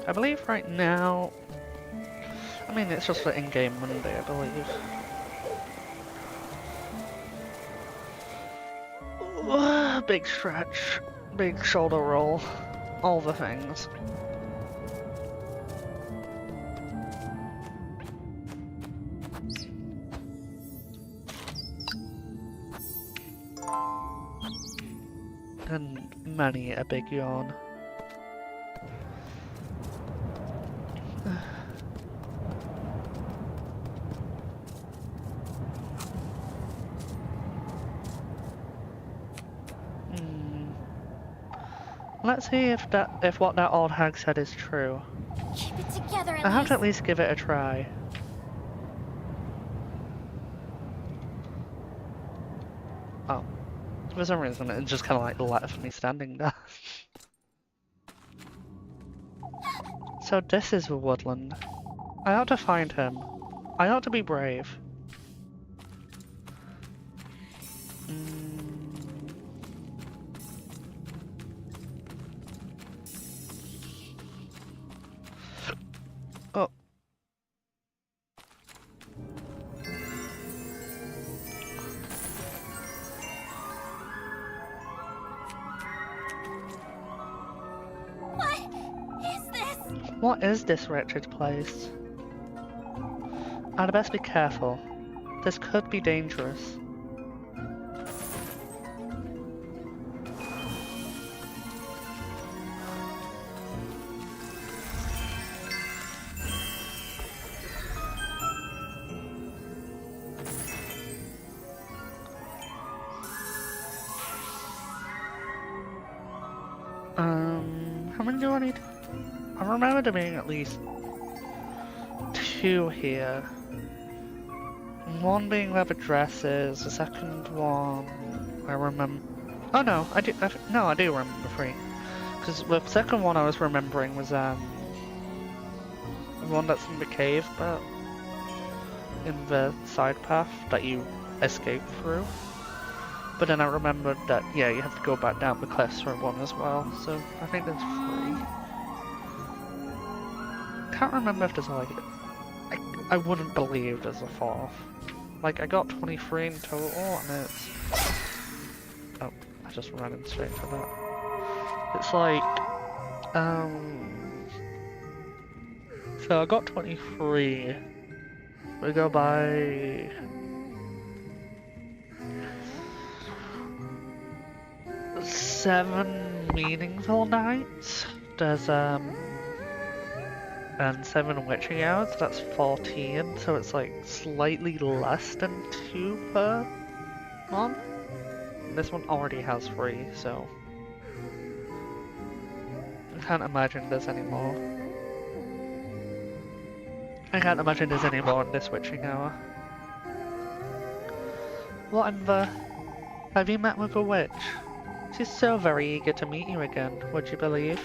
I believe right now, I mean it's just for in-game Monday, I believe. Big stretch, big shoulder roll, all the things. And many a big yawn. Let's see if what that old hag said is true. Keep it together, Elise. I have to at least give it a try. Oh. For some reason it just kinda like left me standing there. So this is the woodland. I ought to find him. I ought to be brave. Oh. What is this wretched place? I'd best be careful. This could be dangerous. How many do I need? I remember there being at least two here. One being leather dresses, the second one I remember. Oh no, I do remember three. Because the second one I was remembering was the one that's in the cave, but in the side path that you escape through. But then I remembered that, yeah, you have to go back down the cliffs for one as well, so I think there's three. Can't remember if there's like... I wouldn't believe there's a fourth. Like, I got 23 in total, and it's... Oh, I just ran in straight for that. It's like... So I got 23. We go by... 7 meaningful nights. There's and 7 witching hours. That's 14. So it's like slightly less than 2 per month. This one already has 3, so I can't imagine there's any more. I can't imagine there's any more in this witching hour. What in the... Have you met with a witch? She's so very eager to meet you again, would you believe?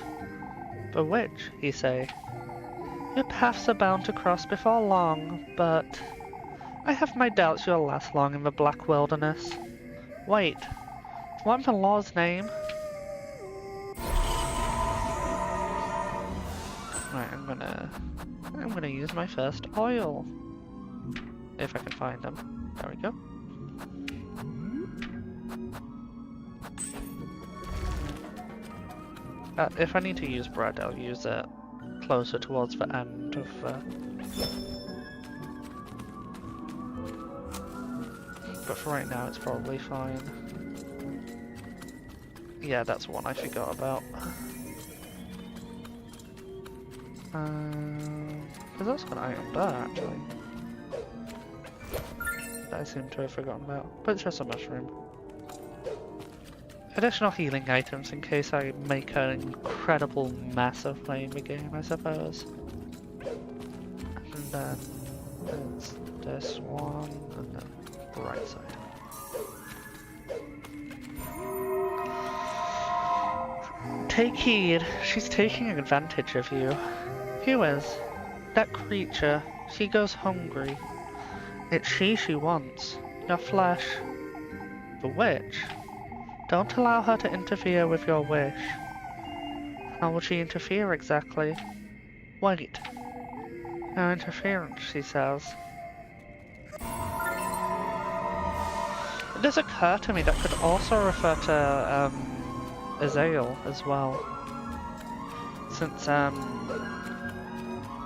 The witch, you say? Your paths are bound to cross before long, but... I have my doubts you'll last long in the black wilderness. Wait, what in the law's name? Right, I'm gonna use my first oil. If I can find them. There we go. If I need to use bread, I'll use it closer towards the end of but for right now it's probably fine. Yeah, that's one I forgot about. Because that's got an item there, actually. That I seem to have forgotten about. But it's just a mushroom. Additional healing items in case I make an incredible mess of playing the game, I suppose. And then there's this one, and then the right side. Take heed, she's taking advantage of you. Who is? That creature. She goes hungry. It's she wants. Your flesh. The witch? Don't allow her to interfere with your wish. How will she interfere exactly? Wait. No interference, she says. It does occur to me that could also refer to Azael as well. Since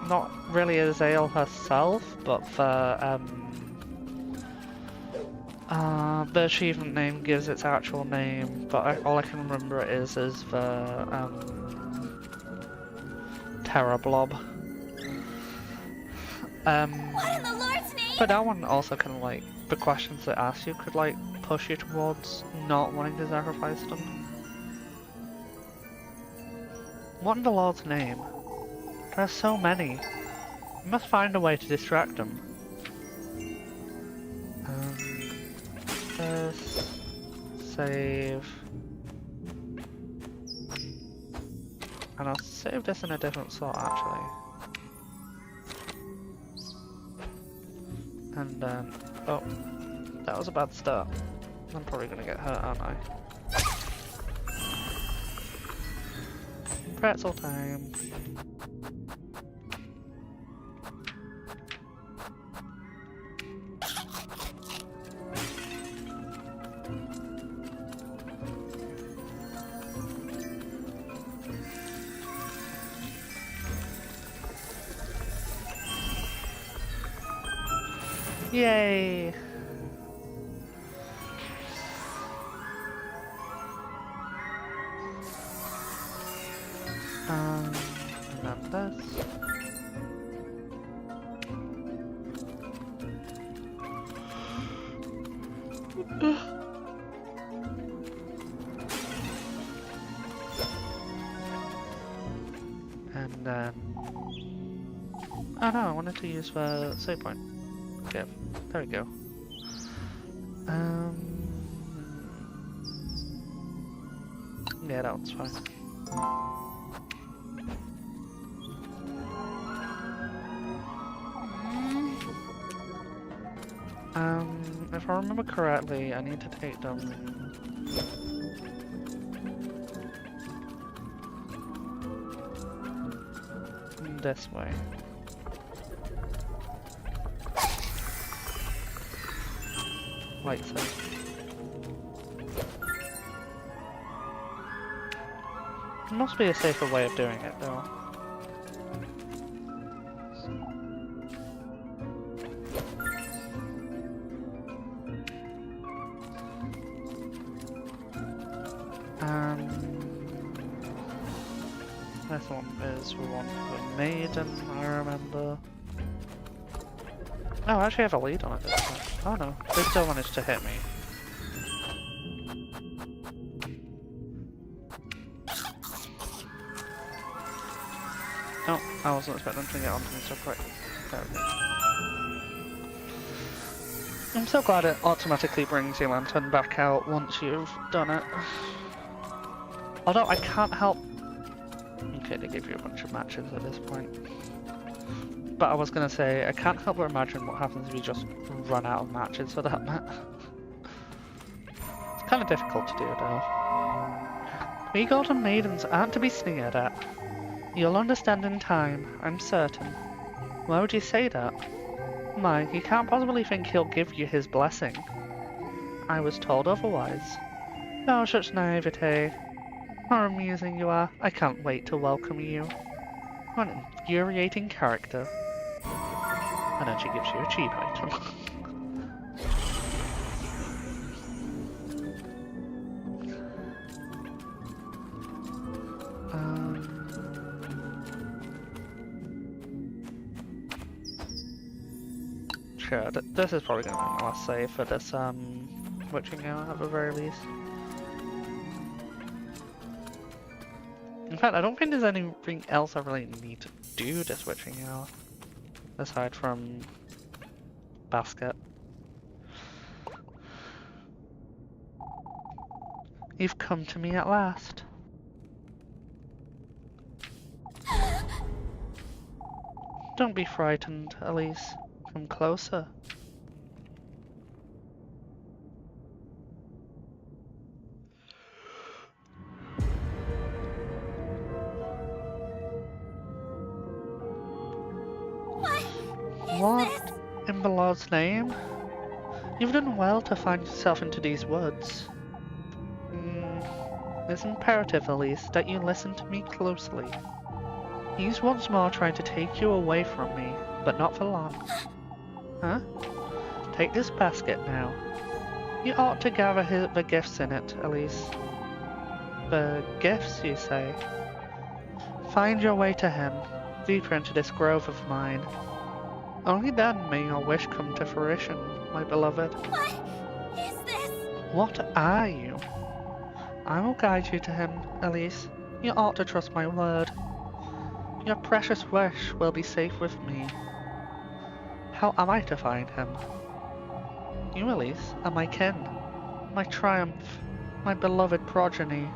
not really Azael herself, but the achievement name gives its actual name, but all I can remember it is the Terror Blob. What in the Lord's name? But that one also kind of like, the questions it asks you could like push you towards not wanting to sacrifice them. What in the Lord's name? There are so many. You must find a way to distract them. This, save, and I'll save this in a different slot actually. And then, oh, that was a bad start. I'm probably gonna get hurt, aren't I? Pretzel time. Yay! And then this. And then Oh no, I wanted to use the save point. Yep, there we go. Yeah, that one's fine. If I remember correctly, I need to take them this way. Like so. There must be a safer way of doing it though. This one is the one with Maiden, I remember. Oh, I actually have a lead on it this time. Oh no, they still managed to hit me. Oh, I wasn't expecting them to get onto me so quick. There we go. I'm so glad it automatically brings your lantern back out once you've done it. Although I can't help... Okay, they gave you a bunch of matches at this point. But I was gonna say, I can't help but imagine what happens if you just run out of matches for that match. It's kind of difficult to do though. We Golden Maidens aren't to be sneered at. You'll understand in time, I'm certain. Why would you say that? My, you can't possibly think he'll give you his blessing. I was told otherwise. Oh, such naivete. How amusing you are. I can't wait to welcome you. What an infuriating character. And then she gives you a cheap item. Sure, this is probably going to be my last save for this witching hour at the very least. In fact, I don't think there's anything else I really need to do this witching hour, aside from basket. You've come to me at last. Don't be frightened, Elise. Come closer. What? In the Lord's name? You've done well to find yourself into these woods. It's imperative, Elise, that you listen to me closely. He's once more trying to take you away from me, but not for long. Huh? Take this basket now. You ought to gather the gifts in it, Elise. The gifts, you say? Find your way to him, deeper into this grove of mine. Only then may your wish come to fruition, my beloved. What is this? What are you? I will guide you to him, Elise. You ought to trust my word. Your precious wish will be safe with me. How am I to find him? You, Elise, are my kin, my triumph, my beloved progeny.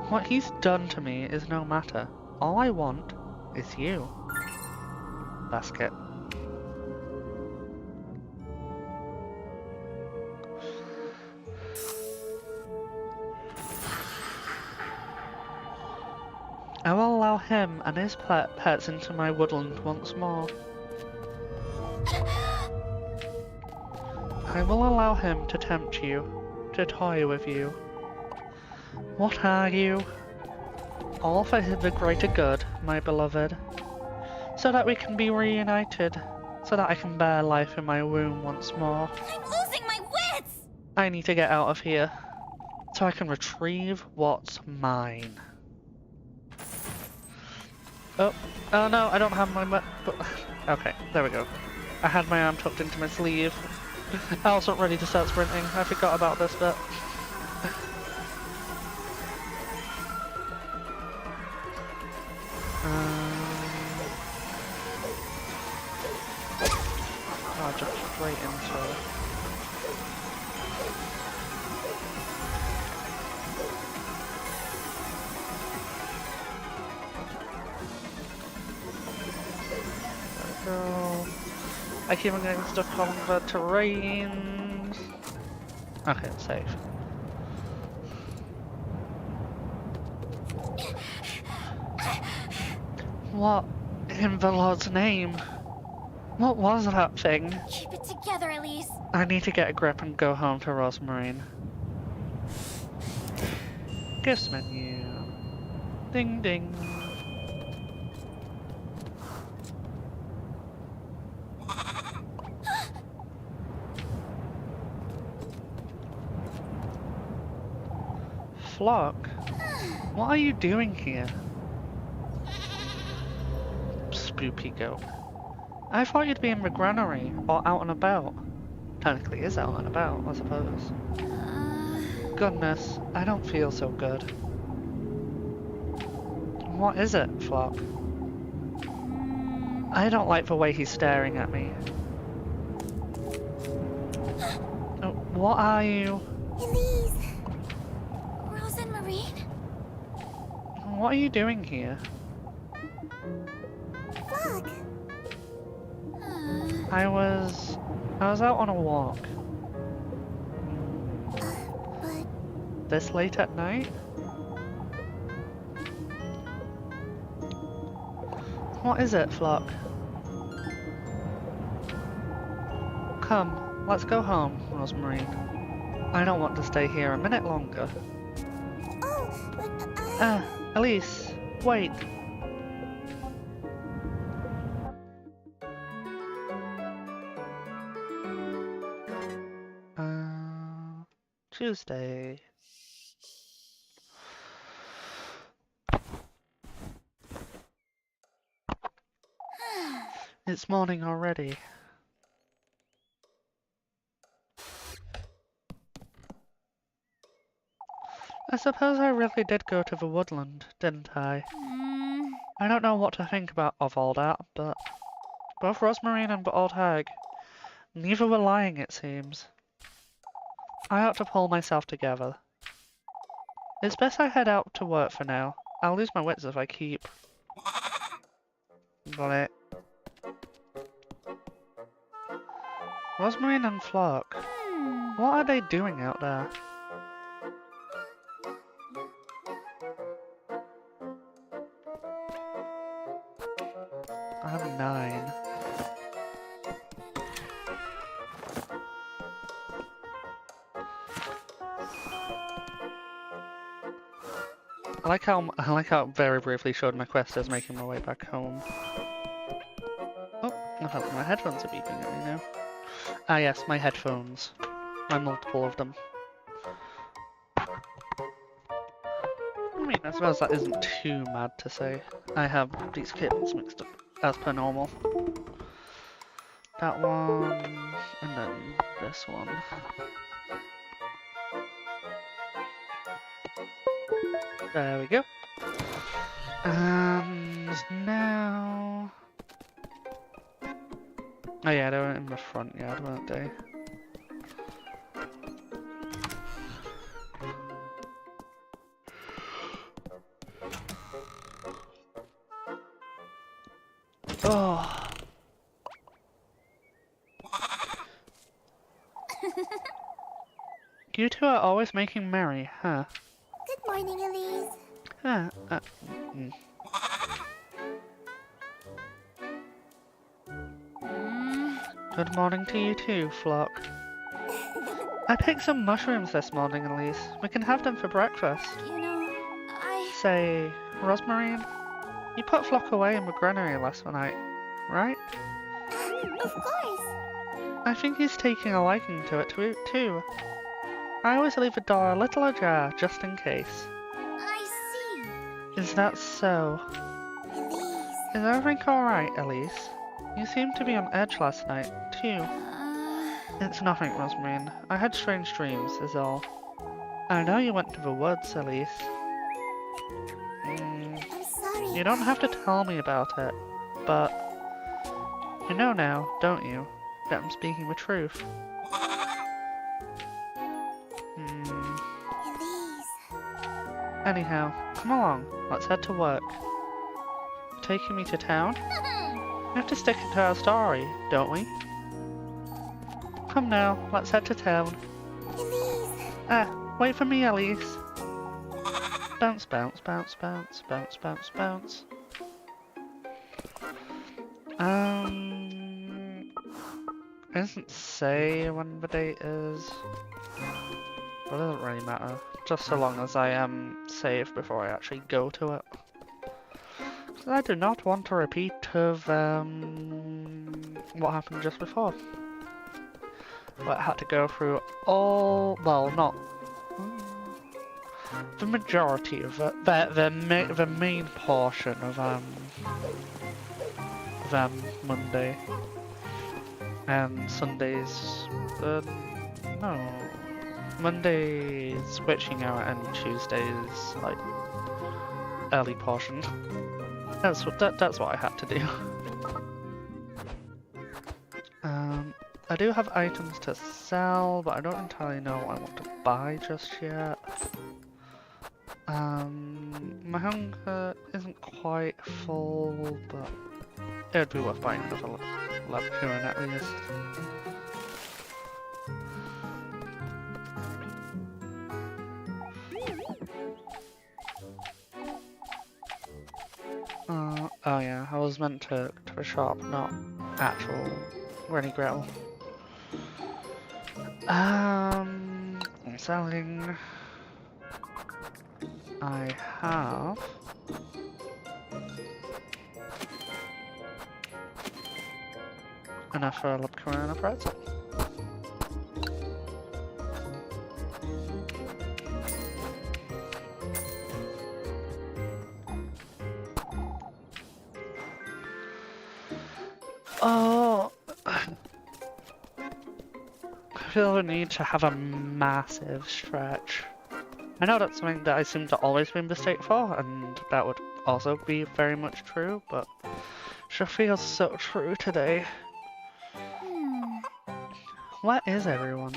What he's done to me is no matter. All I want is you. Basket. I will allow him and his pets into my woodland once more. I will allow him to tempt you, to toy with you. What are you? All for the greater good, my beloved. So that we can be reunited. So that I can bear life in my womb once more. I'm losing my wits! I need to get out of here. So I can retrieve what's mine. Oh no, I don't have my okay, there we go. I had my arm tucked into my sleeve. I wasn't ready to start sprinting. I forgot about this bit. control. I keep on getting stuck on the terrain. Okay, it's safe. What in the Lord's name? What was that thing? Keep it together, Elise. I need to get a grip and go home to Rosmarine. Gifts menu. Ding ding. Flock? What are you doing here? Spoopy goat. I thought you'd be in the granary, or out and about. Technically is out and about, I suppose. Goodness, I don't feel so good. What is it, Flock? I don't like the way he's staring at me. Oh, what are you? Elise. Rose and Marine? What are you doing here? Fuck. I was out on a walk. But This late at night? What is it, Flock? Come, let's go home, Rosemarine. I don't want to stay here a minute longer. oh, but Elise, wait. Tuesday. It's morning already. I suppose I really did go to the woodland, didn't I? I don't know what to think of all that, but both Rosmarine and the old hag, neither were lying, it seems. I ought to pull myself together. It's best I head out to work for now. I'll lose my wits if I keep. Got it. Rosmarine and Flock. What are they doing out there? I have 9. I like how very briefly showed my quest as making my way back home. Oh, my headphones are beeping at me now. Ah yes, my headphones. My multiple of them. I mean, I suppose that isn't too mad to say. I have these cables mixed up as per normal. That one, and then this one. There we go. And now... Oh yeah, they were in the front yard, weren't they? Oh. You two are always making merry, huh? good morning, Elise. Huh. Good morning to you too, Flock. I picked some mushrooms this morning, Elise. We can have them for breakfast. You know, Say, Rosmarine, you put Flock away in the granary last night, right? Of course. I think he's taking a liking to it too. I always leave the door a little ajar, just in case. I see. Is that so? Elise. Is everything alright, Elise? You seemed to be on edge last night, too. It's nothing, Rosmarine. I had strange dreams, is all. I know you went to the woods, Elise. I'm sorry. You don't have to tell me about it, but... You know now, don't you, that I'm speaking the truth. Elise. Anyhow, come along, let's head to work. Taking me to town? We have to stick to our story, don't we? Come now, let's head to town. Elise. Wait for me, Elise. Bounce, bounce, bounce, bounce, bounce, bounce, bounce. It doesn't say when the date is. But it doesn't really matter. Just so long as I save before I actually go to it. Because I do not want a repeat of what happened just before. But I had to go through all, well, not the majority of it, the main portion of Monday and Sundays. No, Monday's switching out and Tuesday's like early portion. That's what I had to do. I do have items to sell, but I don't entirely know what I want to buy just yet. My hunger isn't quite full, but it would be worth buying another Leptune at least. Oh yeah, I was meant to the shop, not actual Rennie Gretel. I'm selling. I have enough for a Leptune and a pretzel. Oh, I feel the need to have a massive stretch. I know that's something that I seem to always be mistake for, and that would also be very much true, but it sure feels so true today. Where is everyone?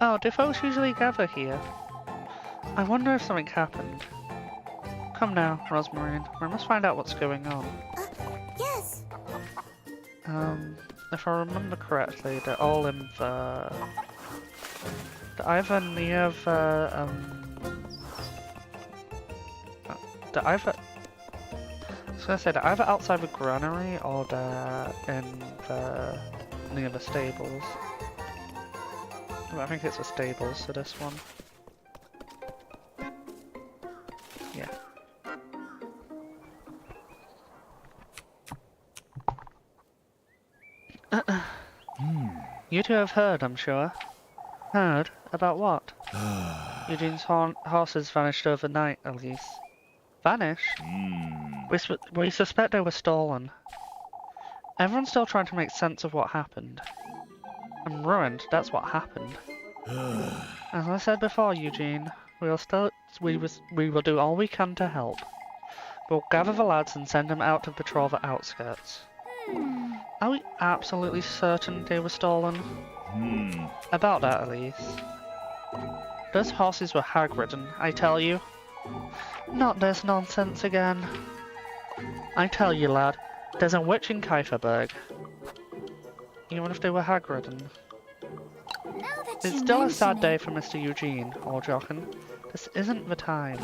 Oh, do folks usually gather here? I wonder if something happened. Come now, Rosmarine, we must find out what's going on. Yes. If I remember correctly, they're all in the... They're either near the, they're either... I was gonna say, they're either outside the granary or they're in the... near the stables. Well, I think it's the stables for this one. Yeah. You two have heard, I'm sure. Heard? About what? Eugene's horses vanished overnight, Elise. Vanished? We suspect they were stolen. Everyone's still trying to make sense of what happened. I'm ruined, that's what happened. As I said before, Eugene, we will do all we can to help. We'll gather the lads and send them out to patrol the outskirts. Are we absolutely certain they were stolen? About that, Elise. Those horses were hag-ridden, I tell you. Not this nonsense again. I tell you, lad, there's a witch in Kieferberg. Even if they were hag-ridden. It's still a sad day for Mr. Eugene, Orjochen. This isn't the time.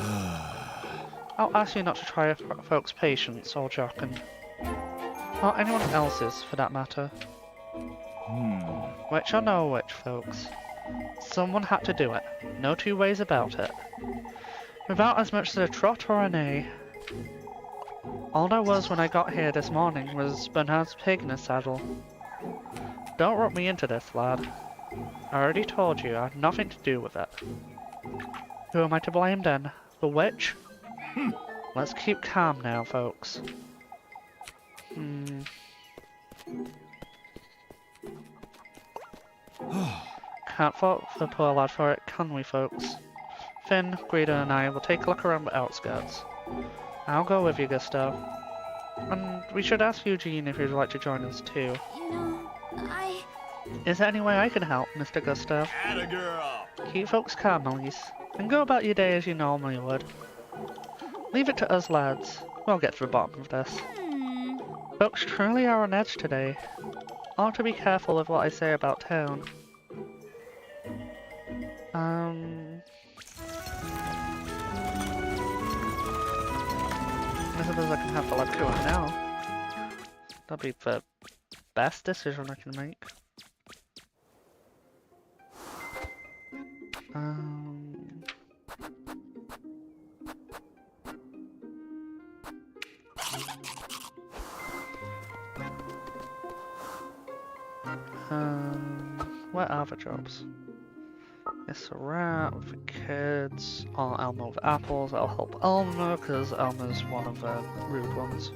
I'll ask you not to try folks' patience, Orjochen. Or anyone else's, for that matter. Witch or no witch, folks. Someone had to do it. No two ways about it. Without as much as a trot or a neigh. All there was when I got here this morning was Bernard's pig in a saddle. Don't rope me into this, lad. I already told you I had nothing to do with it. Who am I to blame then? The witch? Let's keep calm now, folks. Can't fault the poor lad for it, can we, folks? Finn, Guido and I will take a look around the outskirts. I'll go with you, Gustav. And we should ask Eugene if he'd like to join us too. You know, Is there any way I can help, Mr. Gustav? Atta girl. Keep folks calm, Elise, and go about your day as you normally would. Leave it to us lads. We'll get to the bottom of this. Folks truly are on edge today. I ought to be careful with what I say about town. I suppose I can have the lab go on now. That'd be the best decision I can make. Where are the jobs? It's a rat with the kids. Oh, Elmo with apples. I'll help Elmo because Elmo's one of the rude ones.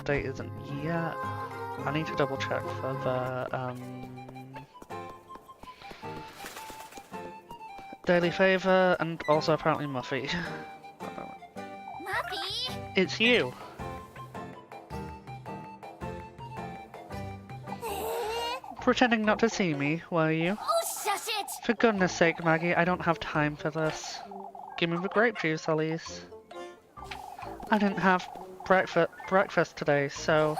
Date isn't yet. I need to double check for the daily favor and also apparently Muffy. Muffy? It's you. Pretending not to see me, were you? Oh, shush it! For goodness sake, Maggie, I don't have time for this. Give me the grape juice, Elise. I didn't have breakfast today, so...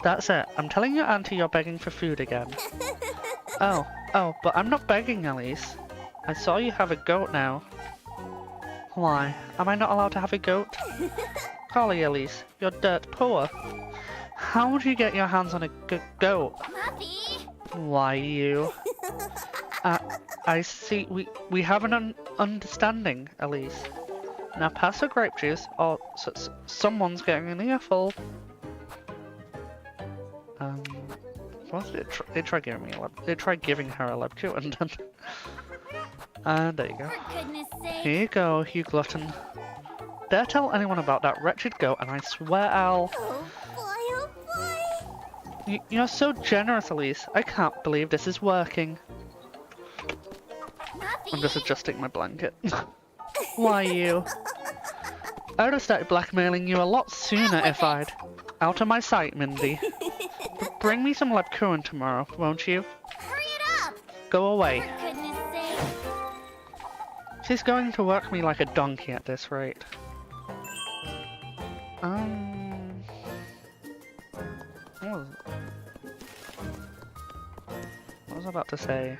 That's it. I'm telling your auntie you're begging for food again. Oh, but I'm not begging, Elise. I saw you have a goat now. Why? Am I not allowed to have a goat? Golly, Elise, you're dirt poor. How would you get your hands on a goat? Muffy? Why, you? I see. We have an understanding, Elise. Now pass the grape juice, or someone's getting an earful. What did they try giving me? They tried giving her a lecture, and then. And there you go. For goodness sake. Here you go, you glutton. Dare tell anyone about that wretched goat, and I swear I'll. Oh boy. You're so generous, Elise. I can't believe this is working. Muffy? I'm just adjusting my blanket. Why, you? I would have started blackmailing you a lot sooner if I'd... Out of my sight, Mindy. Bring me some Lepkuren tomorrow, won't you? Hurry it up! Go away. For goodness sake. She's going to work me like a donkey at this rate. What was I about to say?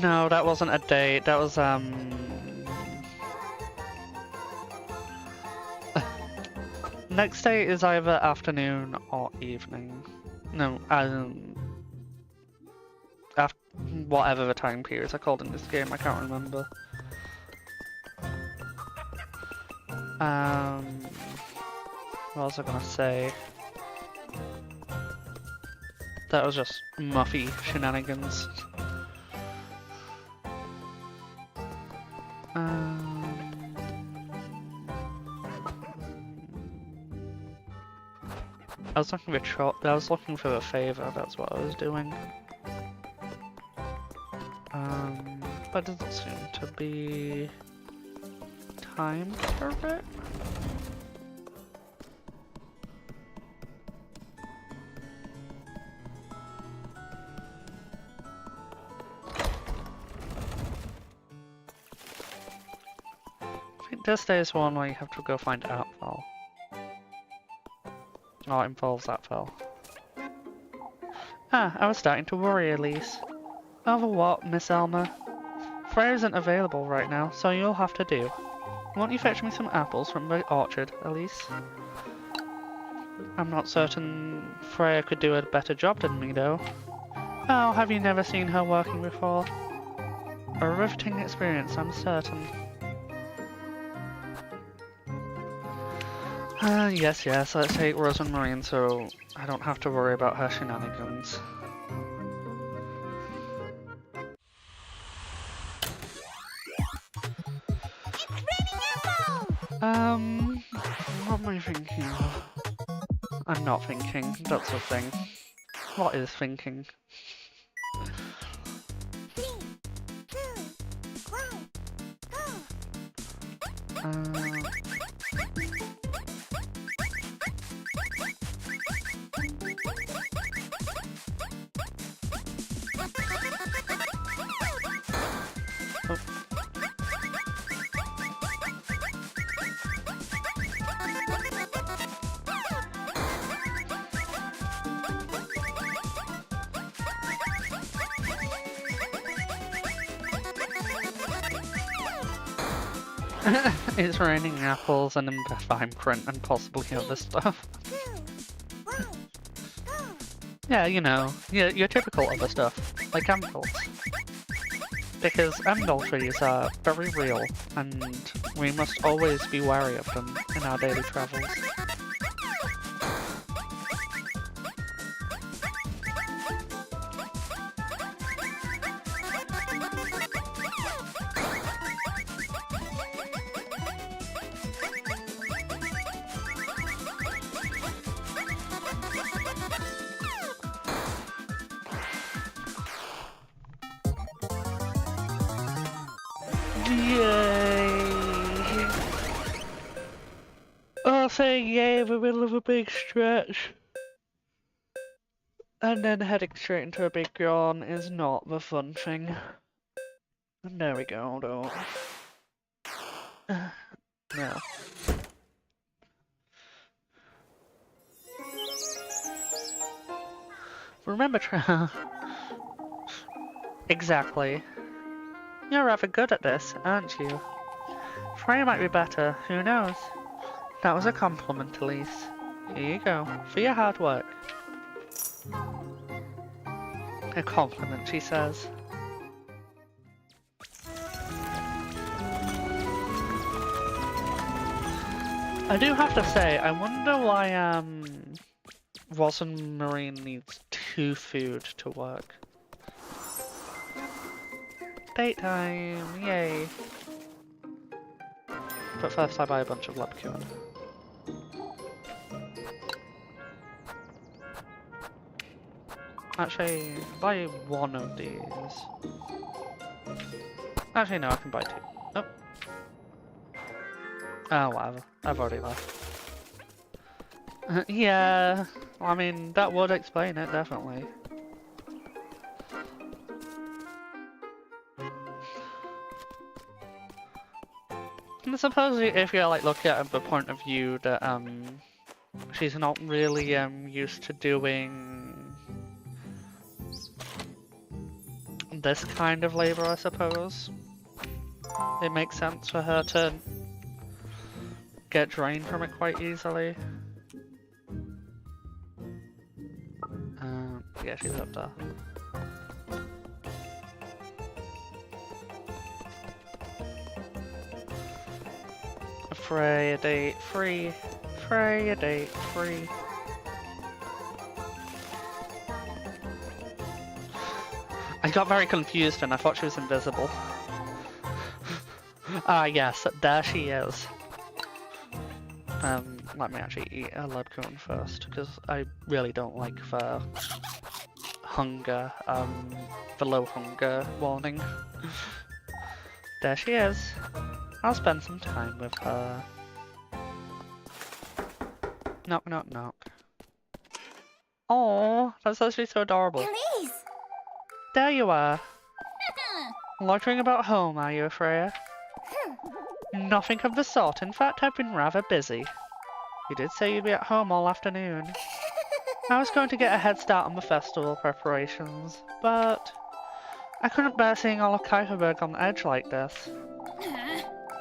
No, that wasn't a date. That was next day is either afternoon or evening. No, after whatever the time periods are called in this game, I can't remember. What was I gonna say? That was just Muffy shenanigans. I was looking for a favor, that's what I was doing. But it doesn't seem to be time for it. I think this day is one where you have to go find Apfel. Oh, it involves Apfel. Ah, I was starting to worry, Elise. Over what, Miss Elmer? Freya isn't available right now, so you'll have to do. Won't you fetch me some apples from the orchard, Elise? I'm not certain Freya could do a better job than me, though. Oh, have you never seen her working before? A riveting experience, I'm certain. Yes, let's take Rosemary so I don't have to worry about her shenanigans. What am I thinking? I'm not thinking, that's the thing. What is thinking? It's raining apples and fine print and possibly other stuff. Yeah, you know, your typical other stuff, like emeralds. Because emerald trees are very real, and we must always be wary of them in our daily travels. Yay! Oh, saying yay in the middle of a big stretch. And then heading straight into a big yawn is not the fun thing. And there we go, though. No. Remember, exactly. You're rather good at this, aren't you? Freya might be better, who knows? That was a compliment, Elise. Here you go, for your hard work. A compliment, she says. I do have to say, I wonder why, Rosamund needs 2 food to work. Date time, yay! But first I buy a bunch of Lepkuin. Actually, buy 1 of these. Actually no, I can buy 2. Nope. Oh, whatever. I've already left. Yeah, I mean, that would explain it, definitely. I suppose if you're like looking at the point of view that she's not really used to doing this kind of labor, I suppose it makes sense for her to get drained from it quite easily. Yeah, she's up there. Freya date free. Freya date free. I got very confused and I thought she was invisible. Ah yes, there she is. Let me actually eat a Lepkuin first, because I really don't like the hunger, the low hunger warning. There she is. I'll spend some time with her. Knock, knock, knock. Oh, that's actually so adorable. Elise! There you are. Loitering about home, are you, Freya? Nothing of the sort. In fact, I've been rather busy. You did say you'd be at home all afternoon. I was going to get a head start on the festival preparations, but I couldn't bear seeing all of Kuiperberg on edge like this.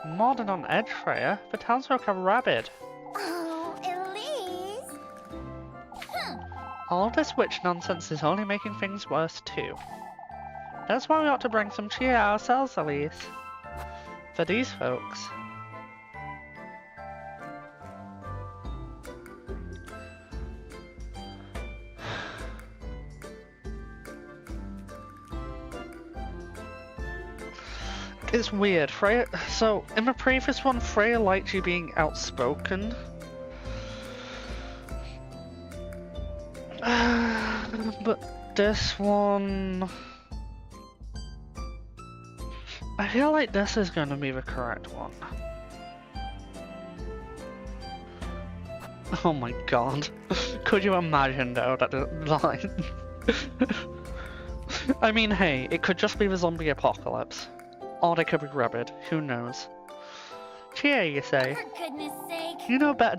More than on edge, Freya. The townsfolk are rabid. Oh, Elise! All this witch nonsense is only making things worse too. That's why we ought to bring some cheer ourselves, Elise. For these folks. It's weird, Freya. So, in the previous one, Freya liked you being outspoken. But this one... I feel like this is gonna be the correct one. Oh my god. Could you imagine though that the line... I mean, hey, it could just be the zombie apocalypse. Or they could be rabid, who knows. Cheer, you say? For goodness sake. You know better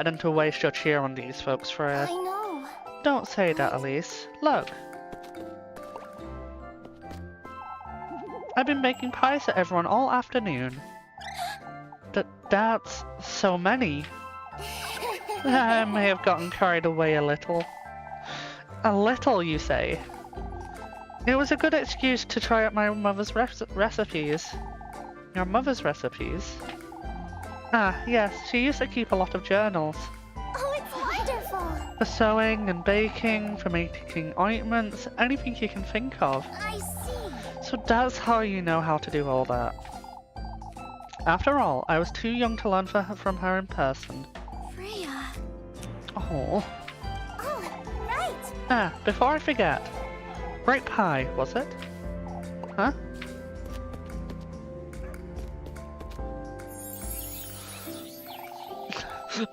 than to waste your cheer on these folks, Freya. I know. Don't say that, Elise. Look. I've been baking pies for everyone all afternoon. That's so many. I may have gotten carried away a little. A little, you say? It was a good excuse to try out my mother's recipes. Your mother's recipes? Ah, yes, she used to keep a lot of journals. Oh, it's wonderful! For sewing and baking, for making ointments, anything you can think of. I see. So that's how you know how to do all that. After all, I was too young to learn from her in person. Freya. Oh. Oh, right! Ah, before I forget. Great pie, was it? Huh?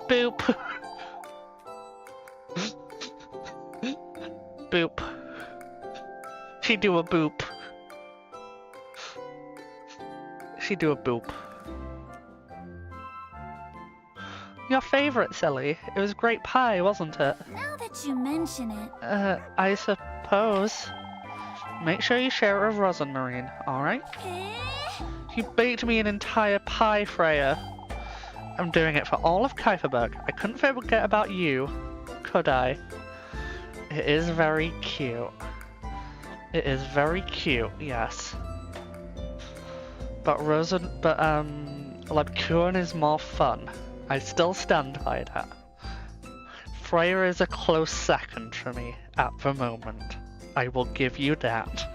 Boop. Boop. She do a boop. She do a boop. Your favorite, silly. It was great pie, wasn't it? Now that you mention it. I suppose. Make sure you share it with Rosamorine, alright? You baked me an entire pie, Freya. I'm doing it for all of Kuiperberg. I couldn't forget about you, could I? It is very cute. It is very cute, yes. But Lebkuchen is more fun. I still stand by that. Freya is a close second for me at the moment. I will give you that.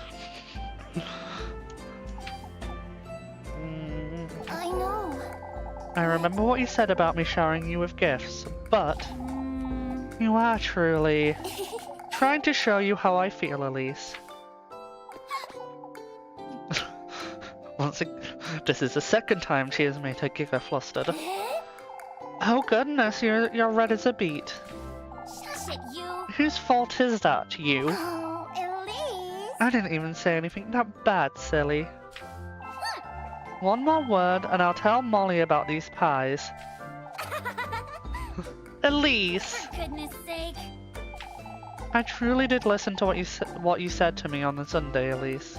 I know. I remember what you said about me showering you with gifts, but you are truly trying to show you how I feel, Elise. This is the second time she has made her giggle flustered. Oh goodness, you're red as a beet. Shush it, you. Whose fault is that, you? Oh, Elise. I didn't even say anything that bad, silly. One more word and I'll tell Molly about these pies. Elise! For goodness sake. I truly did listen to what you said to me on the Sunday, Elise.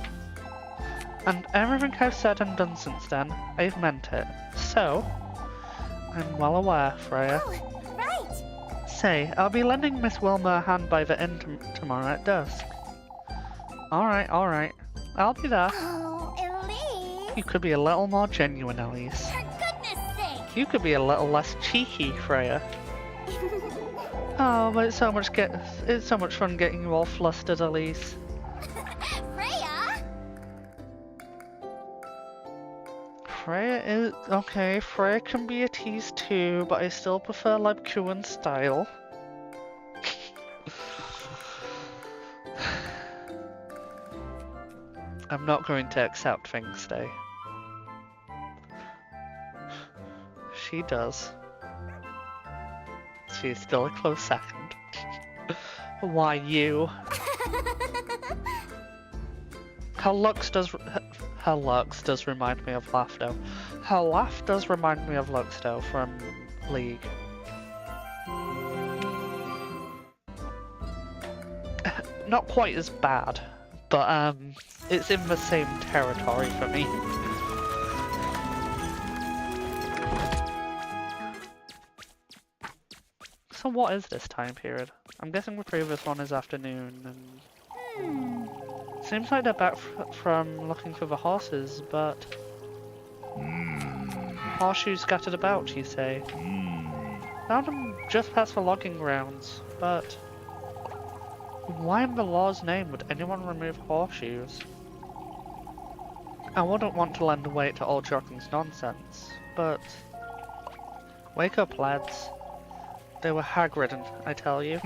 And everything I've said and done since then, I've meant it. So, I'm well aware, Freya. Oh, right. Say, I'll be lending Miss Wilma a hand by the inn tomorrow at dusk. Alright. I'll be there. Oh, Elise. You could be a little more genuine, Elise. For goodness sake. You could be a little less cheeky, Freya. Oh, but it's so much fun getting you all flustered, Elise. Freya. Freya is okay. Freya can be a tease too, but I still prefer Lebkuchen style. I'm not going to accept things today. She does. She's still a close second. Why you? Her looks does remind me of Lafto. Her laugh does remind me of Luxto from League. Not quite as bad, but it's in the same territory for me. So what is this time period? I'm guessing the previous one is afternoon, and seems like they're back from looking for the horses, but horseshoes scattered about, you say? Found them just past the logging grounds, but why in the law's name would anyone remove horseshoes? I wouldn't want to lend weight to old Jocken's nonsense, but wake up, lads. They were hag-ridden, I tell you.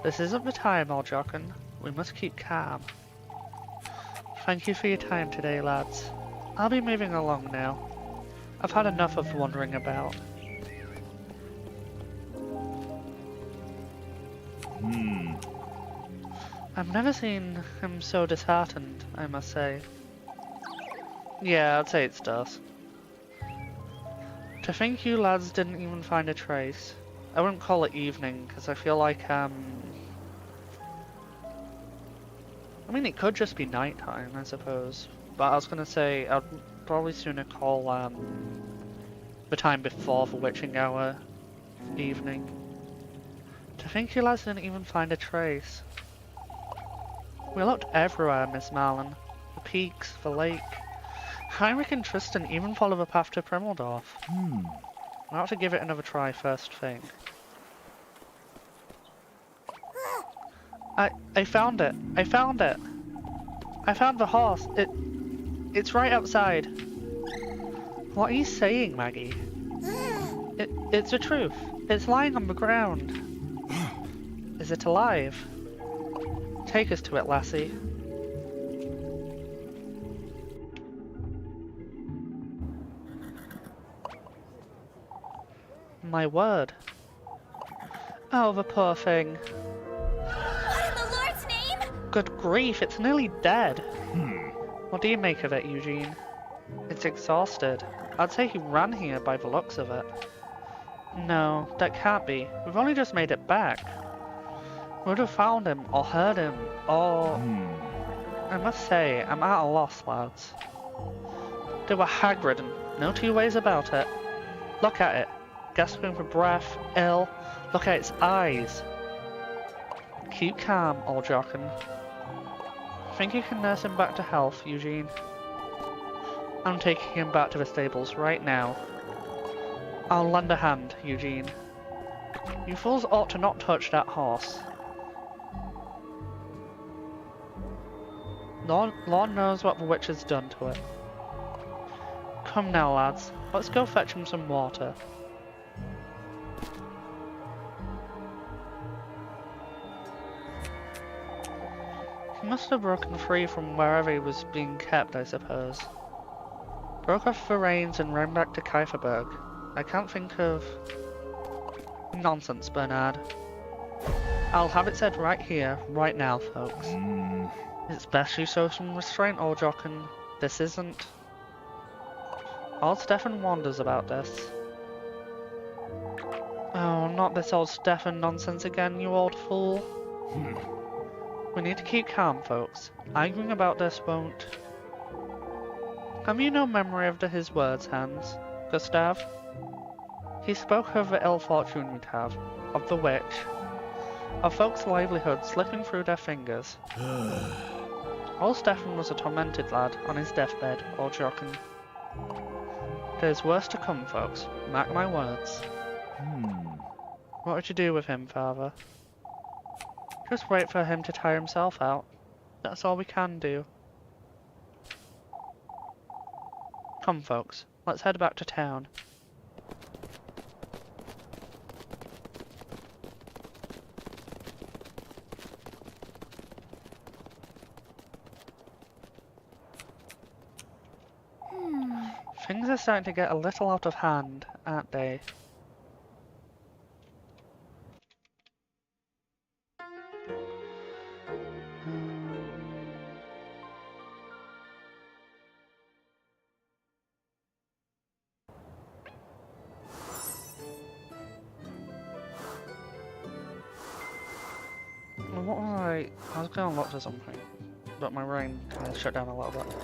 This isn't the time, old Jocken. We must keep calm. Thank you for your time today, lads. I'll be moving along now. I've had enough of wandering about. I've never seen him so disheartened, I must say. Yeah, I'd say it's dusk. To think you lads didn't even find a trace. I wouldn't call it evening, because I feel like, I mean, it could just be nighttime, I suppose. But I was gonna say, I'd probably sooner call, the time before the witching hour evening. To think you lads didn't even find a trace. We looked everywhere, Miss Marlin. The peaks, the lake. Heinrich and Tristan even follow the path to Primeldorf. I'll have to give it another try first thing. I found it. I found it. I found the horse. It's right outside. What are you saying, Maggie? It's the truth. It's lying on the ground. Is it alive? Take us to it, lassie. My word. Oh, the poor thing. What in the Lord's name? Good grief, it's nearly dead. What do you make of it, Eugene? It's exhausted. I'd say he ran here by the looks of it. No, that can't be. We've only just made it back. We would have found him, or heard him, or... I must say, I'm at a loss, lads. They were hag-ridden, no two ways about it. Look at it, gasping for breath, ill. Look at its eyes. Keep calm, old Jockin. Think you can nurse him back to health, Eugene? I'm taking him back to the stables right now. I'll lend a hand, Eugene. You fools ought to not touch that horse. Lord knows what the witch has done to it. Come now, lads. Let's go fetch him some water. He must have broken free from wherever he was being kept, I suppose. Broke off the reins and ran back to Kieferberg. I can't think of... Nonsense, Bernard. I'll have it said right here, right now, folks. It's best you show some restraint, old Jockin. This isn't... Old Stefan wonders about this. Oh, not this old Stefan nonsense again, you old fool. We need to keep calm, folks. Arguing about this won't... Have you no memory of his words, Hans? Gustav? He spoke of the ill fortune we'd have, of the witch, of folks' livelihood slipping through their fingers. Old Stefan was a tormented lad on his deathbed, old Jockin. There's worse to come, folks. Mark my words. What would you do with him, father? Just wait for him to tire himself out. That's all we can do. Come, folks. Let's head back to town. Things are starting to get a little out of hand, aren't they? What was I was going to look for something, but my brain kind of shut down a little bit.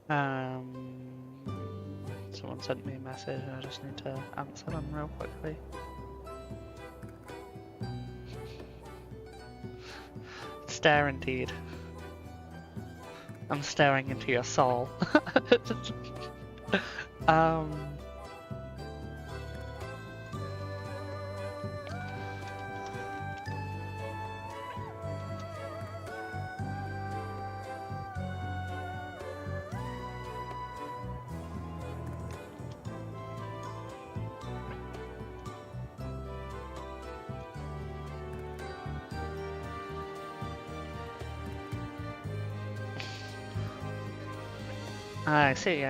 Someone sent me a message and I just need to answer them real quickly. Stare indeed. I'm staring into your soul. I see.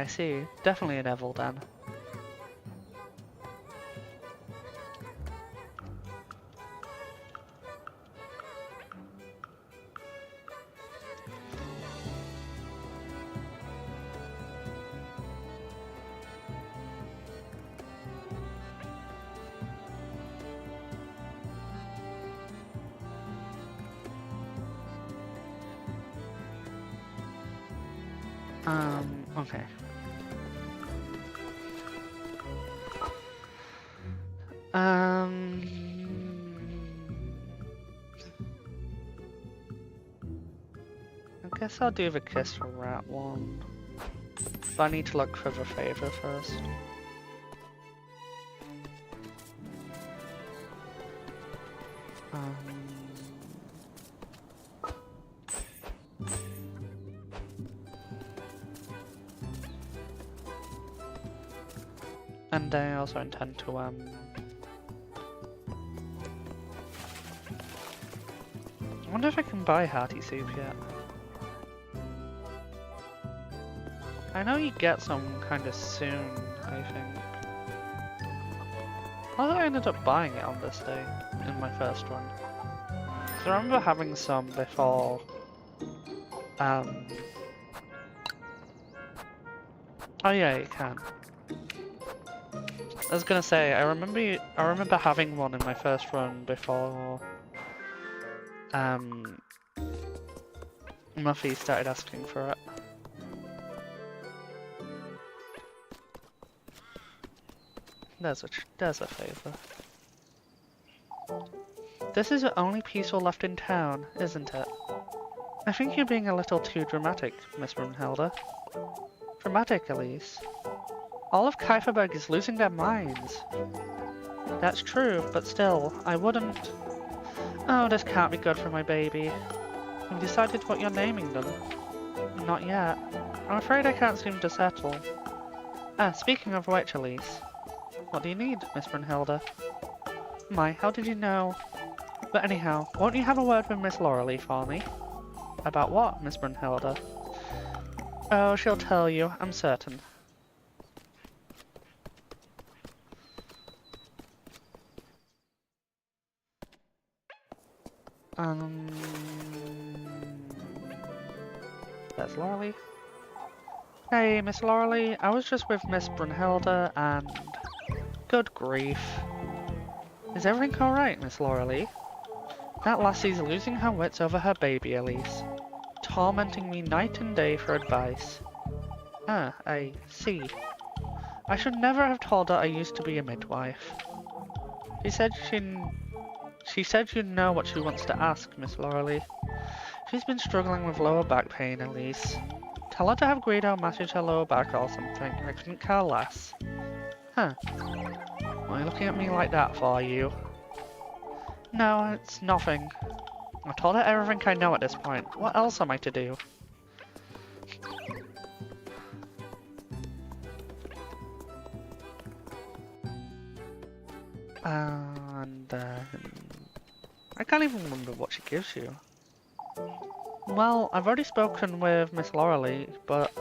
Definitely a devil then. Okay. I guess I'll do the kiss rat one. But I need to look for the favor first. And I also intend to I wonder if I can buy hearty soup yet. I know you get some kind of soon, I think. Although I ended up buying it on this day, in my first one. So I remember having some before, oh yeah, you can. I was gonna say, I remember having one in my first run before, Muffy started asking for it. There's a favor. This is the only peaceful left in town, isn't it? I think you're being a little too dramatic, Miss Brunhilde. Dramatic, Elise. All of Kieferberg is losing their minds. That's true, but still, I wouldn't... Oh, this can't be good for my baby. You've decided what you're naming them? Not yet. I'm afraid I can't seem to settle. Speaking of which, Elise. What do you need, Miss Brunhilde? My, how did you know? But anyhow, won't you have a word with Miss Laurelie for me? About what, Miss Brunhilde? Oh, she'll tell you, I'm certain. There's Laurelie. Hey, Miss Laurelie, I was just with Miss Brunhilde and... Good grief. Is everything alright, Miss Laurelie? That lassie's losing her wits over her baby, Elise. Tormenting me night and day for advice. Ah, I see. I should never have told her I used to be a midwife. She said you'd know what she wants to ask, Miss Laurelie. She's been struggling with lower back pain, Elise. Tell her to have Guido massage her lower back or something. I couldn't care less. Huh. Why are you looking at me like that for, you? No, it's nothing. I told her everything I know at this point. What else am I to do? And I can't even remember what she gives you. Well, I've already spoken with Miss Laurelie, but...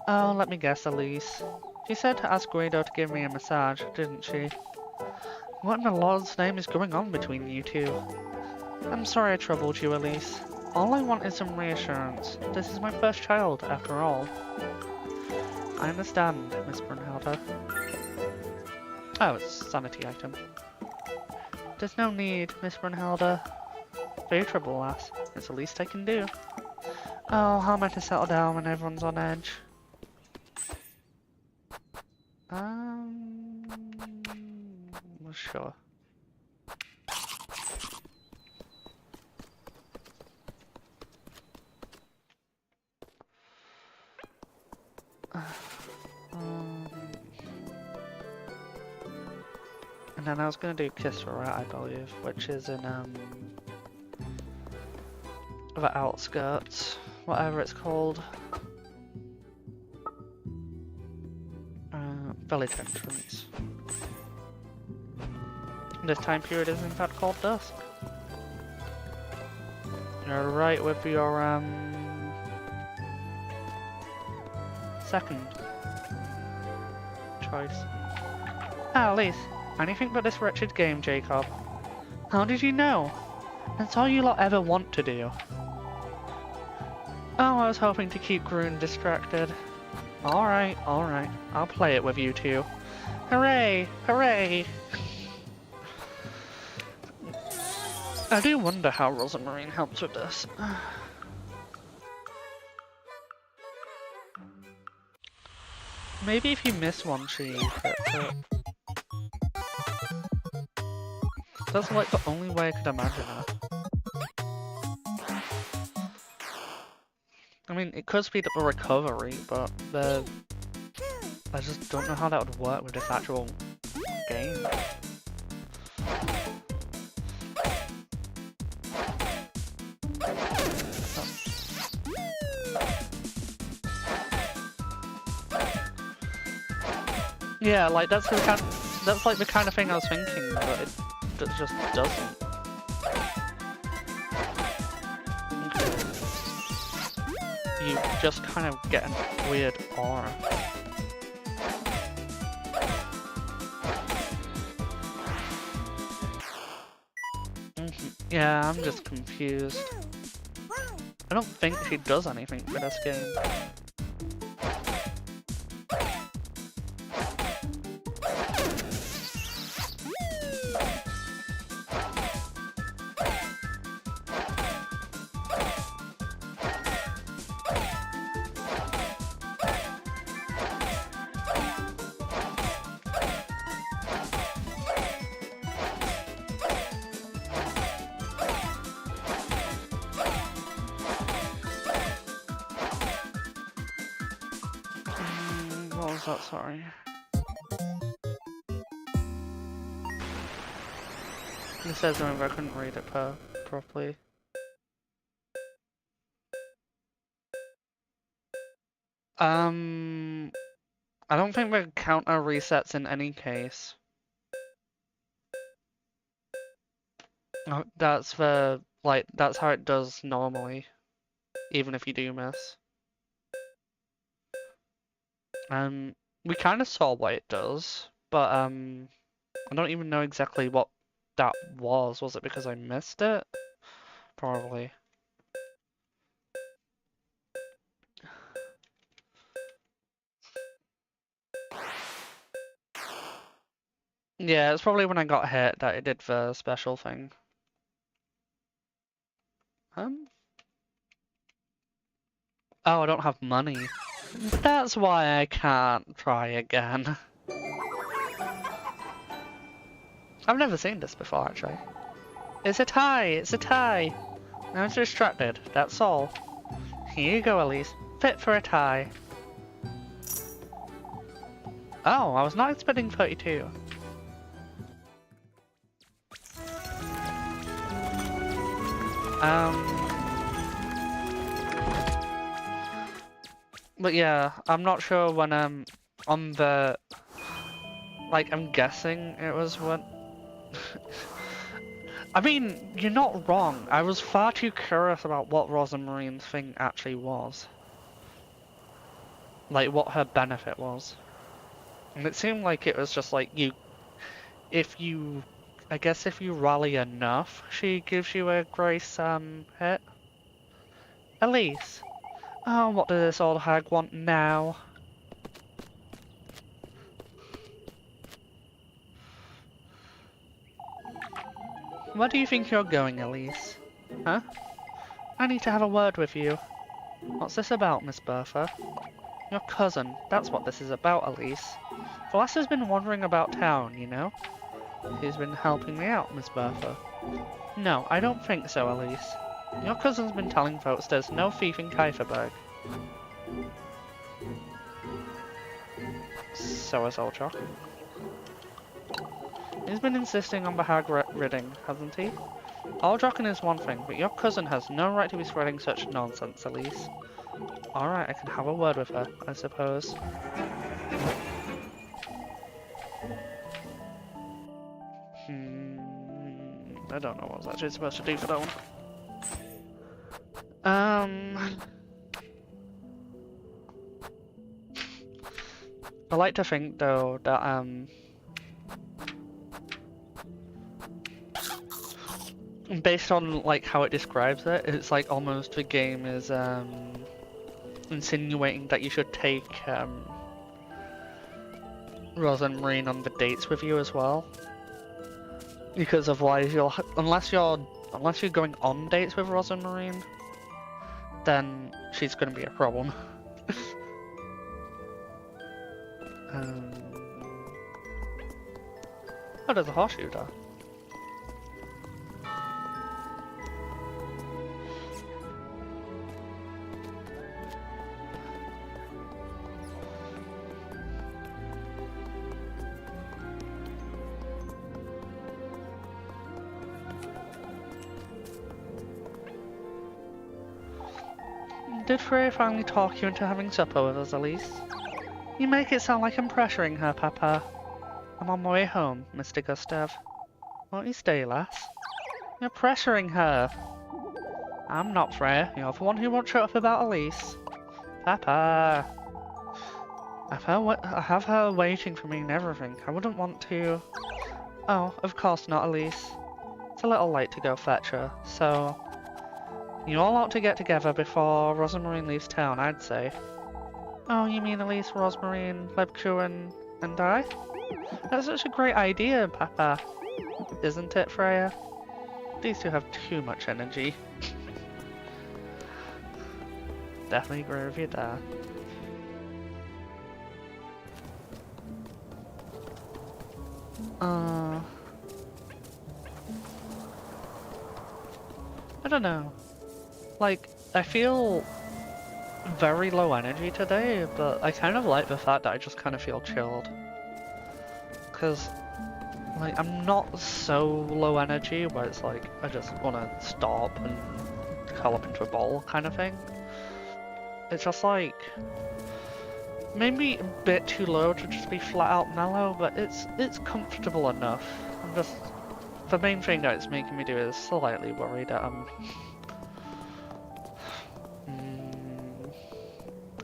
Oh, let me guess, Elise. She said to ask Guido to give me a massage, didn't she? What in the Lord's name is going on between you two? I'm sorry I troubled you, Elise. All I want is some reassurance. This is my first child, after all. I understand, Miss Brunhilde. Oh, it's a sanity item. There's no need, Miss Brunhilde. Very trouble, lass. It's the least I can do. Oh, how am I to settle down when everyone's on edge? Sure. And then I was gonna do Kiss for Rat, I believe, which is in the outskirts, whatever it's called. Village entrance. This time period is in fact called dusk. You're right with your second choice. Ah, Elise, anything but this wretched game, Jacob. How did you know? That's all you lot ever want to do. Oh, I was hoping to keep Groon distracted. Alright, I'll play it with you two. Hooray! Hooray! I do wonder how Rosamarine helps with this. Maybe if you miss one, she hits it. That's like the only way I could imagine it. I mean, it could speed up the recovery, but I just don't know how that would work with this actual game. Yeah, like that's like the kind of thing I was thinking, but it just doesn't. You just kind of get a weird aura. Yeah, I'm just confused. I don't think she does anything for this game. What was that, sorry? It says something, but I couldn't read it properly. I don't think the counter resets in any case. Oh, that's that's how it does normally, even if you do miss. We kind of saw what it does, but I don't even know exactly what that was. Was it because I missed it? Probably. Yeah, it's probably when I got hit that it did the special thing. Oh, I don't have money. That's why I can't try again. I've never seen this before, actually. It's a tie! It's a tie! I was distracted, that's all. Here you go, Elise. Fit for a tie. Oh, I was not expecting 32. But yeah, I'm not sure when on the I'm guessing it was when I mean, you're not wrong. I was far too curious about what Rosamarine's thing actually was. Like what her benefit was. And it seemed like it was just like I guess if you rally enough, she gives you a grace hit. Elise. Oh, what does this old hag want now? Where do you think you're going, Elise? Huh? I need to have a word with you. What's this about, Miss Bertha? Your cousin, that's what this is about, Elise. Lass has been wandering about town, you know? He's been helping me out, Miss Bertha. No, I don't think so, Elise. Your cousin's been telling folks there's no thief in Kieferberg. So has Olchok. He's been insisting on the hag ridding, hasn't he? Aldrocking is one thing, but your cousin has no right to be spreading such nonsense, Elise. Alright, I can have a word with her, I suppose. I don't know what I was actually supposed to do for that one. I like to think though that based on like how it describes it, it's like almost the game is insinuating that you should take Rosa and Marine on the dates with you as well. Because otherwise unless you're going on dates with Rosa and Marine, then she's gonna be a problem. Oh, there's a horseshoe there. Did Freya finally talk you into having supper with us, Elise? You make it sound like I'm pressuring her, Papa. I'm on my way home, Mr. Gustav. Won't you stay, lass? You're pressuring her. I'm not, Freya. You're the one who won't shut up about Elise. Papa. I have her waiting for me and everything. I wouldn't want to... Oh, of course not, Elise. It's a little late to go fetch her, so... You all ought to get together before Rosamarine leaves town, I'd say. Oh, you mean Elise, Rosamarine, Lebku, and I? That's such a great idea, Papa. Isn't it, Freya? These two have too much energy. Definitely agree with you there. I don't know. Like, I feel very low energy today, but I kind of like the fact that I just kind of feel chilled. Because, like, I'm not so low energy where it's like, I just want to stop and curl up into a ball kind of thing. It's just like, maybe a bit too low to just be flat out mellow, but it's comfortable enough. I'm just, the main thing that it's making me do is slightly worried that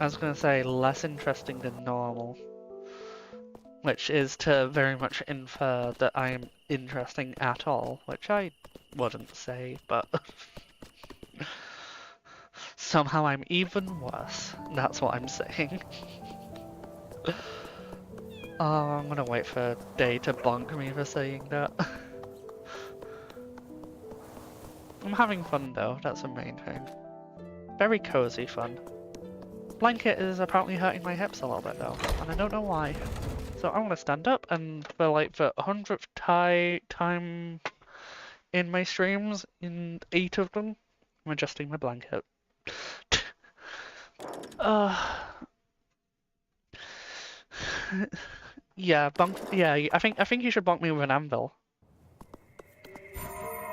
I was going to say less interesting than normal, which is to very much infer that I am interesting at all, which I wouldn't say, but somehow I'm even worse. That's what I'm saying. Oh, I'm gonna wait for Day to bonk me for saying that. I'm having fun though, that's the main thing. Very cozy fun. Blanket is apparently hurting my hips a little bit though, and I don't know why. So I'm gonna stand up and for like the 100th time in my streams, in 8 of them, I'm adjusting my blanket. Yeah, I think you should bonk me with an anvil.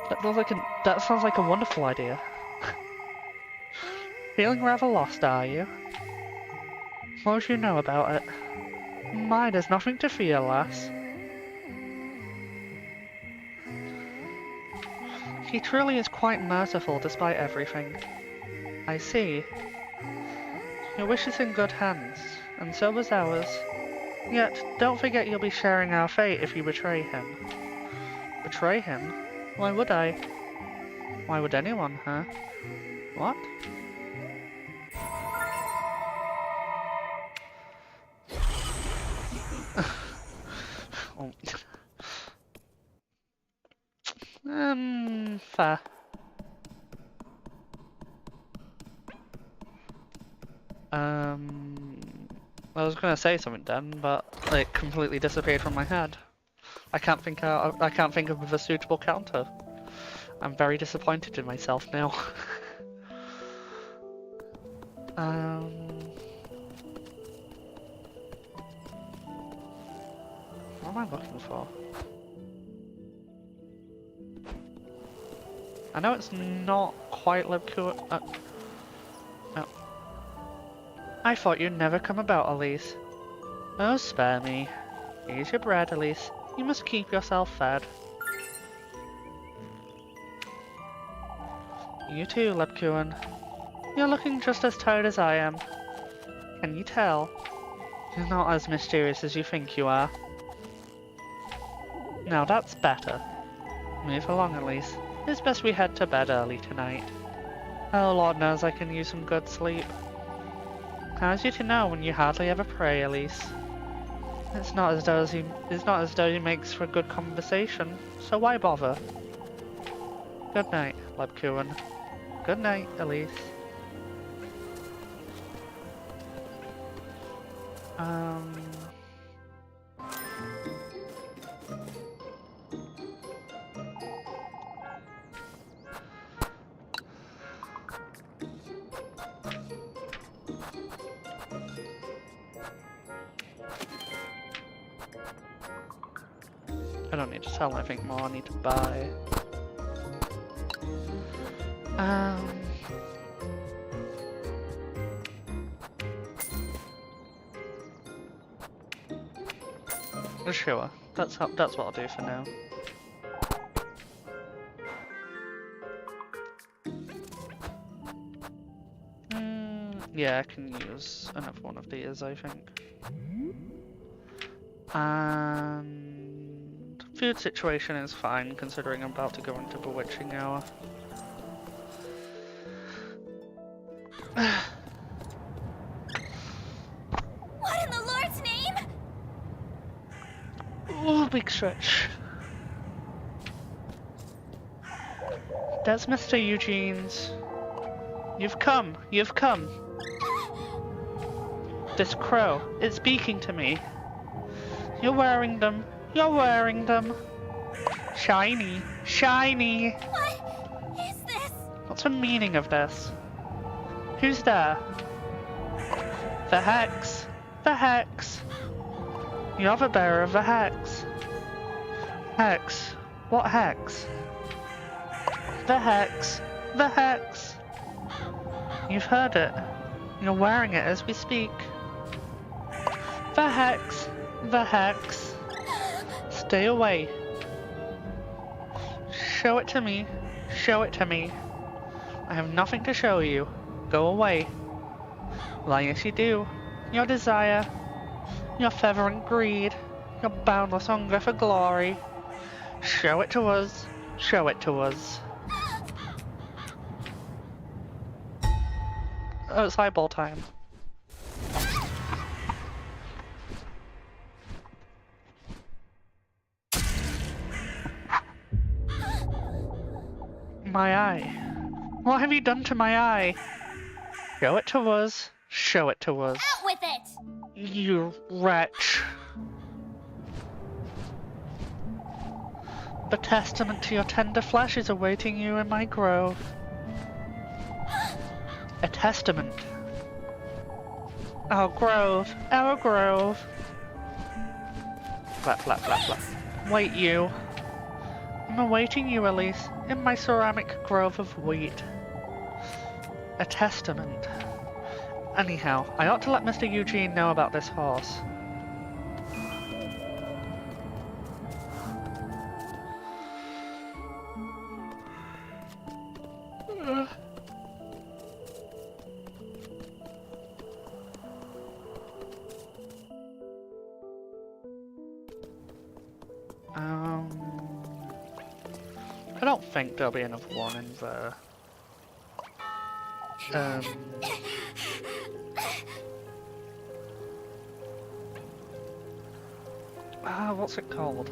That sounds like a wonderful idea. Feeling rather lost, are you? What do you know about it? My, there's nothing to fear, lass. He truly is quite merciful despite everything. I see. Your wish is in good hands, and so was ours. Yet, don't forget you'll be sharing our fate if you betray him. Betray him? Why would I? Why would anyone, huh? What? Fair. I was gonna say something then, but it completely disappeared from my head. I can't think of a suitable counter. I'm very disappointed in myself now. What am I looking for? I know it's not quite Little Goody. Oh. I thought you'd never come about, Elise. Oh, spare me. Here's your bread, Elise. You must keep yourself fed. You too, Lepkuan. You're looking just as tired as I am. Can you tell? You're not as mysterious as you think you are. Now that's better. Move along, Elise. It's best we head to bed early tonight. Oh, Lord knows I can use some good sleep. How's you to know when you hardly ever pray, Elise? It's not as though he makes for good conversation, so why bother? Good night, Lepkuan. Good night, Elise. I don't need to sell anything more, I need to buy. Sure, that's what I'll do for now. Yeah, I can use another one of these, I think. And food situation is fine, considering I'm about to go into bewitching hour. What in the Lord's name? Oh, big stretch. That's Mr. Eugene's. You've come. This crow, it's speaking to me. You're wearing them. Shiny. What is this? What's the meaning of this? Who's there? The hex. You're the bearer of the hex. Hex. What hex? The hex. You've heard it. You're wearing it as we speak. The hex. Stay away. Show it to me. I have nothing to show you. Go away. Well, yes you do. Your desire, your fervent greed, your boundless hunger for glory. Show it to us. Oh, it's eyeball time. My eye. What have you done to my eye? Show it to us. Out with it! You wretch. The testament to your tender flesh is awaiting you in my grove. A testament. Our grove. Flap. Wait, you. I'm awaiting you, Elise, in my ceramic grove of wheat. A testament. Anyhow, I ought to let Mr. Eugene know about this horse. I don't think there'll be enough one in there. What's it called?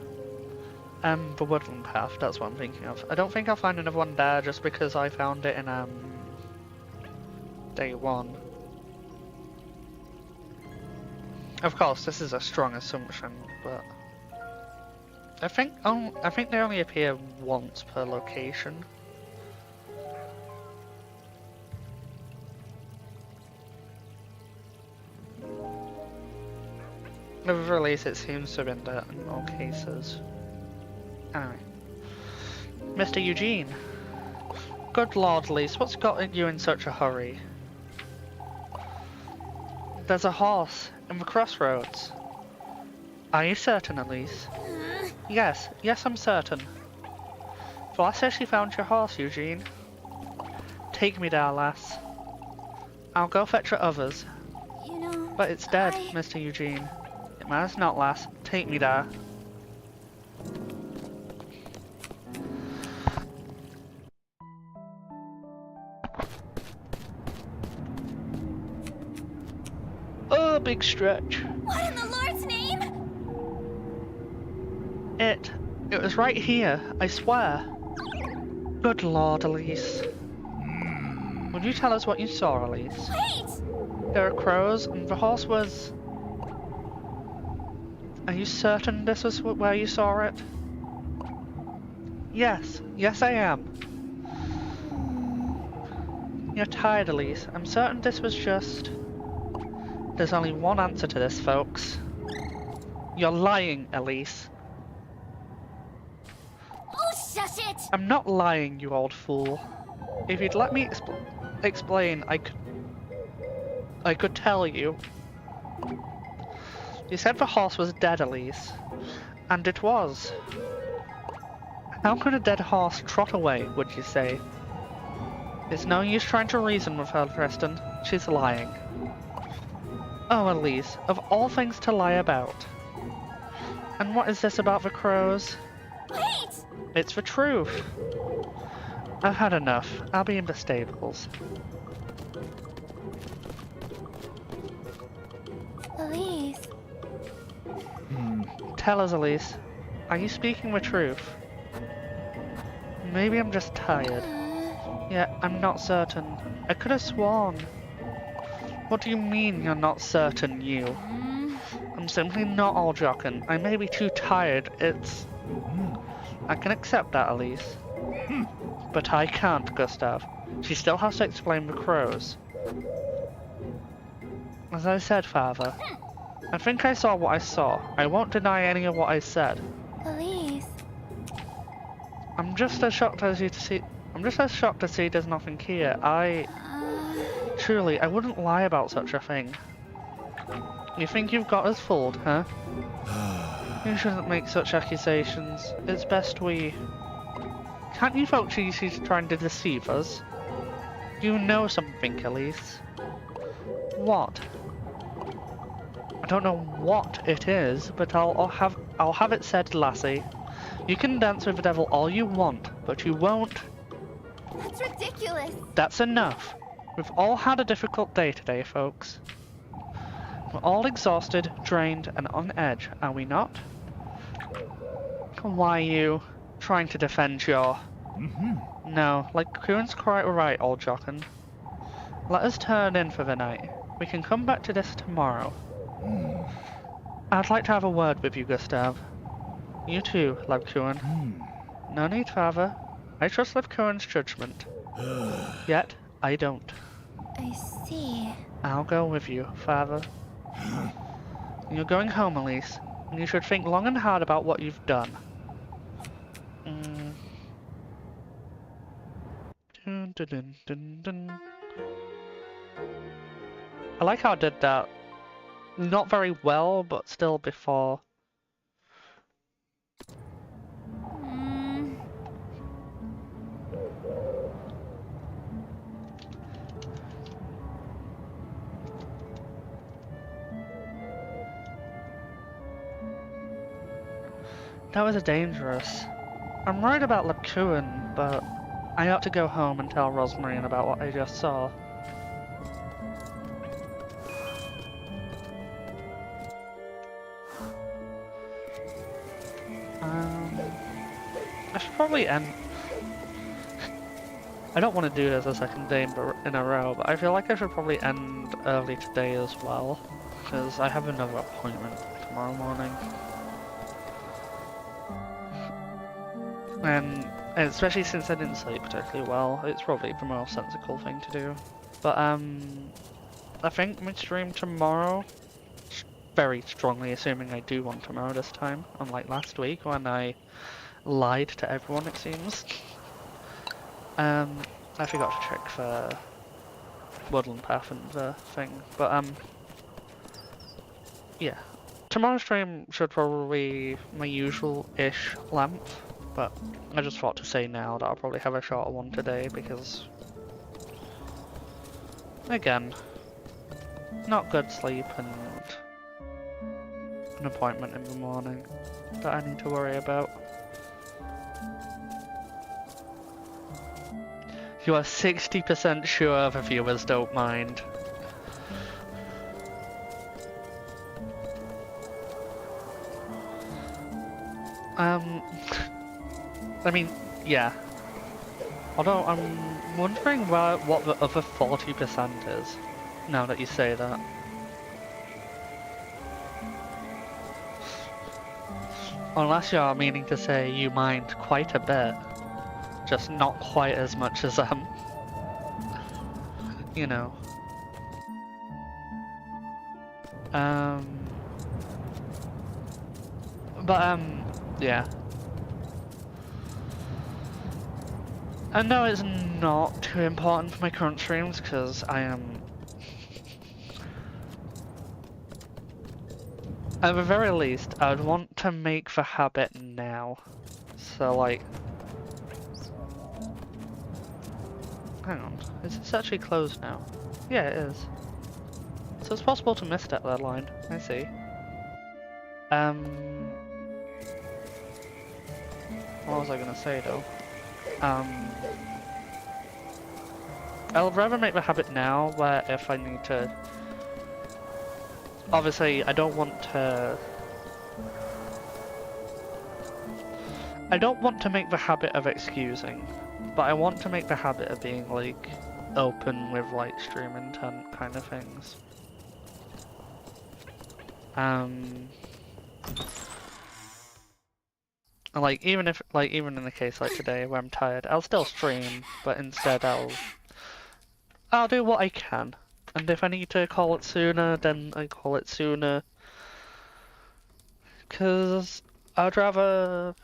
The woodland path, that's what I'm thinking of. I don't think I'll find another one there just because I found it in, day one. Of course, this is a strong assumption, but I think they only appear once per location. With Elise, it seems to have been there in all cases. Anyway, Mr. Eugene. Good Lord, Elise, what's got you in such a hurry? There's a horse in the crossroads. Are you certain, Elise? Yes, I'm certain. Well, I said she found your horse, Eugene. Take me there, lass. I'll go fetch your others. You know, But it's dead, Mr. Eugene. It matters not, lass. Take me there. Oh, big stretch. What in the Lord's name? It was right here, I swear. Good Lord, Elise. Would you tell us what you saw, Elise? Wait! There are crows, and the horse was... Are you certain this was where you saw it? Yes I am. You're tired, Elise. I'm certain this was just... There's only one answer to this, folks. You're lying, Elise. Oh, shush it! I'm not lying, you old fool. If you'd let me explain, I could tell you. You said the horse was dead, Elise. And it was. How could a dead horse trot away, would you say? It's no use trying to reason with her, Preston. She's lying. Oh, Elise, of all things to lie about. And what is this about the crows? Wait! It's the truth. I've had enough. I'll be in the stables. Elise. Tell us, Elise. Are you speaking the truth? Maybe I'm just tired. Yeah, I'm not certain. I could have sworn. What do you mean you're not certain, you? I'm simply not all jockin'. I may be too tired. I can accept that, Elise. But I can't, Gustav. She still has to explain the crows. As I said, Father, I think I saw what I saw. I won't deny any of what I said. Elise. I'm just as shocked as you to see. I'm just as shocked to see there's nothing here. Truly, I wouldn't lie about such a thing. You think you've got us fooled, huh? You shouldn't make such accusations. It's best we... Can't you folks see she's trying to deceive us? You know something, Elise. What? I don't know what it is, but I'll have it said, lassie. You can dance with the devil all you want, but you won't... That's ridiculous. That's enough. We've all had a difficult day today, folks. We're all exhausted, drained, and on edge, are we not? Why you trying to defend your... No, like Kieran's quite right, old jockin'. Let us turn in for the night. We can come back to this tomorrow. I'd like to have a word with you, Gustav. You too, Lord Kieran. No need, Father. I trust Lord Kieran's judgment. Yet, I don't. I see. I'll go with you, Father. You're going home, Elise, and you should think long and hard about what you've done. Dun, dun, dun, dun, dun. I like how I did that. Not very well, but still before. That was dangerous. I'm worried about Lacuan, but I ought to go home and tell Rosmarine about what I just saw. I should probably end... I don't want to do this a second day in a row, but I feel like I should probably end early today as well. because I have another appointment tomorrow morning. And especially since I didn't sleep particularly well, it's probably the most sensible thing to do. But I think my stream tomorrow, very strongly assuming I do one tomorrow this time, unlike last week when I lied to everyone it seems. I forgot to check the Woodland Path and the thing, but yeah. Tomorrow's stream should probably be my usual-ish length, but I just thought to say now that I'll probably have a shorter one today because, again, not good sleep and an appointment in the morning that I need to worry about. You are 60% sure the viewers don't mind. I mean, yeah. Although I'm wondering what the other 40% is, now that you say that. Unless you're meaning to say you mind quite a bit. Just not quite as much as, you know. Yeah. I know it's not too important for my current streams, because I am... At the very least, I would want to make the habit now. So, like... Hang on, is this actually closed now? Yeah, it is. So it's possible to miss that deadline, I see. What was I gonna say though? I'll rather make the habit now, where if I need to... Obviously, I don't want to make the habit of excusing, but I want to make the habit of being, like, open with, like, stream intent kind of things. Like, even in a case like today where I'm tired, I'll still stream, but instead I'll do what I can. And if I need to call it sooner, then I call it sooner. 'Cause I'd rather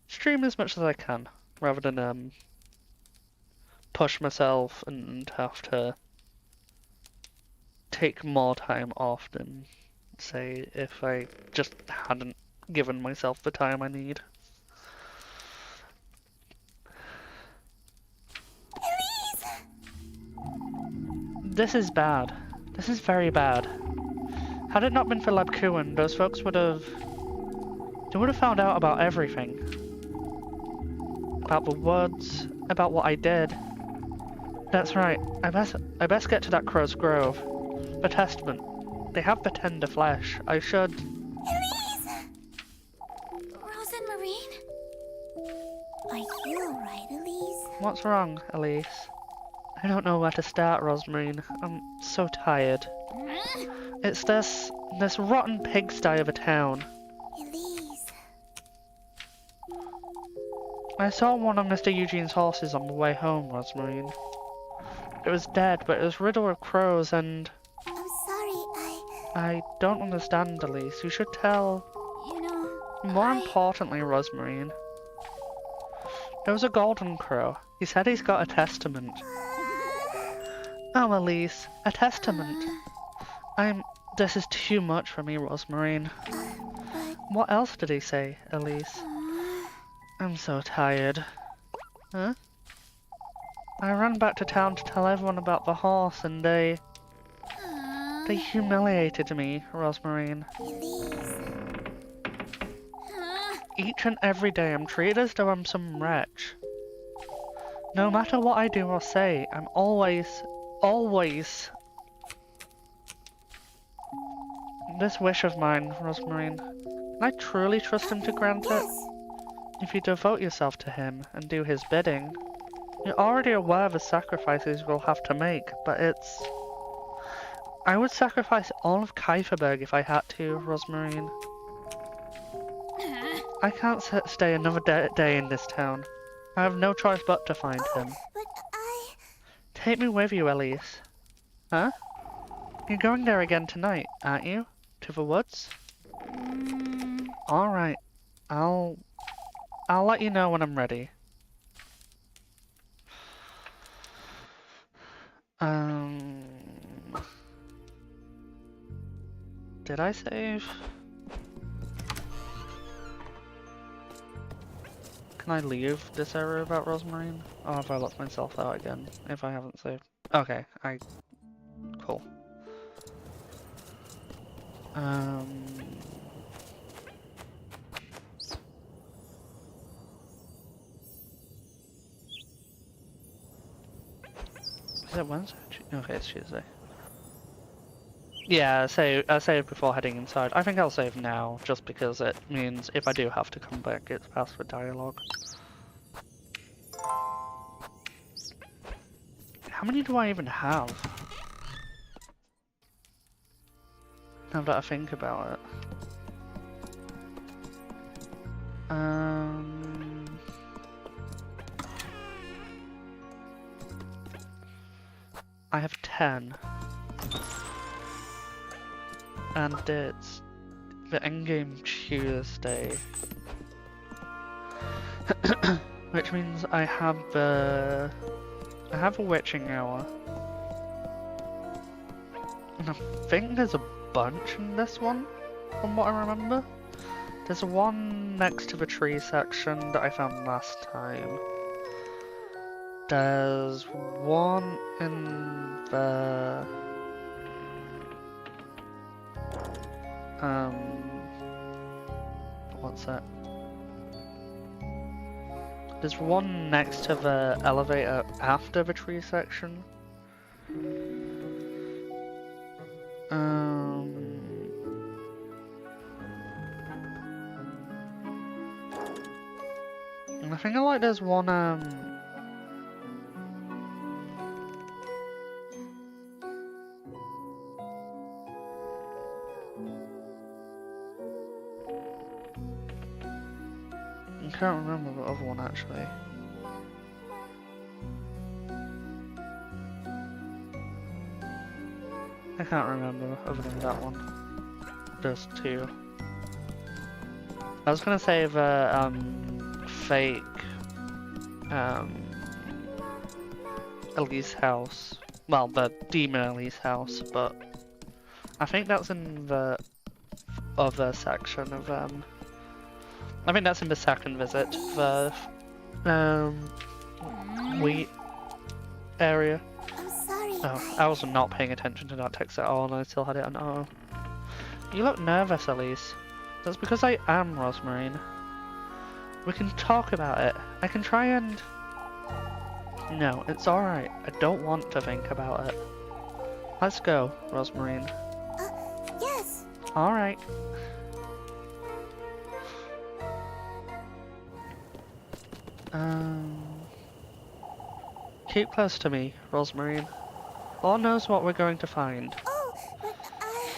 stream as much as I can, rather than push myself and have to take more time off than, say, if I just hadn't given myself the time I need. Elise! This is bad. This is very bad. Had it not been for Labkuin, those folks would have found out about everything. About the woods, about what I did. That's right, I best get to that Crow's Grove. The Testament. They have the tender flesh. I should... Elise! Rose and Marine? Are you alright, Elise? What's wrong, Elise? I don't know where to start, Rosmarine. I'm so tired. It's this rotten pigsty of a town. Elise. I saw one of Mr. Eugene's horses on the way home, Rosmarine. It was dead, but it was riddled with crows and... I'm sorry, I don't understand, Elise. You should tell... You know... More importantly, Rosmarine. There was a golden crow. He said he's got a testament. Oh, Elise, a testament. This is too much for me, Rosmarine. What else did he say, Elise? I'm so tired. Huh? I ran back to town to tell everyone about the horse and they humiliated me, Rosmarine. Each and every day I'm treated as though I'm some wretch. No matter what I do or say, I'm always... This wish of mine, Rosmarine, can I truly trust him to grant it? If you devote yourself to him and do his bidding, You're already aware of the sacrifices we'll have to make, but it's... I would sacrifice all of Kieferberg if I had to, Rosmarine. I can't stay another day in this town. I have no choice but to find him. But I... Take me with you, Elise. Huh? You're going there again tonight, aren't you? To the woods? Alright. I'll let you know when I'm ready. Did I save? Can I leave this area about Rosmarine? Or have I locked myself out again if I haven't saved? Okay, cool. Is it Wednesday? Okay, it's Tuesday. Yeah, I saved before heading inside. I think I'll save now, just because it means if I do have to come back, it's past the dialogue. How many do I even have? Now that I think about it. I have 10. And it's the endgame Tuesday. Which means I have a witching hour. And I think there's a bunch in this one, from what I remember. There's one next to the tree section that I found last time. There's one in the... what's that? There's one next to the elevator after the tree section. And I think there's one, I can't remember the other one actually. I can't remember other than that one. There's two. I was gonna say the fake Elise house. Well, the demon Elise house, but I think that's in the other section of I think that's in the second visit, the wheat area. I'm sorry. Oh, I was not paying attention to that text at all, and I still had it on auto. You look nervous, Elise. That's because I am, Rosmarine. We can talk about it. I can try and... No, it's alright. I don't want to think about it. Let's go, Rosmarine. Yes. Alright. Keep close to me, Rosmarine. Lord knows what we're going to find. Oh, but I...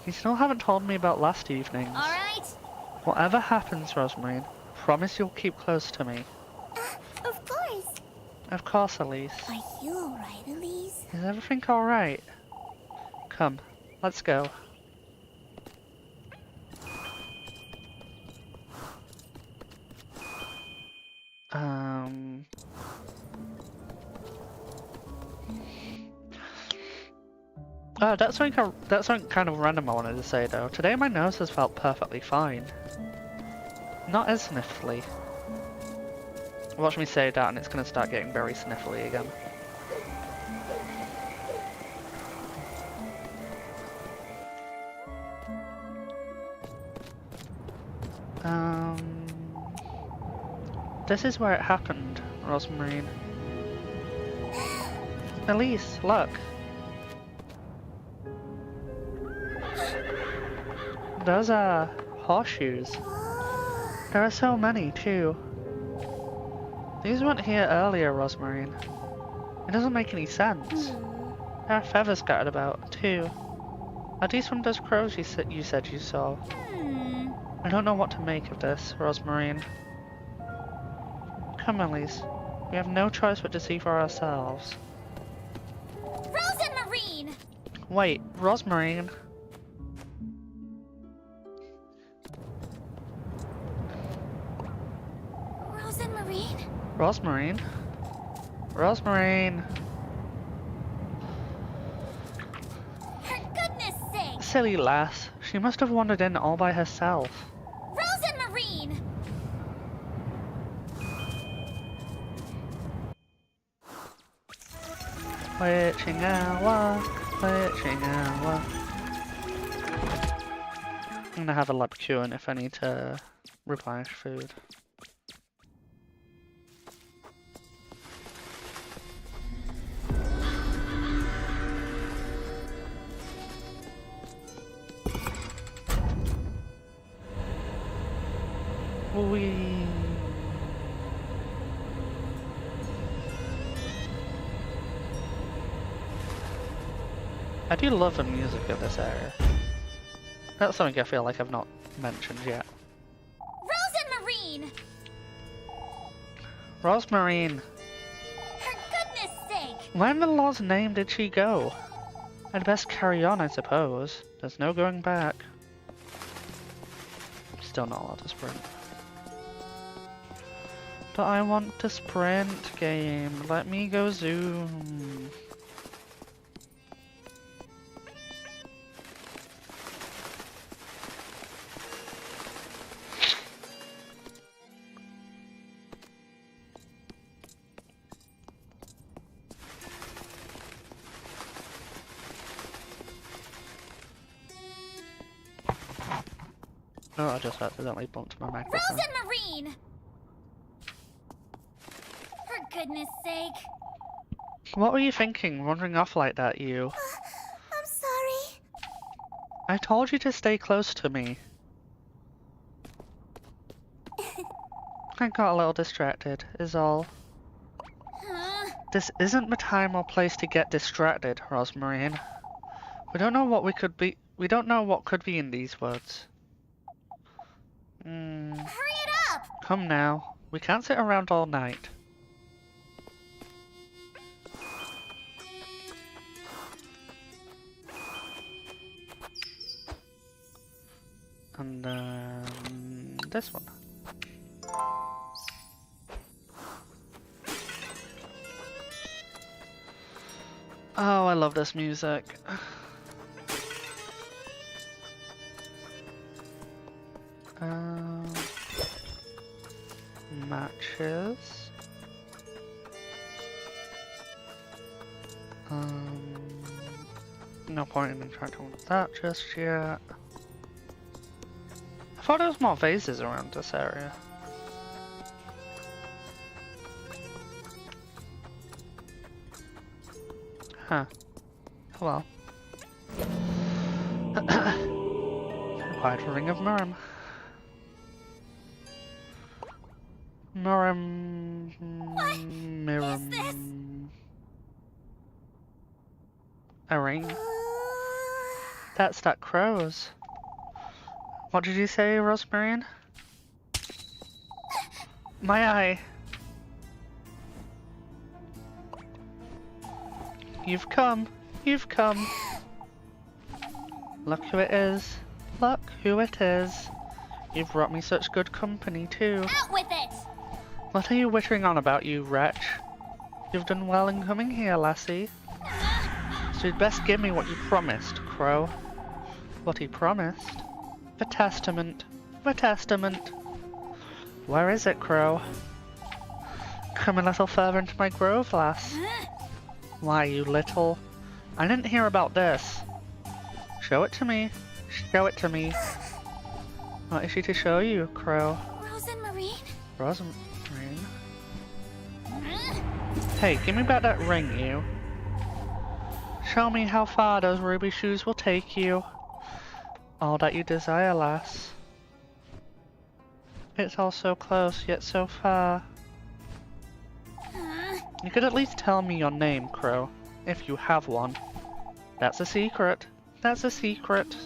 You still haven't told me about last evening's. Alright. Whatever happens, Rosmarine, promise you'll keep close to me. Of course. Of course, Elise. Are you alright, Elise? Is everything alright? Come, let's go. Oh, that's something kind of random I wanted to say though. Today my nose has felt perfectly fine. Not as sniffly. Watch me say that and it's gonna start getting very sniffly again. This is where it happened, Rosmarine. Elise, look. Those are horseshoes. There are so many, too. These weren't here earlier, Rosmarine. It doesn't make any sense. There are feathers scattered about, too. Are these from those crows you said you saw? I don't know what to make of this, Rosmarine. Come, Elise. We have no choice but to see for ourselves. Rose and Marine! Wait, Rosmarine? Rose and Marine? Rosmarine? Rosmarine! For goodness sake! Silly lass. She must have wandered in all by herself. Rose and Marine! Witching hour, witching hour. I'm gonna have a lab queuing if I need to replenish food. Wee. I do love the music of this area. That's something I feel like I've not mentioned yet. Rose and Marine! Rosmarine! For goodness sake! Where in the Lord's name did she go? I'd best carry on, I suppose. There's no going back. Still not allowed to sprint. But I want to sprint, game. Let me go zoom. Oh, I just accidentally bumped my microphone. Rose and Marine! For goodness sake. What were you thinking, wandering off like that, you? I'm sorry. I told you to stay close to me. I got a little distracted, is all. This isn't the time or place to get distracted, Rosmarine. We don't know what could be in these words. Hurry it up! Come now. We can't sit around all night. And this one. Oh, I love this music. Matches. No point in interacting with that just yet. I thought there was more vases around this area. Huh. Oh well. Acquired Ring of Mirim. Mirim. A ring? That's that crow's. What did you say, Rosmarine? My eye. You've come. You've come. Look who it is. Look who it is. You've brought me such good company too. Out with it! What are you wittering on about, you wretch? You've done well in coming here, lassie. So you'd best give me what you promised, Crow. What he promised? The testament. The testament. Where is it, Crow? Come a little further into my grove, lass. Why, you little... I didn't hear about this. Show it to me. Show it to me. What is she to show you, Crow? Rose and Marine? Rosmarine? Hey, give me back that ring, you. Show me how far those ruby shoes will take you. All that you desire, lass. It's all so close, yet so far. You could at least tell me your name, Crow, if you have one. That's a secret. That's a secret.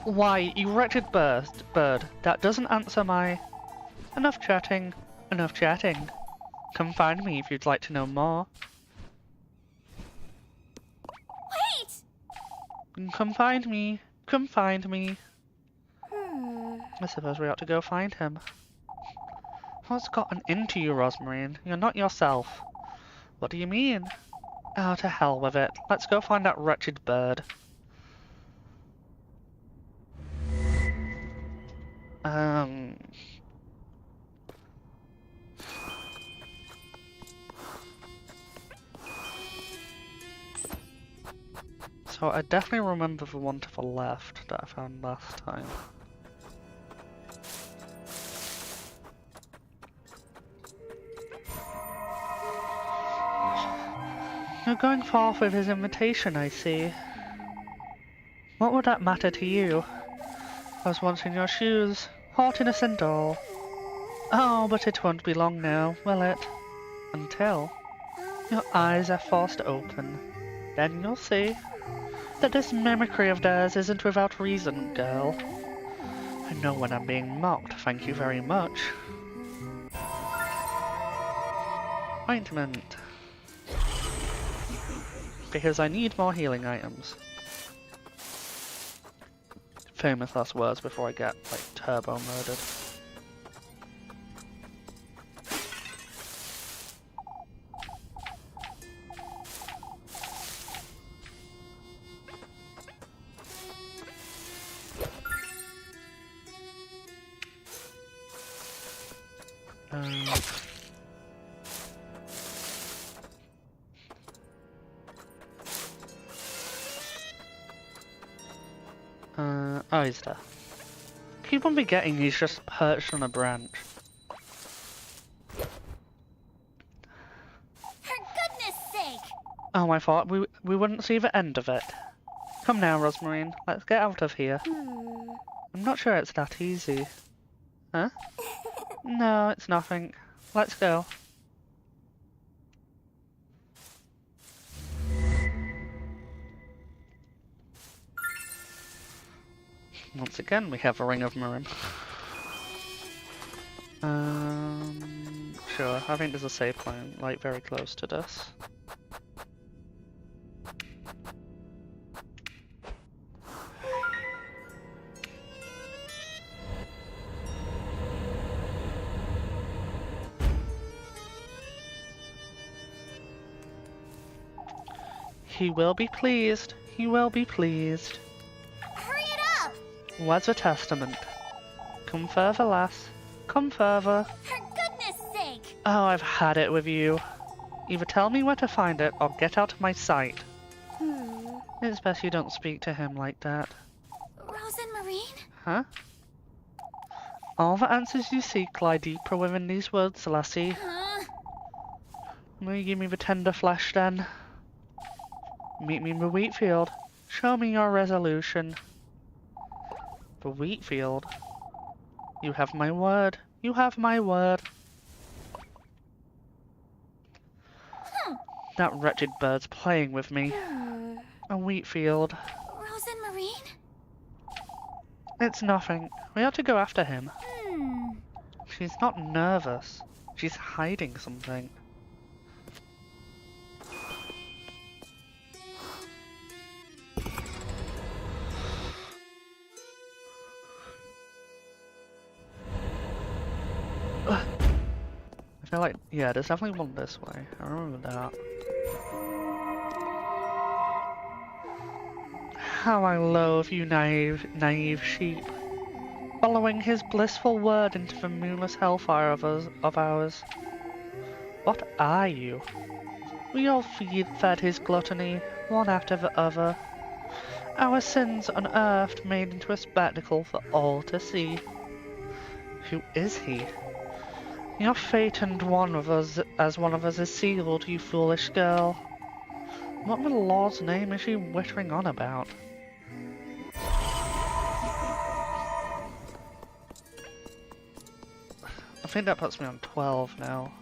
Why, you wretched bird, that doesn't answer my... Enough chatting, enough chatting. Come find me if you'd like to know more. Wait! Come find me, come find me. I suppose we ought to go find him. What's gotten into you, Rosmarine? You're not yourself. What do you mean? Oh, to hell with it. Let's go find that wretched bird. So I definitely remember the one to the left that I found last time. You're going forth with his invitation, I see. What would that matter to you? I was once in your shoes, haughty innocent doll. Oh, but it won't be long now, will it? Until your eyes are forced open. Then you'll see that this mimicry of theirs isn't without reason, girl. I know when I'm being mocked, thank you very much. Ointment. Because I need more healing items. Famous last words before I get, like, turbo murdered. Oh, he's there. Keep on forgetting he's just perched on a branch. For goodness sake! Oh, I thought we wouldn't see the end of it. Come now, Rosmarine, let's get out of here. I'm not sure it's that easy. Huh? No, it's nothing. Let's go. Once again, we have a Ring of Marin. Sure, I think there's a save point, like, very close to this. He will be pleased. He will be pleased. Hurry it up! Where's the testament? Come further, lass. Come further. For goodness sake! Oh, I've had it with you. Either tell me where to find it, or get out of my sight. It's best you don't speak to him like that. Rose and Marine? Huh? All the answers you seek lie deeper within these words, lassie. Huh? Will you give me the tender flesh, then? Meet me in the wheat field. Show me your resolution. The wheat field? You have my word. You have my word. That wretched bird's playing with me. A wheat field. Rose and Marine? It's nothing. We ought to go after him. She's not nervous. She's hiding something. I feel like, yeah, there's definitely one this way. I remember that. How I loathe you naive sheep. Following his blissful word into the moonless hellfire of ours. What are you? We all fed his gluttony, one after the other. Our sins unearthed, made into a spectacle for all to see. Who is he? Your fate and one of us is sealed, you foolish girl. What in the Lord's name is she whittering on about? think that puts me on 12 now.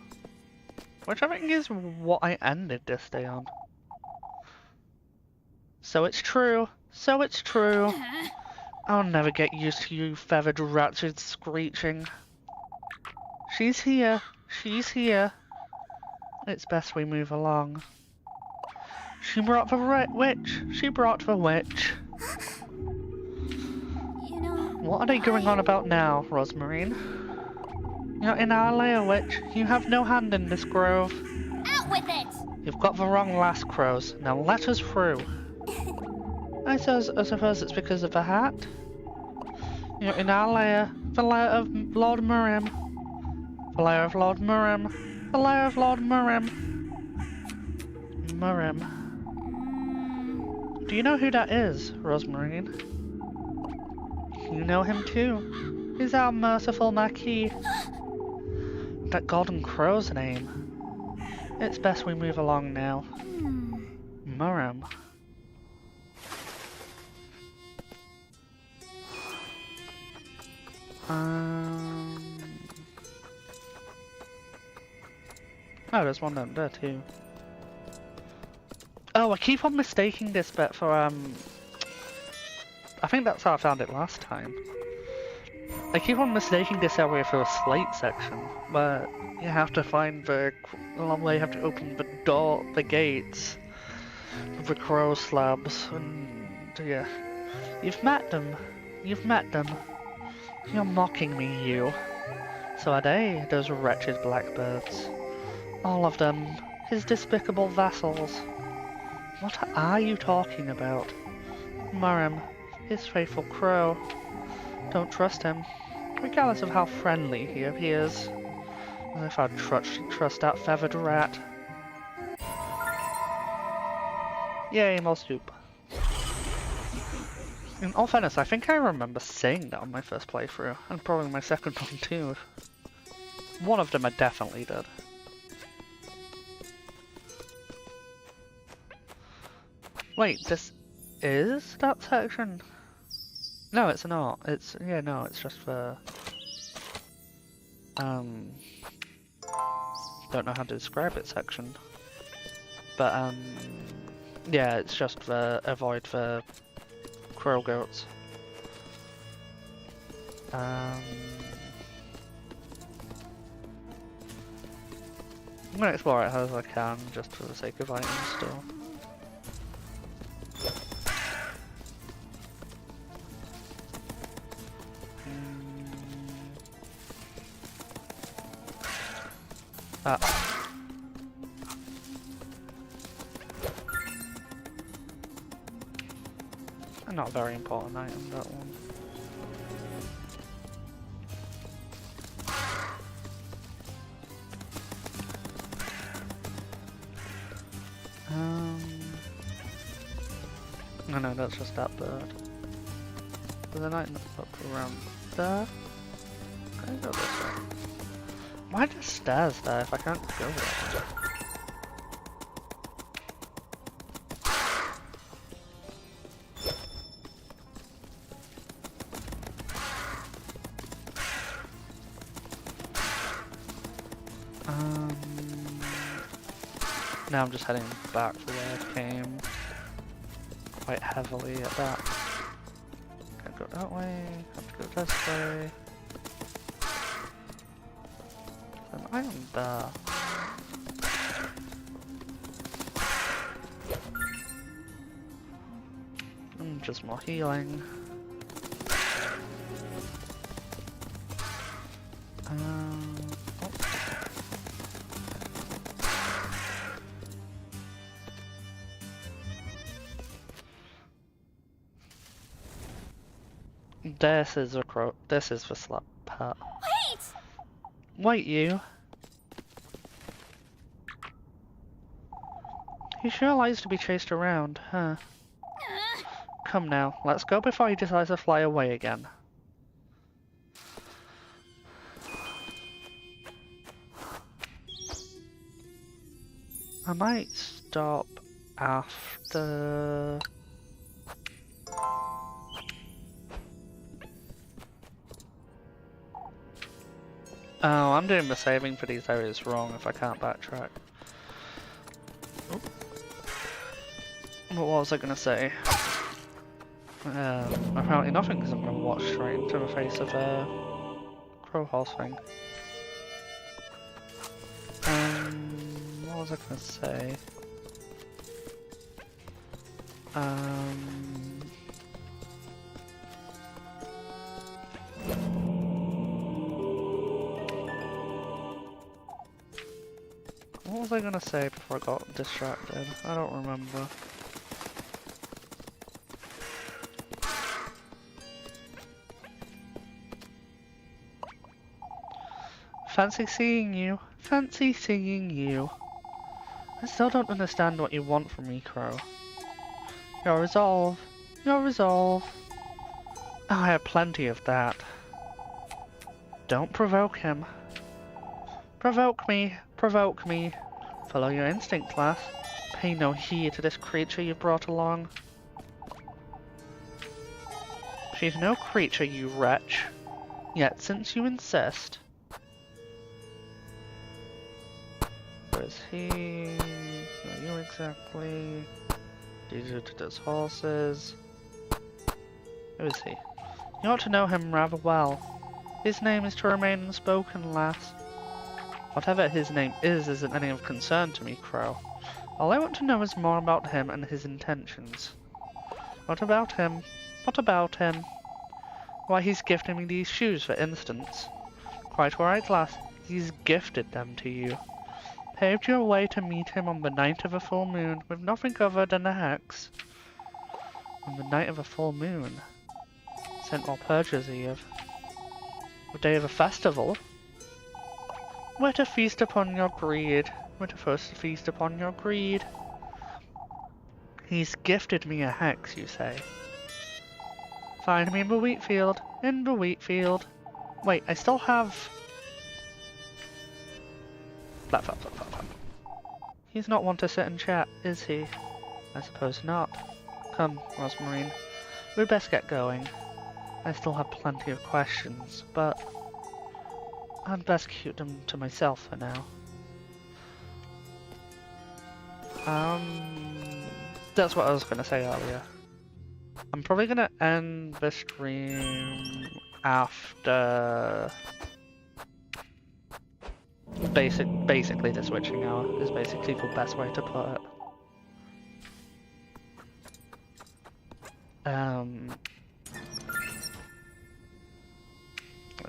Which I think is what I ended this day on. So it's true. So it's true. I'll never get used to you feathered rats with screeching. She's here. She's here. It's best we move along. She brought the witch. She brought the witch. You know, What are they going on about now, Rosmarine? You're in our lair, witch. You have no hand in this grove. out with it! You've got the wrong last, crows. Now let us through. I suppose it's because of the hat. You're in our lair. The lair of Lord Murim. The lair of Lord Murim. The lair of Lord Murim. Murim. Do you know who that is, Rosmarine? You know him too. He's our merciful Marquis. That golden crow's name. It's best we move along now. Murim. Oh, there's one down there too. Oh, I keep on mistaking this bit for, I think that's how I found it last time. I keep on mistaking this area for a slate section, where you have to find the long way, you have to open the door, the gates, with the crow slabs, and yeah. You've met them. You've met them. You're mocking me, you. So are they, those wretched blackbirds. All of them, his despicable vassals. What are you talking about? Murim, his faithful crow. Don't trust him, regardless of how friendly he appears. As if I'd trust that feathered rat. Yay, more soup. In all fairness, I think I remember saying that on my first playthrough, and probably my second one too. One of them I definitely did. Wait, this is that section? No, it's not. It's, yeah, no, it's just for... don't know how to describe it section. But, yeah, it's just for avoid the crow goats. I'm gonna explore it as I can, just for the sake of items still. Ah. Not a very important item, that one. Oh no, that's just that bird. There's an item up around there. Can I go this way? Why are there stairs there if I can't go there? Now I'm just heading back for where I came. Quite heavily at that. Can't go that way, have to go this way. An item there. Just more healing. Oh. This is a crow. This is the slap pat. Wait! Wait, you. He sure likes to be chased around, huh? Come now, let's go before he decides to fly away again. I might stop after... Oh, I'm doing the saving for these areas wrong if I can't backtrack. Oh. What was I gonna say? Apparently nothing because I'm gonna walk straight into the face of a crow horse thing. What was I gonna say? What was I gonna say before I got distracted? I don't remember. Fancy seeing you. Fancy seeing you. I still don't understand what you want from me, Crow. Your resolve. Your resolve. Oh, I have plenty of that. Don't provoke him. Provoke me. Provoke me. Follow your instinct, lass. Pay no heed to this creature you've brought along. She's no creature, you wretch. Yet, since you insist... Where is he? Who are you exactly? These are those horses. Who is he? You ought to know him rather well. His name is to remain unspoken, lass. Whatever his name isn't any of concern to me, Crow. All I want to know is more about him and his intentions. What about him? What about him? Why, he's gifted me these shoes, for instance. Quite right, lass. He's gifted them to you. Paved your way to meet him on the night of a full moon, with nothing other than a hex. On the night of a full moon? St. Walpurgis Eve. The day of a festival? We're to feast upon your greed. We're to first feast upon your greed. He's gifted me a hex, you say. Find me in the wheat field. In the wheat field. Wait, I still have... Flap, flap, flap, flap, flap. He's not one to sit and chat, is he? I suppose not. Come, Rosmarine. We'd best get going. I still have plenty of questions, but... I'd best keep them to myself for now. That's what I was gonna say earlier. I'm probably gonna end the stream after... Basically the switching hour is basically the best way to put it.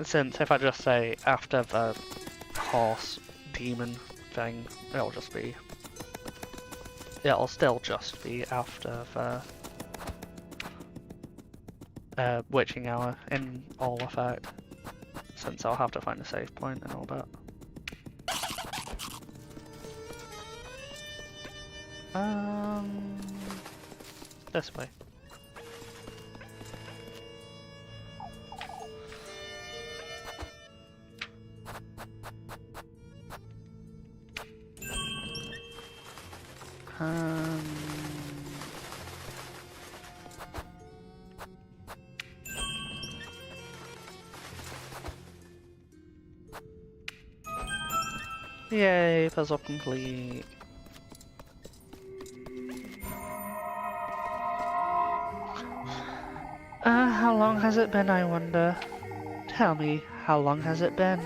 Since if I just say after the horse demon thing, it'll still just be after the witching hour in all effect, since I'll have to find a save point and all that. This way. Yay, puzzle complete. How long has it been, I wonder? Tell me, how long has it been?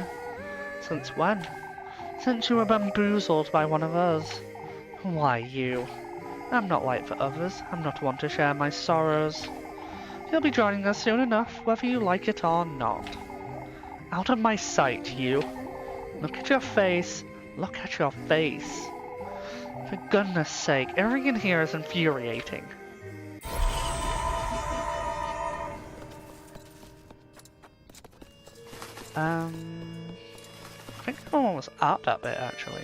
Since when? Since you were bamboozled by one of us. Why you? I'm not like the others. I'm not one to share my sorrows. You'll be joining us soon enough, whether you like it or not. Out of my sight, you. Look at your face. Look at your face. For goodness sake, everything in here is infuriating. I think everyone was at that bit, actually.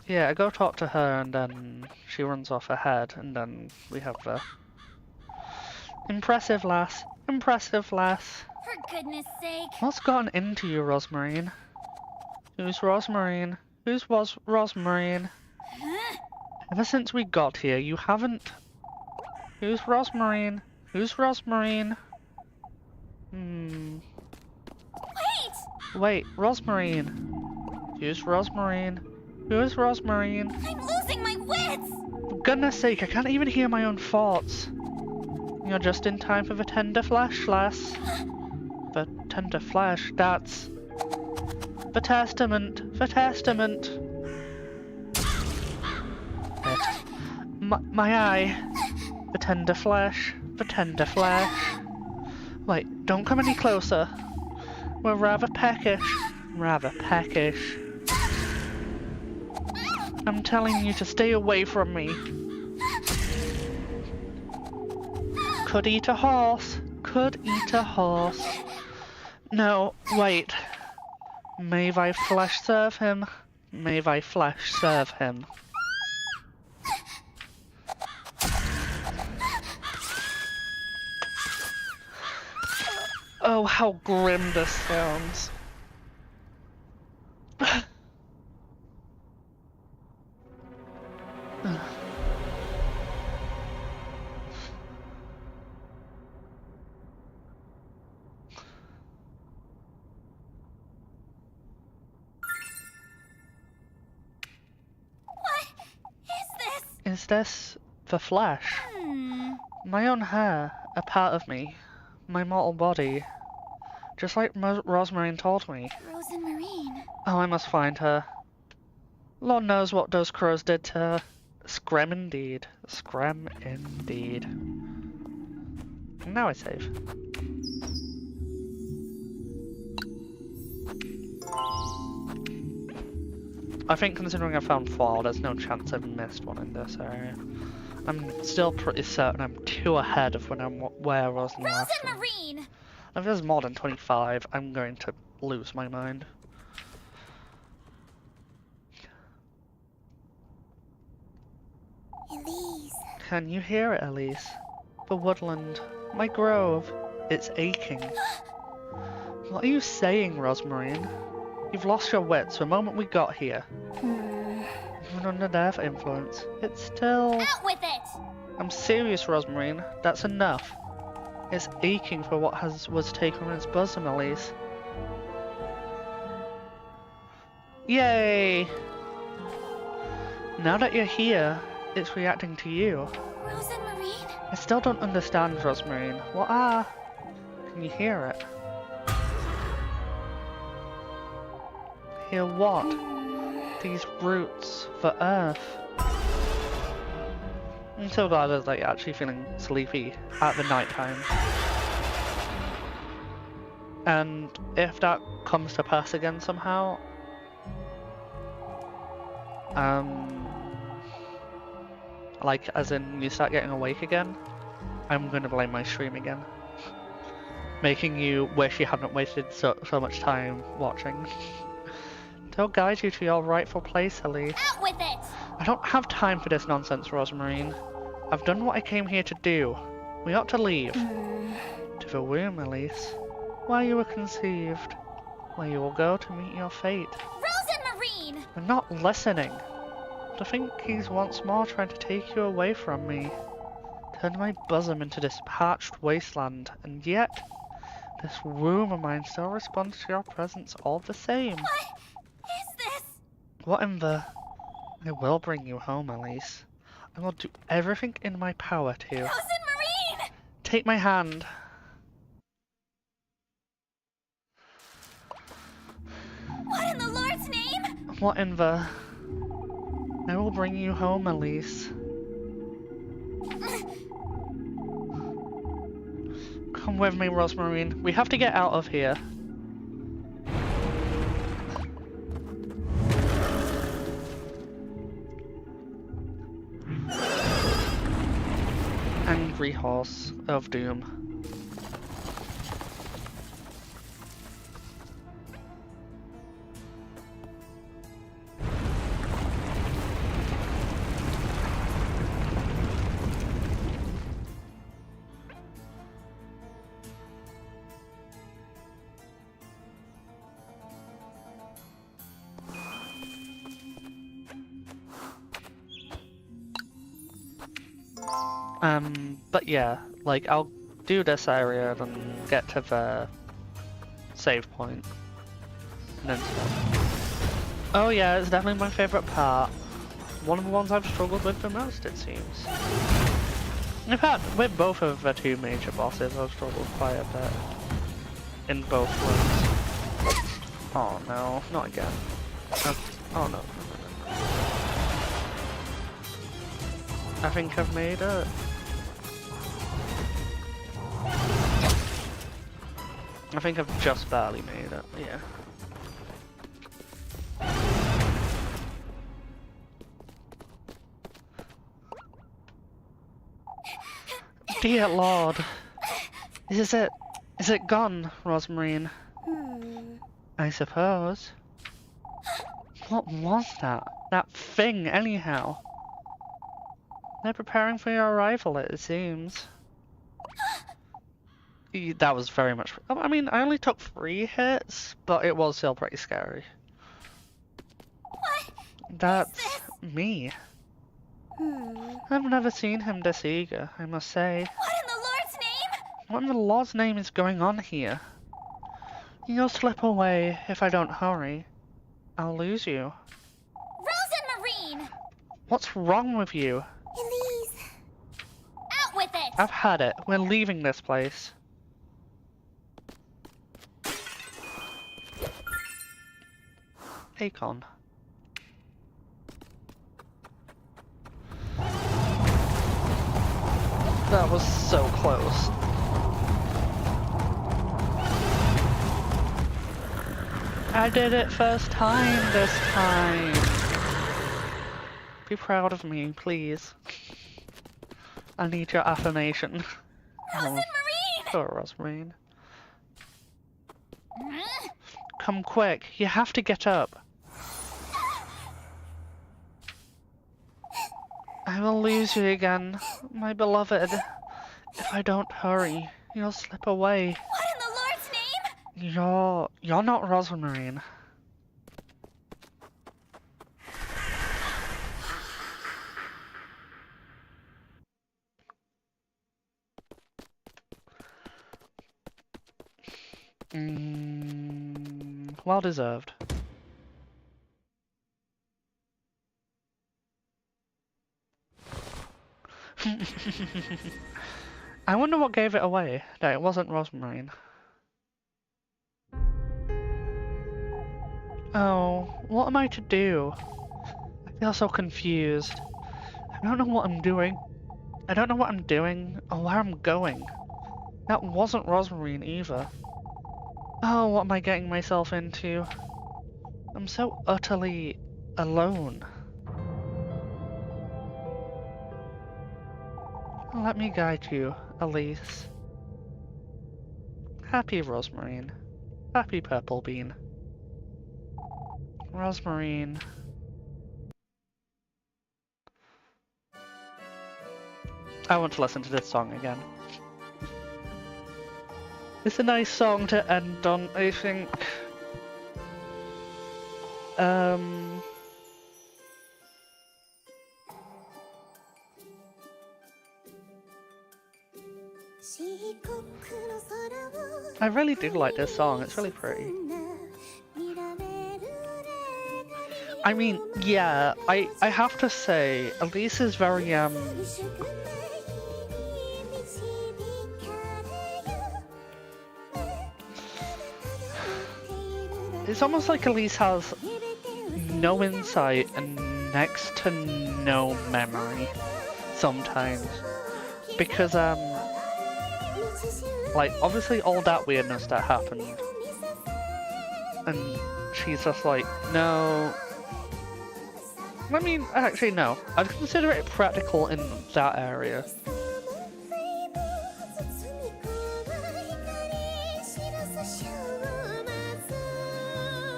Yeah, I go talk to her and then she runs off ahead and then we have the... Impressive, lass. Impressive, lass. For goodness sake. What's gotten into you, Rosmarine? Who's Rosmarine? Who's Rosmarine? Huh? Ever since we got here, you haven't Who's Rosmarine? Who's Rosmarine? Wait, Rosmarine. Who's Rosmarine? Who's Rosmarine? I'm losing my wits! For goodness sake, I can't even hear my own thoughts. You're just in time for the tender flesh, lass. The tender flesh, that's... the testament, the testament. My eye. The tender flesh, the tender flesh. Wait, don't come any closer. We're rather peckish. Rather peckish. I'm telling you to stay away from me. Could eat a horse. Could eat a horse. No, wait. May thy flesh serve him. May thy flesh serve him. Oh, how grim this sounds. Is this the flesh? My own hair, a part of me, my mortal body, just like Rosmarine told me. Rosemarine. Oh, I must find her. Lord knows what those crows did to her. Scram indeed. Scram indeed. Now I save. I think considering I found 4, there's no chance I've missed one in this area. I'm still pretty certain I'm 2 ahead of when where I was in the last one. Rosemarine! If there's more than 25, I'm going to lose my mind. Elise. Can you hear it, Elise? The woodland, my grove, it's aching. What are you saying, Rosmarine? You've lost your wits the moment we got here. Even under their influence, it's still... Out with it! I'm serious, Rosmarine. That's enough. It's aching for what was taken from its bosom, Elise. Yay! Now that you're here, it's reacting to you. Rosemarine? I still don't understand, Rosmarine. What are... Can you hear it? Hear what? These roots, the earth. I'm so glad I was like actually feeling sleepy at the night time. And if that comes to pass again somehow, like as in you start getting awake again, I'm gonna blame my stream again. Making you wish you hadn't wasted so much time watching. They'll guide you to your rightful place, Elise. Out with it! I don't have time for this nonsense, Rosmarine. I've done what I came here to do. We ought to leave. To the womb, Elise. Where you were conceived. Where you will go to meet your fate. Rosemarine! I'm not listening. To think he's once more trying to take you away from me. Turned my bosom into this parched wasteland, and yet this womb of mine still responds to your presence all the same. What is this? What in the... I will bring you home, Elise. I will do everything in my power to. Rosemarine! Take my hand. What in the Lord's name? What in the... I will bring you home, Elise. Come with me, Rosmarine. We have to get out of here. Angry horse of doom. But yeah, like I'll do this area, then get to the save point, and then stop. Oh yeah, it's definitely my favourite part. One of the ones I've struggled with the most, it seems. In fact, with both of the two major bosses, I've struggled quite a bit in both rooms. Oh no, not again. Oh no. I think I've made it. I think I've just barely made it, yeah. Dear Lord. Is it gone, Rosmarine? I suppose. What was that? That thing, anyhow? They're preparing for your arrival, it seems. That was very much... I mean, I only took 3 hits, but it was still pretty scary. What? That's me. I've never seen him this eager, I must say. What in the Lord's name? What in the Lord's name is going on here? You'll slip away if I don't hurry. I'll lose you. Marine! What's wrong with you? Elise! Out with it! I've had it. We're leaving this place. Akon. That was so close. I did it first time this time. Be proud of me, please. I need your affirmation. Marine! Poor Rosmarine. Come quick, you have to get up. I will lose you again, my beloved. If I don't hurry, you'll slip away. What in the Lord's name? You're not Rosmarine. Well deserved. I wonder what gave it away, that it wasn't Rosmarine. Oh, what am I to do? I feel so confused. I don't know what I'm doing. I don't know what I'm doing, or where I'm going. That wasn't Rosmarine either. Oh, what am I getting myself into? I'm so utterly alone. Let me guide you, Elise. Happy Rosmarine. Happy Purple Bean. Rosmarine. I want to listen to this song again. It's a nice song to end on, I think. I really do like this song, it's really pretty. I mean, yeah, I have to say, Elise is very, it's almost like Elise has no insight and next to no memory sometimes. Because, like, obviously all that weirdness that happened. And she's just like, no. I mean, actually no. I'd consider it practical in that area.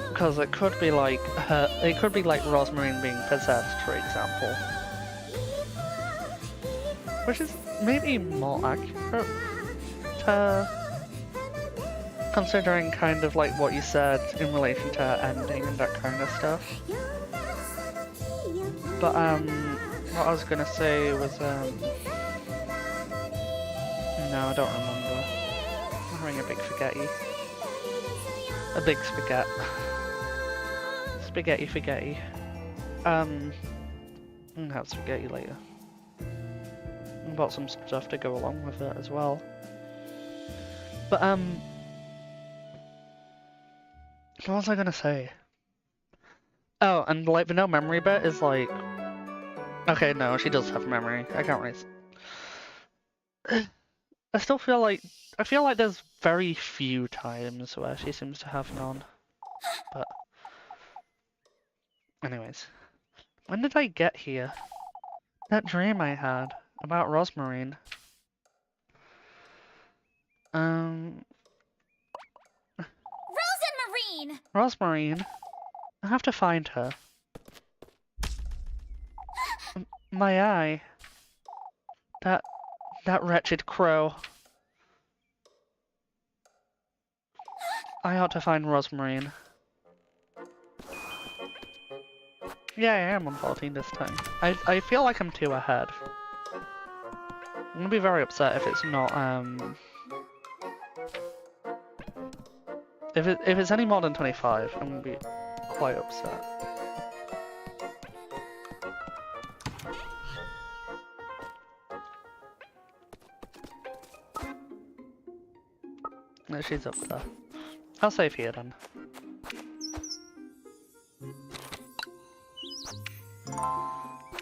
Because it could be like Rosmarine being possessed, for example. Which is maybe more accurate considering kind of like what you said in relation to her ending and that kind of stuff. But what I was gonna say was No, I don't remember. I'm having a big spaghetti. A big spaghetti. Spaghetti. I'm gonna have spaghetti later. I bought some stuff to go along with it as well. But what was I gonna say? Oh, and like the no memory bit is like, okay, no, she does have memory. I can't really. I still feel like there's very few times where she seems to have none. But anyways, when did I get here? That dream I had about Rosmarine. Rosemarine! Rosmarine. I have to find her. My eye. That wretched crow. I ought to find Rosmarine. Yeah, I am on 14 this time. I feel like I'm 2 ahead. I'm gonna be very upset if it's not, if it's any more than 25, I'm gonna be quite upset. No, she's up there. I'll save here then.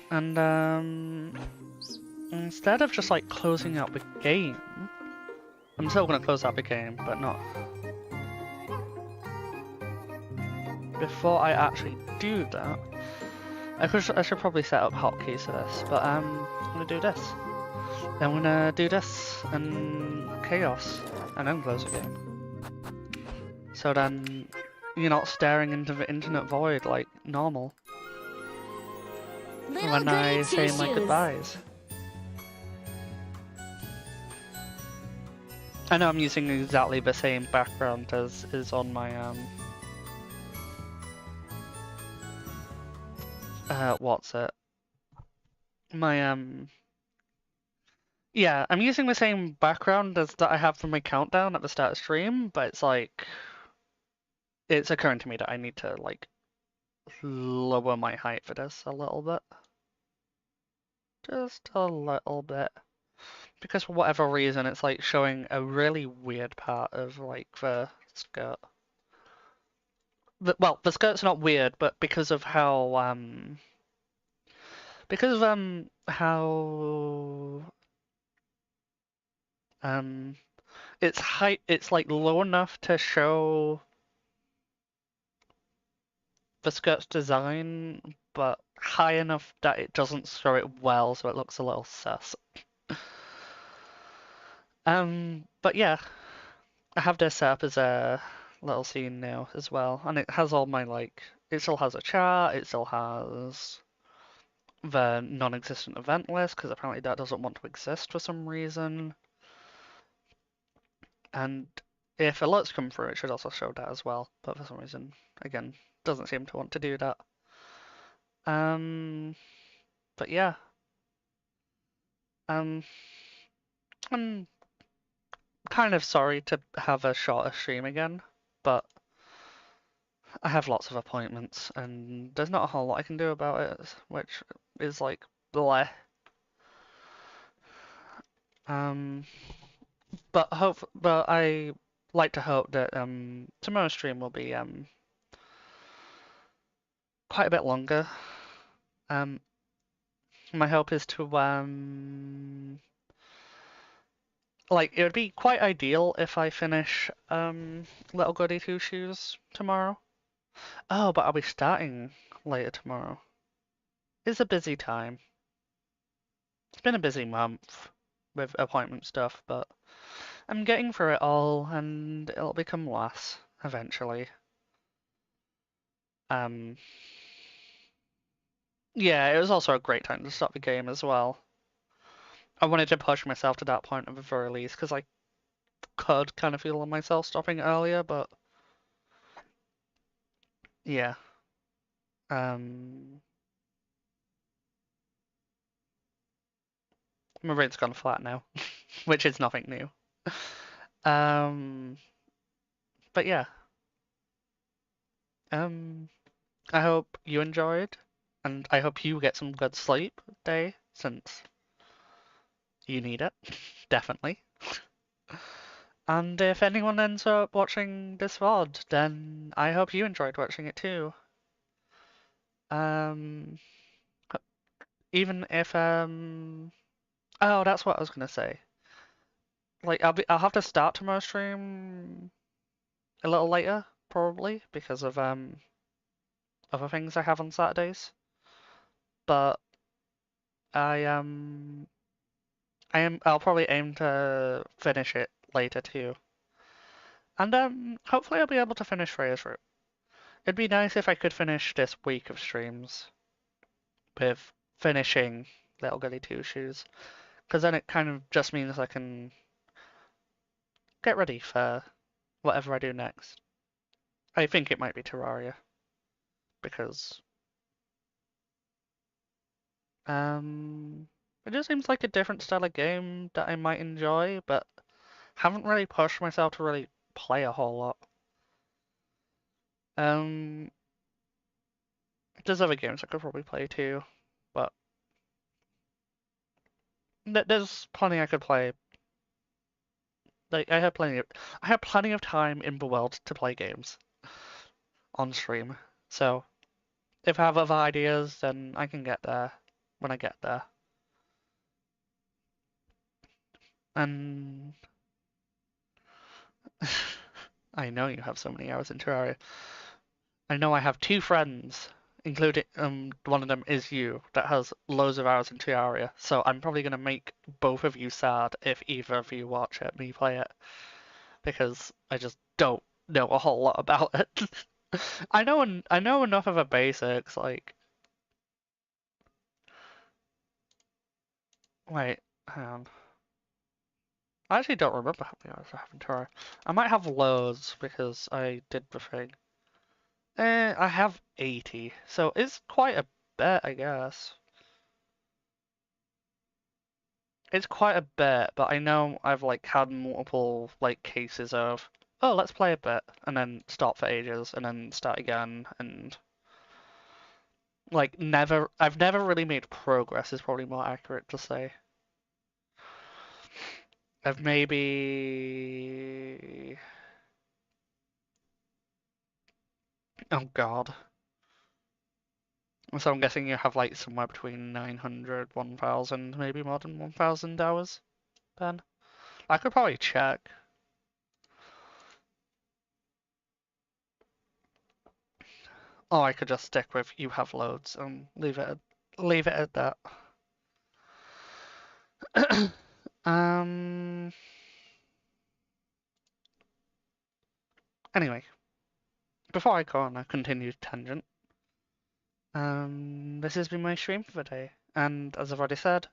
And instead of just like closing out the game, I'm still gonna close out the game, but not before I actually do that. I should probably set up hotkeys for this, but I'm gonna do this. Then I'm gonna do this and chaos, and then close the game. So then you're not staring into the infinite void like normal. Little When I Goody say Two my Shoes. goodbyes. I know I'm using exactly the same background as is on my what's it? My yeah, I'm using the same background as that I have for my countdown at the start of stream, but it's like it's occurring to me that I need to like lower my height for this a little bit. Just a little bit. Because for whatever reason it's like showing a really weird part of like the skirt. Well, the skirt's not weird, but because of how how its height, it's like low enough to show the skirt's design, but high enough that it doesn't show it well, so it looks a little sus. But yeah, I have this set up as a little scene now as well, and it has all my like, it still has a chart, it still has the non-existent event list, because apparently that doesn't want to exist for some reason. And if alerts come through, it should also show that as well, but for some reason, again, doesn't seem to want to do that. But yeah. I'm kind of sorry to have a shorter stream again, but I have lots of appointments, and there's not a whole lot I can do about it, which is like bleh. But I like to hope that tomorrow's stream will be quite a bit longer. My hope is to like it would be quite ideal if I finish Little Goody Two Shoes tomorrow. Oh, but I'll be starting later tomorrow. It's a busy time. It's been a busy month with appointment stuff, but I'm getting through it all, and it'll become less eventually. Yeah, it was also a great time to start the game as well. I wanted to push myself to that point at the very least, because I could kind of feel myself stopping earlier, but yeah. My brain's gone flat now. which is nothing new. Um, but yeah, I hope you enjoyed, and I hope you get some good sleep, Day, since you need it, definitely. And if anyone ends up watching this VOD, then I hope you enjoyed watching it too. Um, even if oh, that's what I was gonna say. Like I'll have to start tomorrow's stream a little later, probably, because of other things I have on Saturdays. But I I'll probably aim to finish it later too. And hopefully I'll be able to finish Freya's route. It'd be nice if I could finish this week of streams with finishing Little Goody Two Shoes, because then it kind of just means I can get ready for whatever I do next. I think it might be Terraria, because it just seems like a different style of game that I might enjoy, but haven't really pushed myself to really play a whole lot. Um, there's other games I could probably play too, but there's plenty I could play. Like I have plenty of time in the world to play games on stream. So if I have other ideas, then I can get there when I get there. And I know you have so many hours in Terraria. I know I have two friends, including one of them is you, that has loads of hours in Terraria. So I'm probably gonna make both of you sad if either of you watch it, me play it, because I just don't know a whole lot about it. I know enough of the basics, like wait, hang on. I actually don't remember how many hours I have in Terraria. I might have loads because I did the thing. I have 80, so it's quite a bit, I guess. It's quite a bit, but I know I've like had multiple like cases of, oh, let's play a bit, and then stop for ages, and then start again, and like I've never really made progress is probably more accurate to say. I've maybe, oh God. So I'm guessing you have like somewhere between 900, 1000, maybe more than 1000 hours, then? I could probably check. Or I could just stick with you have loads and leave it at that. Um. Anyway, before I go on a continued tangent, this has been my stream for the day, and as I've already said,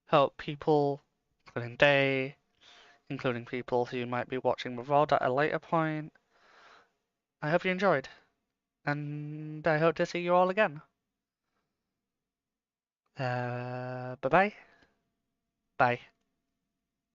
help people, including Day, including people who might be watching the VOD at a later point. I hope you enjoyed, and I hope to see you all again. Bye bye. Bye.